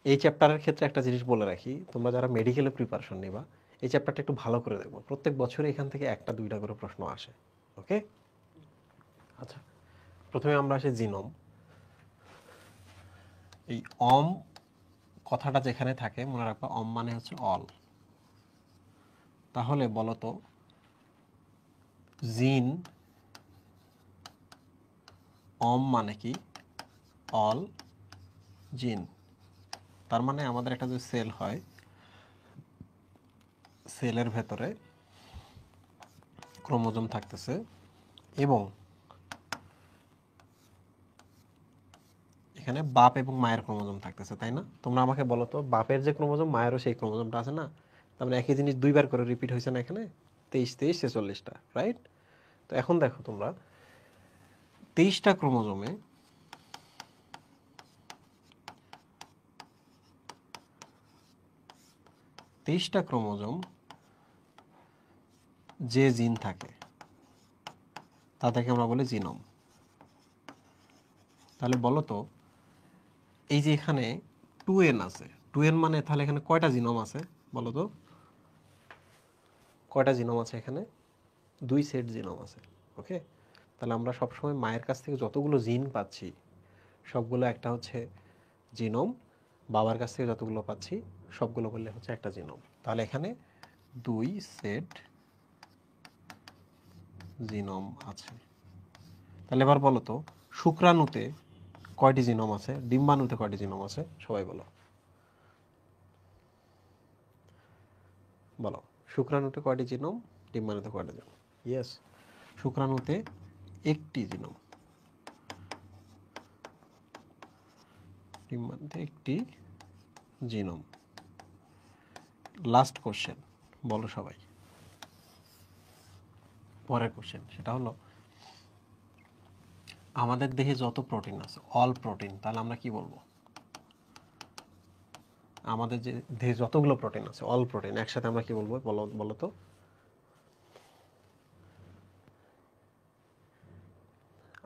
এই চ্যাপ্টারের ক্ষেত্রে একটা জিনিস বলে রাখি, তোমরা যারা মেডিকেলে প্রিপারেশন নিবা, এই চ্যাপ্টারটা একটু ভালো করে দেখবো। প্রত্যেক বছরে এখান থেকে একটা দুইটা করে প্রশ্ন আসে। ওকে, আচ্ছা, প্রথমে আমরা আসি জিনোম। এই অম কথাটা যেখানে থাকে মনে রাখবা, অম মানে হচ্ছে অল। তাহলে বলো তো, জিন অম মানে কি? অল জিন। তার মানে আমাদের একটা যে সেল হয়, সেলের ভেতরে ক্রোমোজোম থাকতেছে এবং এখানে বাপ এবং মায়ের ক্রোমোজোম থাকতেছে, তাই না? তোমরা আমাকে বলো তো, বাপের যে ক্রোমোজোম, মায়েরও সেই ক্রোমোজোমটা আছে না? তার মানে একই জিনিস দুইবার করে রিপিট হয়েছে না এখানে? 23, 23, 46টা, রাইট? তো এখন দেখো তোমরা, 23টা ক্রোমোজোমে 23টা ক্রোমোজোম যে জিন থাকে তাদেরকে আমরা বলি জিনোম। তাহলে বলো তো, এই যে এখানে 2n আছে, 2n মানে তাহলে এখানে কয়টা জিনোম আছে বলো তো? কয়টা জিনোম আছে এখানে? 2 সেট জিনোম আছে। ওকে, তাহলে আমরা সবসময় মায়ের কাছ থেকে যতগুলো জিন পাচ্ছি সবগুলো একটা হচ্ছে জিনোম, বাবার কাছ থেকে যতগুলো পাচ্ছি সবগুলো বললে হচ্ছে একটা জিনোম। তাহলে এখানে 2 সেট জিনোম আছে। তাহলে এবার বলো তো, শুক্রাণুতে কয়টি জিনোম আছে, ডিম্বাণুতে কয়টি জিনোম আছে? সবাই বলো, বলো শুক্রাণুতে কয়টি জিনোম, ডিম্বাণুতে কয়টি জিনোম? ইয়েস, শুক্রাণুতে একটি জিনোম, ডিম্বাণুতে একটি জিনোম। লাস্ট কোশ্চেন, বলো সবাই। পরের কোশ্চেন সেটা হলো, আমাদের দেহে যত প্রোটিন আছে, অল প্রোটিন, তাহলে আমরা কি বলবো? আমাদের যে দেহে যতগুলো প্রোটিন আছে, অল প্রোটিন, একসাথে আমরা কি বলবো বলো, বলো তো?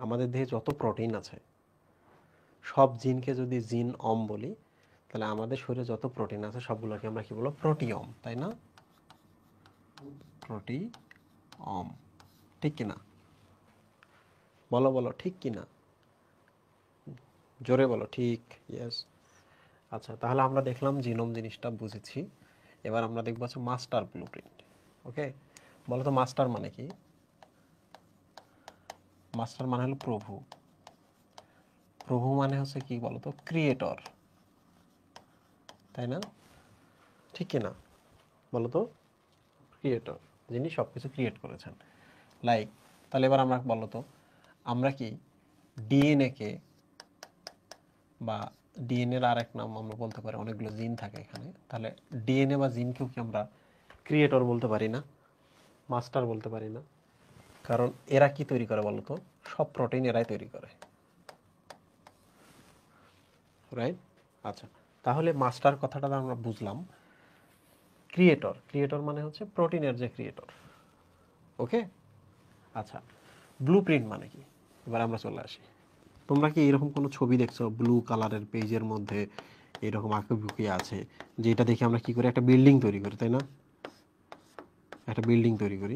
আমাদের দেহে যত প্রোটিন আছে সব জিনকে যদি জিন অম বলি, তাহলে আমাদের শরীরে যত প্রোটিন আছে সবগুলোকে আমরা কি বলবো? প্রোটিয়ম, তাই না? প্রোটিয়ম, ঠিক কিনা? বলো বলো, ঠিক কিনা? জোরে বলো, ঠিক। ইয়েস। আচ্ছা, তাহলে আমরা দেখলাম জিনোম জিনিসটা বুঝেছি। এবার আমরা দেখবো হচ্ছে মাস্টার ব্লুপ্রিন্ট। ওকে, বলো তো মাস্টার মানে কি? মাস্টার মানে হলো প্রভু। প্রভু মানে হচ্ছে কি বলো তো? ক্রিয়েটর, তাই না? ঠিক কিনা বলো তো? ক্রিয়েটর, যিনি সবকিছু ক্রিয়েট করেছেন। লাইক, তাহলে এবার আমরা বলো তো, আমরা কি ডিএনএ কে, বা ডিএনএর আর এক নাম আমরা বলতে পারি, অনেকগুলো জিন থাকে এখানে, তাহলে ডিএনএ বা জিনকেও কি আমরা ক্রিয়েটর বলতে পারি না, মাস্টার বলতে পারি না? কারণ এরা কি তৈরি করে বলো তো? সব প্রোটিন এরাই তৈরি করে, রাইট? আচ্ছা, তাহলে মাস্টার কথাটা আমরা বুঝলাম। ক্রিয়েটর, ক্রিয়েটর মানে হচ্ছে প্রোটিনের যে ক্রিয়েটর। ওকে, আচ্ছা, ব্লুপ্রিন্ট মানে কি? এবার আমরা চলে আসি। তোমরা কি এরকম কোনো ছবি দেখছো ব্লু কালারের পেজের মধ্যে এরকম আঁকিবুকি আছে, যেটা দেখে আমরা কি করি? একটা বিল্ডিং তৈরি করি, তাই না? একটা বিল্ডিং তৈরি করি,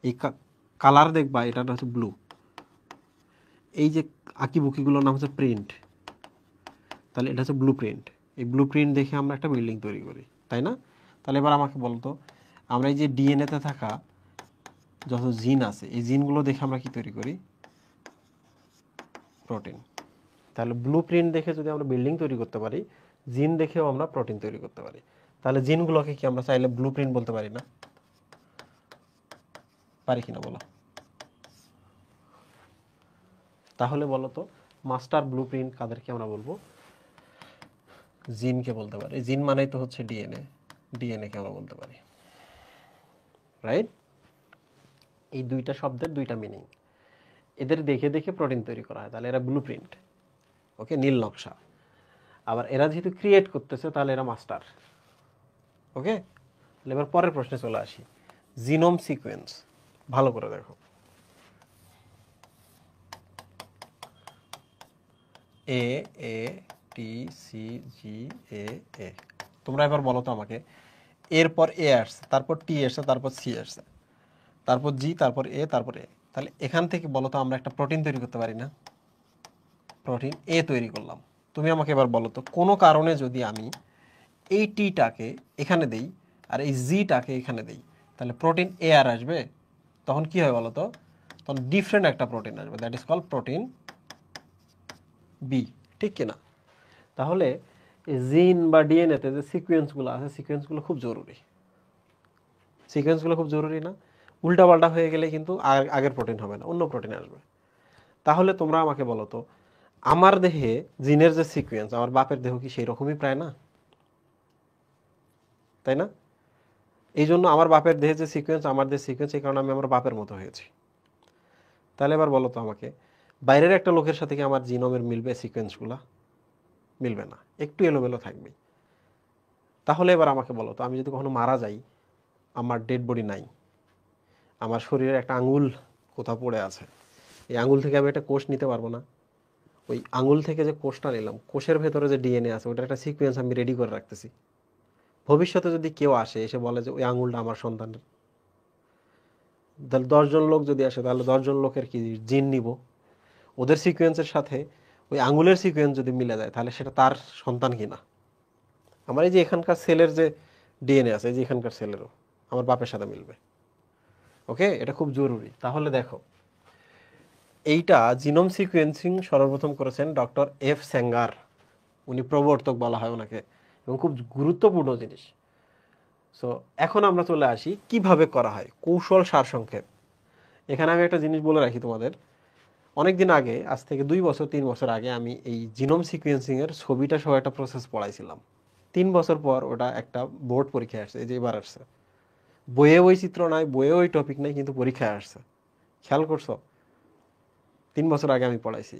এই কালার দেখবা, এটা হচ্ছে ব্লু। এই যে আঁকিবুকিগুলোর নাম হচ্ছে প্রিন্ট, তাহলে এটা হচ্ছে ব্লু প্রিন্ট। এই ব্লুপ্রিন্ট দেখে আমরা একটা বিল্ডিং তৈরি করি, তাই না? তাহলে এবার আমাকে বলতো, আমরা এই যে ডিএনএতে থাকা যত জিন আছে এই জিনগুলো দেখে আমরা কি তৈরি করি? প্রোটিন। তাহলে ব্লুপ্রিন্ট দেখে যদি আমরা বিল্ডিং তৈরি করতে পারি, জিন দেখেও আমরা প্রোটিন তৈরি করতে পারি। তাহলে জিনগুলোকে কি আমরা চাইলে ব্লুপ্রিন্ট বলতে পারি না? পারি কিনা বলো? তাহলে বলো তো, মাস্টার ব্লুপ্রিন্ট কাদেরকে আমরা বলবো? জিনকে বলতে পারি। জিন মানেই তো হচ্ছে ডিএনএ, ডিএনএ কে আমরা বলতে পারি, রাইট? এই দুইটা শব্দের দুইটা মিনিং, এদের দেখে দেখে প্রোটিন তৈরি করা হয়, তাহলে এরা ব্লুপ্রিন্ট, ওকে, নীল নকশা। আবার এরা যেহেতু ক্রিয়েট করতেছে তাহলে এরা মাস্টার, ওকে। তাহলে এবার পরের প্রশ্নে চলে আসি, জিনোম সিকোয়েন্স। ভালো করে দেখো, এ এ টি সি জি এ এ। তোমরা এবার বলো তো আমাকে, এরপর এ আসছে, তারপর টি আসছে, তারপর সি আসছে, তারপর জি, তারপর এ, তারপর এ। তাহলে এখান থেকে বলো তো আমরা একটা প্রোটিন তৈরি করতে পারি না? প্রোটিন এ তৈরি করলাম। তুমি আমাকে এবার বলো তো, কোনো কারণে যদি আমি এই টিটাকে এখানে দেই আর এই জিটাকে এখানে দেই, তাহলে প্রোটিন এ আর আসবে? তখন কি হয় বলো তো? তখন ডিফারেন্ট একটা প্রোটিন আসবে, that is call protein B, ঠিক কিনা? তাহলে জিন বা ডিএনএতে যে সিকোয়েন্সগুলো আছে, সিকোয়েন্সগুলো খুব জরুরি। সিকোয়েন্সগুলো খুব জরুরি না? উল্টাপাল্টা হয়ে গেলে কিন্তু আগের প্রোটিন হবে না, অন্য প্রোটিন আসবে। তাহলে তোমরা আমাকে বলো তো, আমার দেহে জিনের যে সিকোয়েন্স, আমার বাপের দেহ কি সেই রকমই প্রায় না? তাই না? এই জন্য আমার বাপের দেহে যে সিকোয়েন্স, আমার দেহের সিকোয়েন্স, এই কারণে আমি আমার বাপের মতো হয়েছি। তাহলে এবার বলো তো আমাকে, বাইরের একটা লোকের সাথে কি আমার জিনোমের মিলবে সিকোয়েন্সগুলো? মিলবে না, একটু এলোমেলো থাকবে। তাহলে এবার আমাকে বলো তো, আমি যদি কখনো মারা যাই, আমার ডেড বডি নাই, আমার শরীরের একটা আঙুল কোথাও পড়ে আছে, এই আঙুল থেকে আমি একটা কোষ নিতে পারবো না? ওই আঙুল থেকে যে কোষটা নিলাম, কোষের ভেতরে যে ডিএনএ আছে, ওটার একটা সিকোয়েন্স আমি রেডি করে রাখতেছি। ভবিষ্যতে যদি কেউ আসে, এসে বলে যে ওই আঙুলটা আমার সন্তানের, তাহলে 10 জন লোক যদি আসে, তাহলে 10 জন লোকের কি জিন নিব, ওদের সিকোয়েন্সের সাথে ওই আঙুলের সিকোয়েন্স যদি মিলে যায়, তাহলে সেটা তার সন্তান কিনা? আমার এই যে এখানকার সেলের যে ডিএনএ আছে, এই যে এখানকার সেলেরও আমার বাপের সাথে মিলবে, ওকে। এটা খুব জরুরি। তাহলে দেখো, এইটা জিনোম সিকোয়েন্সিং সর্বপ্রথম করেছেন ডক্টর এফ স্যাঙ্গার, উনি প্রবর্তক বলা হয় ওনাকে, এবং খুব গুরুত্বপূর্ণ জিনিস। সো এখন আমরা চলে আসি কিভাবে করা হয়, কৌশল সারসংক্ষেপ। এখানে আমি একটা জিনিস বলে রাখি তোমাদের, অনেক দিন আগে, আজ থেকে 2 বছর 3 বছর আগে, আমি এই জিনোম সিকোয়েন্সিং এর ছবিটা সহ একটা প্রসেস পড়াইছিলাম। 3 বছর পর ওটা একটা বোর্ড পরীক্ষায় আসছে, এই যে এবার আসছে। বইয়ে ওই চিত্র নাই, বইয়ে ওই টপিক নাই, কিন্তু পরীক্ষায় আসছে। খেয়াল করছো? 3 বছর আগে আমি পড়াইছি।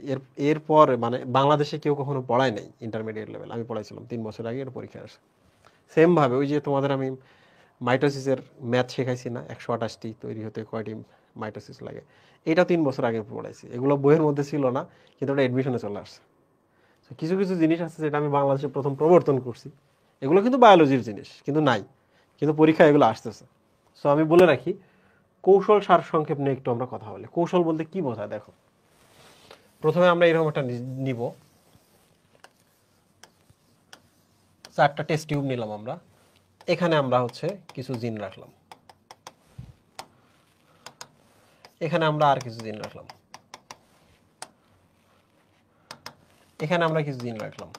এরপর মানে বাংলাদেশে কেউ কখনো পড়ায় নাই ইন্টারমিডিয়েট লেভেল, আমি পড়াইছিলাম 3 বছর আগে, এর পরীক্ষা আসে। সেম ভাবে ওই যে তোমাদের আমি মাইটোসিসের ম্যাথ শেখাইছি না, 128টি তৈরি হতে কয়টি মাইটোসিস লাগে, এটা 3 বছর আগে পড়াইছি। এগুলো বইয়ের মধ্যে ছিল না, কিন্তু ওটা এডমিশনে চলে আসছে। কিছু কিছু জিনিস আছে যেটা আমি বাংলাদেশে প্রথম প্রবর্তন করছি, এগুলো কিন্তু বায়োলজির জিনিস, কিন্তু নাই, কিন্তু পরীক্ষা এগুলো আসতেছে। সো আমি বলে রাখি, কৌশল সারসংক্ষেপ নিয়ে একটু আমরা কথা বলি। কৌশল বলতে কি বোঝায় দেখো, প্রথমে আমরা এরকম একটা নিব, 4টা টেস্ট টিউব নিলাম আমরা, এখানে আমরা হচ্ছে কিছু জিন রাখলাম, এখানে আমরা আর কিছু জিন রাখলাম, এখানে আমরা কিছু জিন রাখলাম,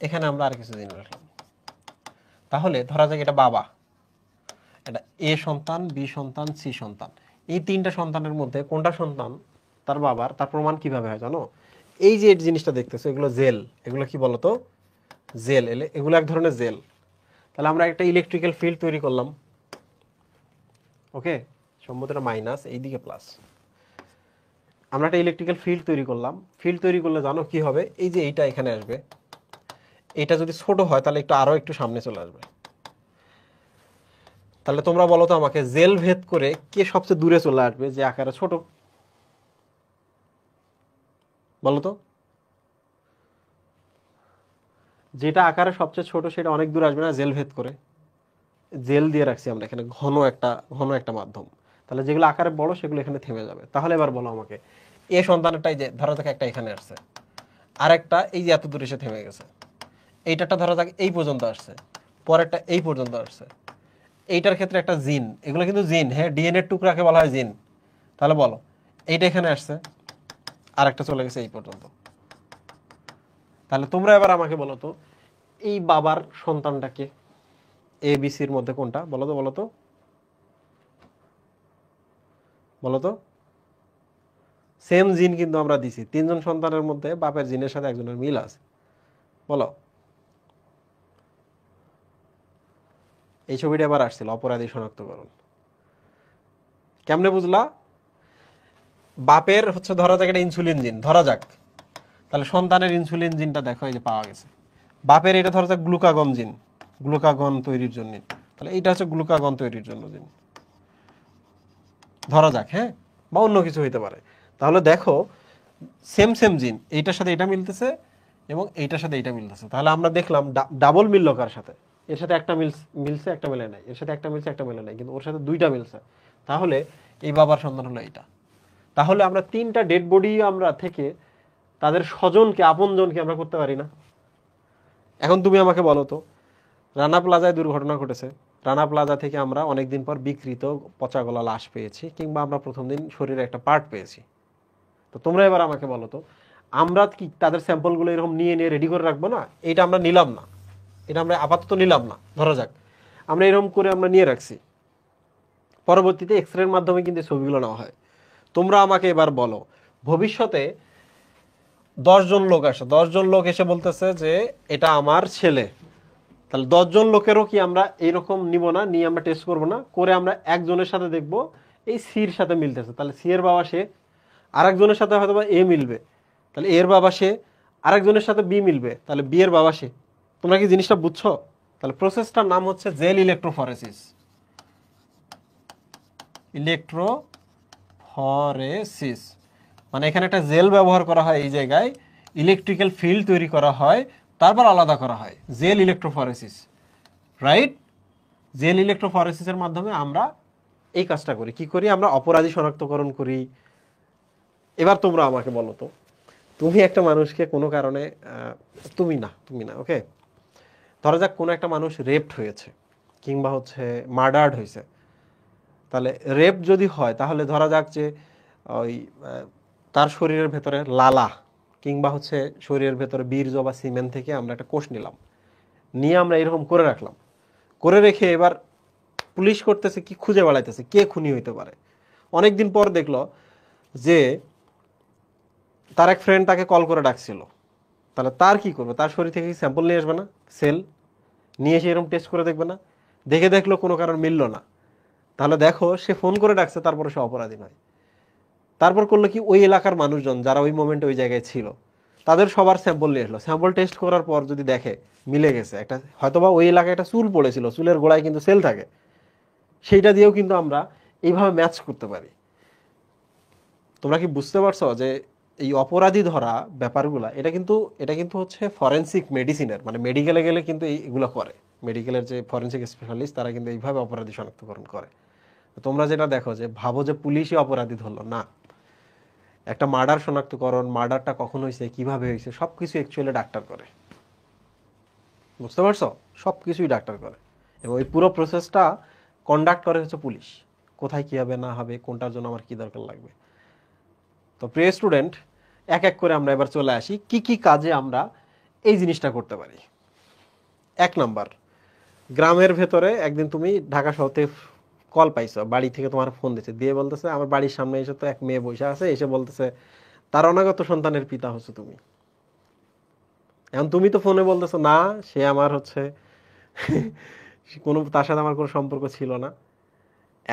এখানে আমরা আর কিছু জিন রাখলাম। তাহলে ধরা যাক এটা বাবা, এটা এ সন্তান, বি সন্তান, সি সন্তান। এই 3টা সন্তানের মধ্যে কোনটা সন্তান তার বাবার, তার প্রমাণ কিভাবে হয় জানো? এই যে জিনিসটা দেখতেছো, এগুলো জেল, এগুলো কি বলতো? জেল। এগুলো এক ধরনের জেল। তাহলে আমরা একটা ইলেকট্রিক্যাল ফিল্ড তৈরি করলাম, ওকে, সম্ভবত এটা মাইনাস, এইদিকে প্লাস। আমরা একটা ইলেকট্রিক্যাল ফিল্ড তৈরি করলাম, ফিল্ড তৈরি করলে জানো কি হবে? এই যে এইটা এখানে আসবে, এটা যদি ছোট হয় তাহলে আরো একটু সামনে চলে আসবে। তাহলে তোমরা বলো তো আমাকে, জেল ভেদ করে কে সবচেয়ে দূরে চলে আসবে যে আকারে ছোট? বলো তো, যেটা আকারে সবচেয়ে ছোট সেটা অনেক দূর আসবে না জেল ভেদ করে? জেল দিয়ে রাখছি আমরা এখানে, ঘন একটা মাধ্যম। তাহলে যেগুলো আকারে বড় সেগুলো এখানে থেমে যাবে। তাহলে এবার বলো আমাকে, এ সন্তানেরটাই যে ধরো থেকে একটা এখানে আসছে, আর একটা এই যে এত দূরে এসে থেমে গেছে, এইটারটা ধরা যাক এই পর্যন্ত আসছে, পরেরটা এই পর্যন্ত আসছে। এইটার ক্ষেত্রে একটা জিন, এগুলো কিন্তু জিন, হ্যাঁ ডিএনএ টুকরাকে বলা হয় জিন। তাহলে বলো এইটা এখানে আসছে, আর একটা চলে গেছে এই পর্যন্ত। তাহলে তোমরা এবার আমাকে বলো তো এই বাবার সন্তানটাকে এ বি সির মধ্যে কোনটা, বলো তো বলো তো বলো তো। সেম জিন কিন্তু আমরা দিছি, তিনজন সন্তানের মধ্যে বাপের জিনের সাথে একজনের মিল আছে, বলো। এই ছবিটা এবার আসছিল অপরাধী শনাক্তকরণ, কেমনে বুঝলা? বাপের হচ্ছে ধরা যাক এটা ইনসুলিন জিন ধরা যাক, তাহলে সন্তানের ইনসুলিন জিনটা দেখো এই যে পাওয়া গেছে। বাপের এটা ধরা যাক গ্লুকাগন জিন, গ্লুকাগন তৈরির জন্য, তাহলে এইটা হচ্ছে গ্লুকাগন তৈরির জন্য জিন ধরা যাক, হ্যাঁ, বা অন্য কিছু হইতে পারে। তাহলে দেখো সেম সেম জিন, এইটার সাথে এটা মিলতেছে এবং এইটার সাথে এইটা মিলতেছে। তাহলে আমরা দেখলাম ডাবল মিলল কার সাথে, এর সাথে একটা মিলছে একটা মেলে নাই, এর সাথে একটা মিলছে একটা মেলে নাই, কিন্তু ওর সাথে দুইটা মিলছে। তাহলে এই বাবার সন্তান হলো এইটা। তাহলে আমরা তিনটা ডেড বডি আমরা থেকে তাদের স্বজনকে আপনজনকে আমরা করতে পারি না? এখন তুমি আমাকে বলো তো, রানা প্লাজায় দুর্ঘটনা ঘটেছে, রানা প্লাজা থেকে আমরা অনেকদিন পর বিকৃত পচা গলা লাশ পেয়েছি, কিংবা আমরা প্রথম দিন শরীরে একটা পার্ট পেয়েছি। তো তোমরা এবার আমাকে বলো তো, আমরা কি তাদের স্যাম্পলগুলো এরকম নিয়ে নিয়ে রেডি করে রাখবো না? এটা আমরা নিলাম না, এটা আমরা আপাতত নিলাম না, ধরা যাক আমরা এরকম করে আমরা নিয়ে রাখছি, পরবর্তীতে এক্সরের মাধ্যমে কিন্তু ছবিগুলো নেওয়া হয়। তোমরা আমাকে এবার বলো, ভবিষ্যতে 10 জন লোক আসে, 10 জন লোক এসে বলতেছে যে এটা আমার ছেলে, তাহলে 10 জন লোকেরও কি আমরা এইরকম নিব না, নিয়ে আমরা টেস্ট করবো না, করে আমরা একজনের সাথে দেখবো এই সির সাথে মিলতেছে, তাহলে সি এর বাবা সে, আরেকজনের সাথে হয়তো বা এ মিলবে, তাহলে এর বাবা সে, আরেকজনের সাথে বি মিলবে, তাহলে বি এর বাবা সে। তোমরা কি জিনিসটা বুঝছো? তাহলে প্রসেসটার নাম হচ্ছে জেল ইলেকট্রোফরেসিস, ইলেকট্রোফরেসিস। মানে এখানে একটা জেল ব্যবহার করা হয়, এই জায়গায় ইলেকট্রিক্যাল ফিল্ড তৈরি করা হয়, তারপর আলাদা করা হয়, জেল ইলেকট্রোফরেসিস, রাইট? জেল ইলেকট্রোফরেসিসের মাধ্যমে আমরা এই কাজটা করি। কি করি? আমরা অপরাধী শনাক্তকরণ করি। এবার তোমরা আমাকে বলো তো, তুমি একটা মানুষকে কোনো কারণে তুমি না ওকে, ধরা যাক কোনো একটা মানুষ রেপড হয়েছে কিংবা হচ্ছে মার্ডার্ড হয়েছে। তাহলে রেপ যদি হয় তাহলে ধরা যাক যে ওই তার শরীরের ভেতরে লালা কিংবা হচ্ছে শরীরের ভেতরে বীর্য বা সিমেন থেকে আমরা একটা কোষ নিলাম, নিয়ে আমরা এরকম করে রাখলাম, করে রেখে এবার পুলিশ করতেছে কি, খুঁজে বেড়াইতেছে কে খুনি হইতে পারে। অনেকদিন পর দেখলো যে তার এক ফ্রেন্ড তাকে কল করে ডাকছিল, তাহলে তার কি করবে? তার শরীর থেকে স্যাম্পল নিয়ে আসবে না, সেল নিয়ে এসে এরকম টেস্ট করে দেখবে না? দেখে দেখলো কোনো কারণ মিললো না, তাহলে দেখো সে ফোন করে ডাকছে, তারপরে সে অপরাধী নয়। তারপর করলো কি, ওই এলাকার মানুষজন যারা ওই মোমেন্টে ওই জায়গায় ছিল তাদের সবার স্যাম্পল নিয়ে আসলো, স্যাম্পল টেস্ট করার পর যদি দেখে মিলে গেছে, একটা হয়তোবা ওই এলাকায় একটা চুল পড়েছিল, চুলের গোড়ায় কিন্তু সেল থাকে, সেইটা দিয়েও কিন্তু আমরা এইভাবে ম্যাচ করতে পারি। তোমরা কি বুঝতে পারছো যে এই অপরাধী ধরা ব্যাপারগুলা, এটা কিন্তু হচ্ছে ফরেনসিক মেডিসিনের, মানে মেডিকেলে গেলে কিন্তু এইগুলো করে, মেডিকেলের যে ফরেনসিক স্পেশালিস্ট তারা কিন্তু এইভাবে অপরাধী শনাক্তকরণ করে। তোমরা যেটা দেখো যে ভাবো যে পুলিশই অপরাধী ধরলো, না, একটা মার্ডার শনাক্তকরণ, মার্ডারটা কখন হয়েছে কিভাবে হয়েছে সবকিছু অ্যাকচুয়ালি ডাক্তার করে, বুঝতে পারছো? সবকিছুই ডাক্তার করে, এবং এই পুরো প্রসেসটা কন্ডাক্ট করে হচ্ছে পুলিশ, কোথায় কি হবে না হবে, কোনটার জন্য আমার কি দরকার লাগবে। তো প্রিয় স্টুডেন্ট, এক এক করে আমরা এবার চলে আসি কি কি কাজে আমরা এই জিনিসটা করতে পারি। 1 নাম্বার, গ্রামের ভেতরে একদিন তুমি ঢাকা শহরে কল পাইছো, বাড়ি থেকে তোমার ফোন দিচ্ছে, দিয়ে বলতেছে আমার বাড়ির সামনে এসে তো এক মেয়ে বসে আছে, এসে বলতেছে তার অনাগত সন্তানের পিতা হচ্ছে তুমি। এখন তুমি তো ফোনে বলতেছো না, সে আমার হচ্ছে কোনো, তার সাথে আমার কোনো সম্পর্ক ছিল না।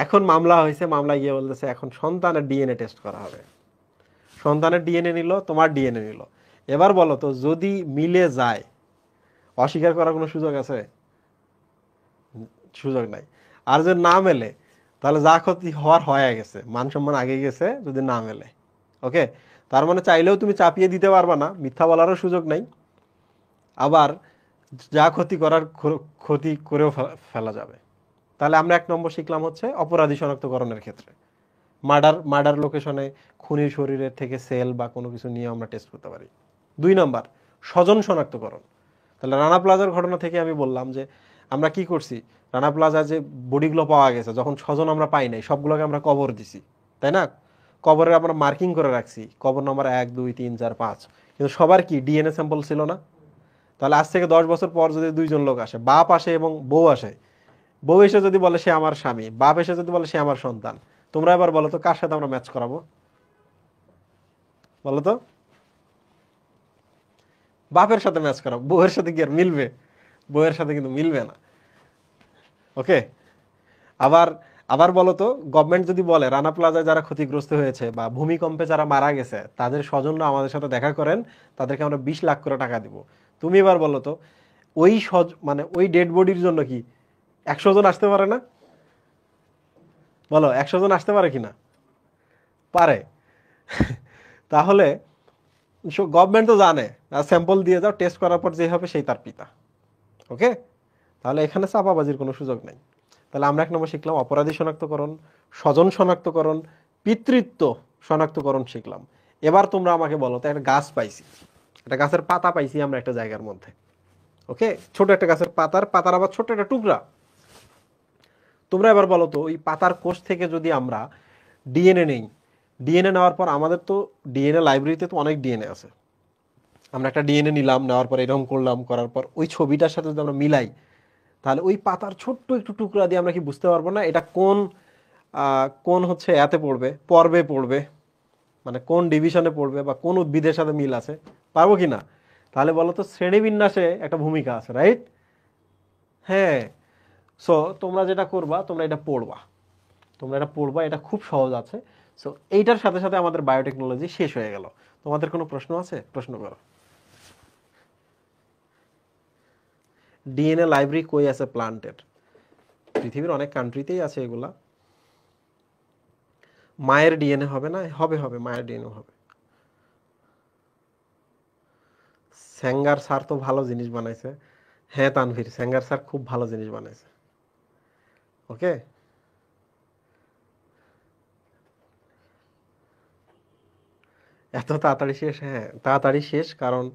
এখন মামলা হয়েছে, মামলা গিয়ে বলতেছে এখন সন্তানের ডিএনএ টেস্ট করা হবে, সন্তানের ডিএনএ নিল, তোমার ডিএনএ নিল। এবার বলো তো, যদি মিলে যায় অস্বীকার করার কোনো সুযোগ আছে? সুযোগ নাই। আর যদি না মেলে তাহলে যা ক্ষতি হওয়ার হয়ে গেছে, মান সম্মান আগে গেছে যদি না মেলে। ওকে, তার মানে চাইলেও তুমি চাপিয়ে দিতে পারবা না, মিথ্যা বলারও সুযোগ নাই, আবার যা ক্ষতি করার ক্ষতি করেও ফেলা যাবে। তাহলে আমরা 1 নম্বর শিখলাম হচ্ছে অপরাধী শনাক্তকরণের ক্ষেত্রে মার্ডার লোকেশনে খুনির শরীরের থেকে সেল বা কোনো কিছু নিয়ে আমরা টেস্ট করতে পারি। 2 নাম্বার স্বজন শনাক্তকরণ। তাহলে রানা প্লাজার ঘটনা থেকে আমি বললাম যে আমরা কি করছি, রানা প্লাজা যে বডিগুলো পাওয়া গেছে, যখন স্বজন আমরা পাই নাই, সবগুলোকে আমরা কবর দিছি, তাই না? কবরে আমরা মার্কিং করে রাখছি, কবর নাম্বার 1 2 3 4 5, কিন্তু সবার কি ডিএনএ স্যাম্পল ছিল না? তাহলে আজ থেকে 10 বছর পর যদি দুইজন লোক আসে, বাপ আসে এবং বউ আসে, বউ এসে যদি বলে সে আমার স্বামী, বাপ এসে যদি বলে সে আমার সন্তান, তোমরা এবার বলো তো কার সাথে আমরা ম্যাচ করাবো? বলো তো। বাপের সাথে ম্যাচ করাবো, বউয়ের সাথে কি আর মিলবে? বউয়ের সাথে কিন্তু মিলবে না। ওকে। আবার আবার বলো তো, গভর্নমেন্ট যদি বলে রানা প্লাজায় যারা ক্ষতিগ্রস্ত হয়েছে বা ভূমিকম্পে যারা মারা গেছে তাদের স্বজনরা আমাদের সাথে দেখা করেন, তাদেরকে আমরা 20 লাখ করে টাকা দিব। তুমি এবার বলো তো, ওই মানে ওই ডেড বডির জন্য কি 100 জন আসতে পারে না? বলো 100 জন আসতে পারে কিনা? পারে। তাহলে গভর্নমেন্ট তো জানে, স্যাম্পল দিয়ে যাও, টেস্ট করার পর যে হবে সেই তার পিতা। ওকে। তাহলে এখানে চাপাবাজির কোনো সুযোগ নাই। তাহলে আমরা 1 নম্বর শিখলাম অপরাধী শনাক্তকরণ, স্বজন শনাক্তকরণ, পিতৃত্ব শনাক্তকরণ শিখলাম। এবার তোমরা আমাকে বলো তো, একটা গাছ পাইছি, একটা গাছের পাতা পাইছি আমরা একটা জায়গার মধ্যে। ওকে, ছোট একটা গাছের পাতার আবার ছোট একটা টুকরা। তোমরা এবার বলো তো, ওই পাতার কোষ থেকে যদি আমরা ডিএনএ নেই, ডিএনএ নেওয়ার পর আমাদের তো ডিএনএ লাইব্রেরিতে তো অনেক ডিএনএ আছে, আমরা একটা ডিএনএ নিলাম, নেওয়ার পর এরকম করলাম, করার পর ওই ছবিটার সাথে যদি আমরা মিলাই, তাহলে ওই পাতার ছোট্ট একটু টুকরা দিয়ে আমরা কি বুঝতে পারবো না এটা কোন কোন হচ্ছে এতে পড়বে, পর্বে পড়বে, মানে কোন ডিভিশনে পড়বে বা কোন উদ্ভিদের সাথে মিল আছে? পারবো কি না? তাহলে বলো তো, শ্রেণীবিন্যাসে একটা ভূমিকা আছে, রাইট? হ্যাঁ। সো তোমরা যেটা করবা, তোমরা এটা পড়বা, এটা খুব সহজ আছে। সো এইটার সাথে সাথে আমাদের বায়োটেকনোলজি শেষ হয়ে গেল। তোমাদের কোনো প্রশ্ন আছে? প্রশ্ন করো। ডিএনএ লাইব্রেরি কই আছে প্লান্টের? পৃথিবীর অনেক কান্ট্রিতেই আছে এগুলা। মায়ের ডিএনএ হবে না? হবে হবে, মায়ের ডিএনএ হবে। স্যাঙ্গার স্যার তো ভালো জিনিস বানাইছে। হ্যাঁ তানভীর, স্যাঙ্গার স্যার খুব ভালো জিনিস বানাইছে। ওকে। এত তাড়াতাড়ি শেষ? হ্যাঁ তাড়াতাড়ি শেষ, কারণ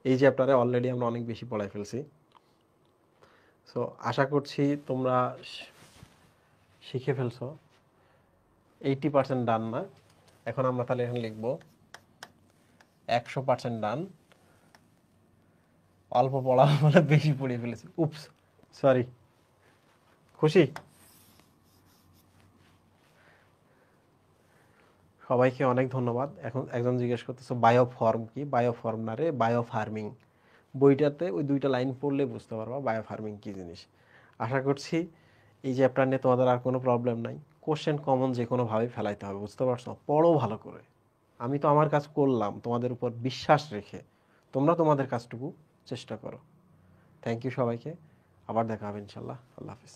এই চ্যাপ্টারে অলরেডি আমরা অনেক বেশি পড়াই ফেলছি। সো আশা করছি তোমরা শিখে ফেলছো। 80% ডান না? এখন আমরা তাহলে এখানে লিখবো 100% ডান। অল্প পড়া বলে বেশি পড়িয়ে ফেলেছি, উপস, সরি। খুশি? সবাইকে অনেক ধন্যবাদ। এখন একজন জিজ্ঞেস করতেছে বায়োফর্ম কি? বায়োফর্ম না রে, বায়ো ফার্মিং। বইটাতে ওই 2টা লাইন পড়লে বুঝতে পারবা বায়ো ফার্মিং কি জিনিস। আশা করছি এই চ্যাপ্টার নিয়ে তোমাদের আর কোনো প্রবলেম নাই। কোশ্চেন কমন যে কোনোভাবেই ফেলাইতে হবে, বুঝতে পারছো? পড়ো ভালো করে। আমি তো আমার কাজ করলাম তোমাদের উপর বিশ্বাস রেখে, তোমরা তোমাদের কাজটুকু চেষ্টা করো। থ্যাংক ইউ সবাইকে। আবার দেখা হবে ইনশাল্লাহ। আল্লাহ হাফিজ।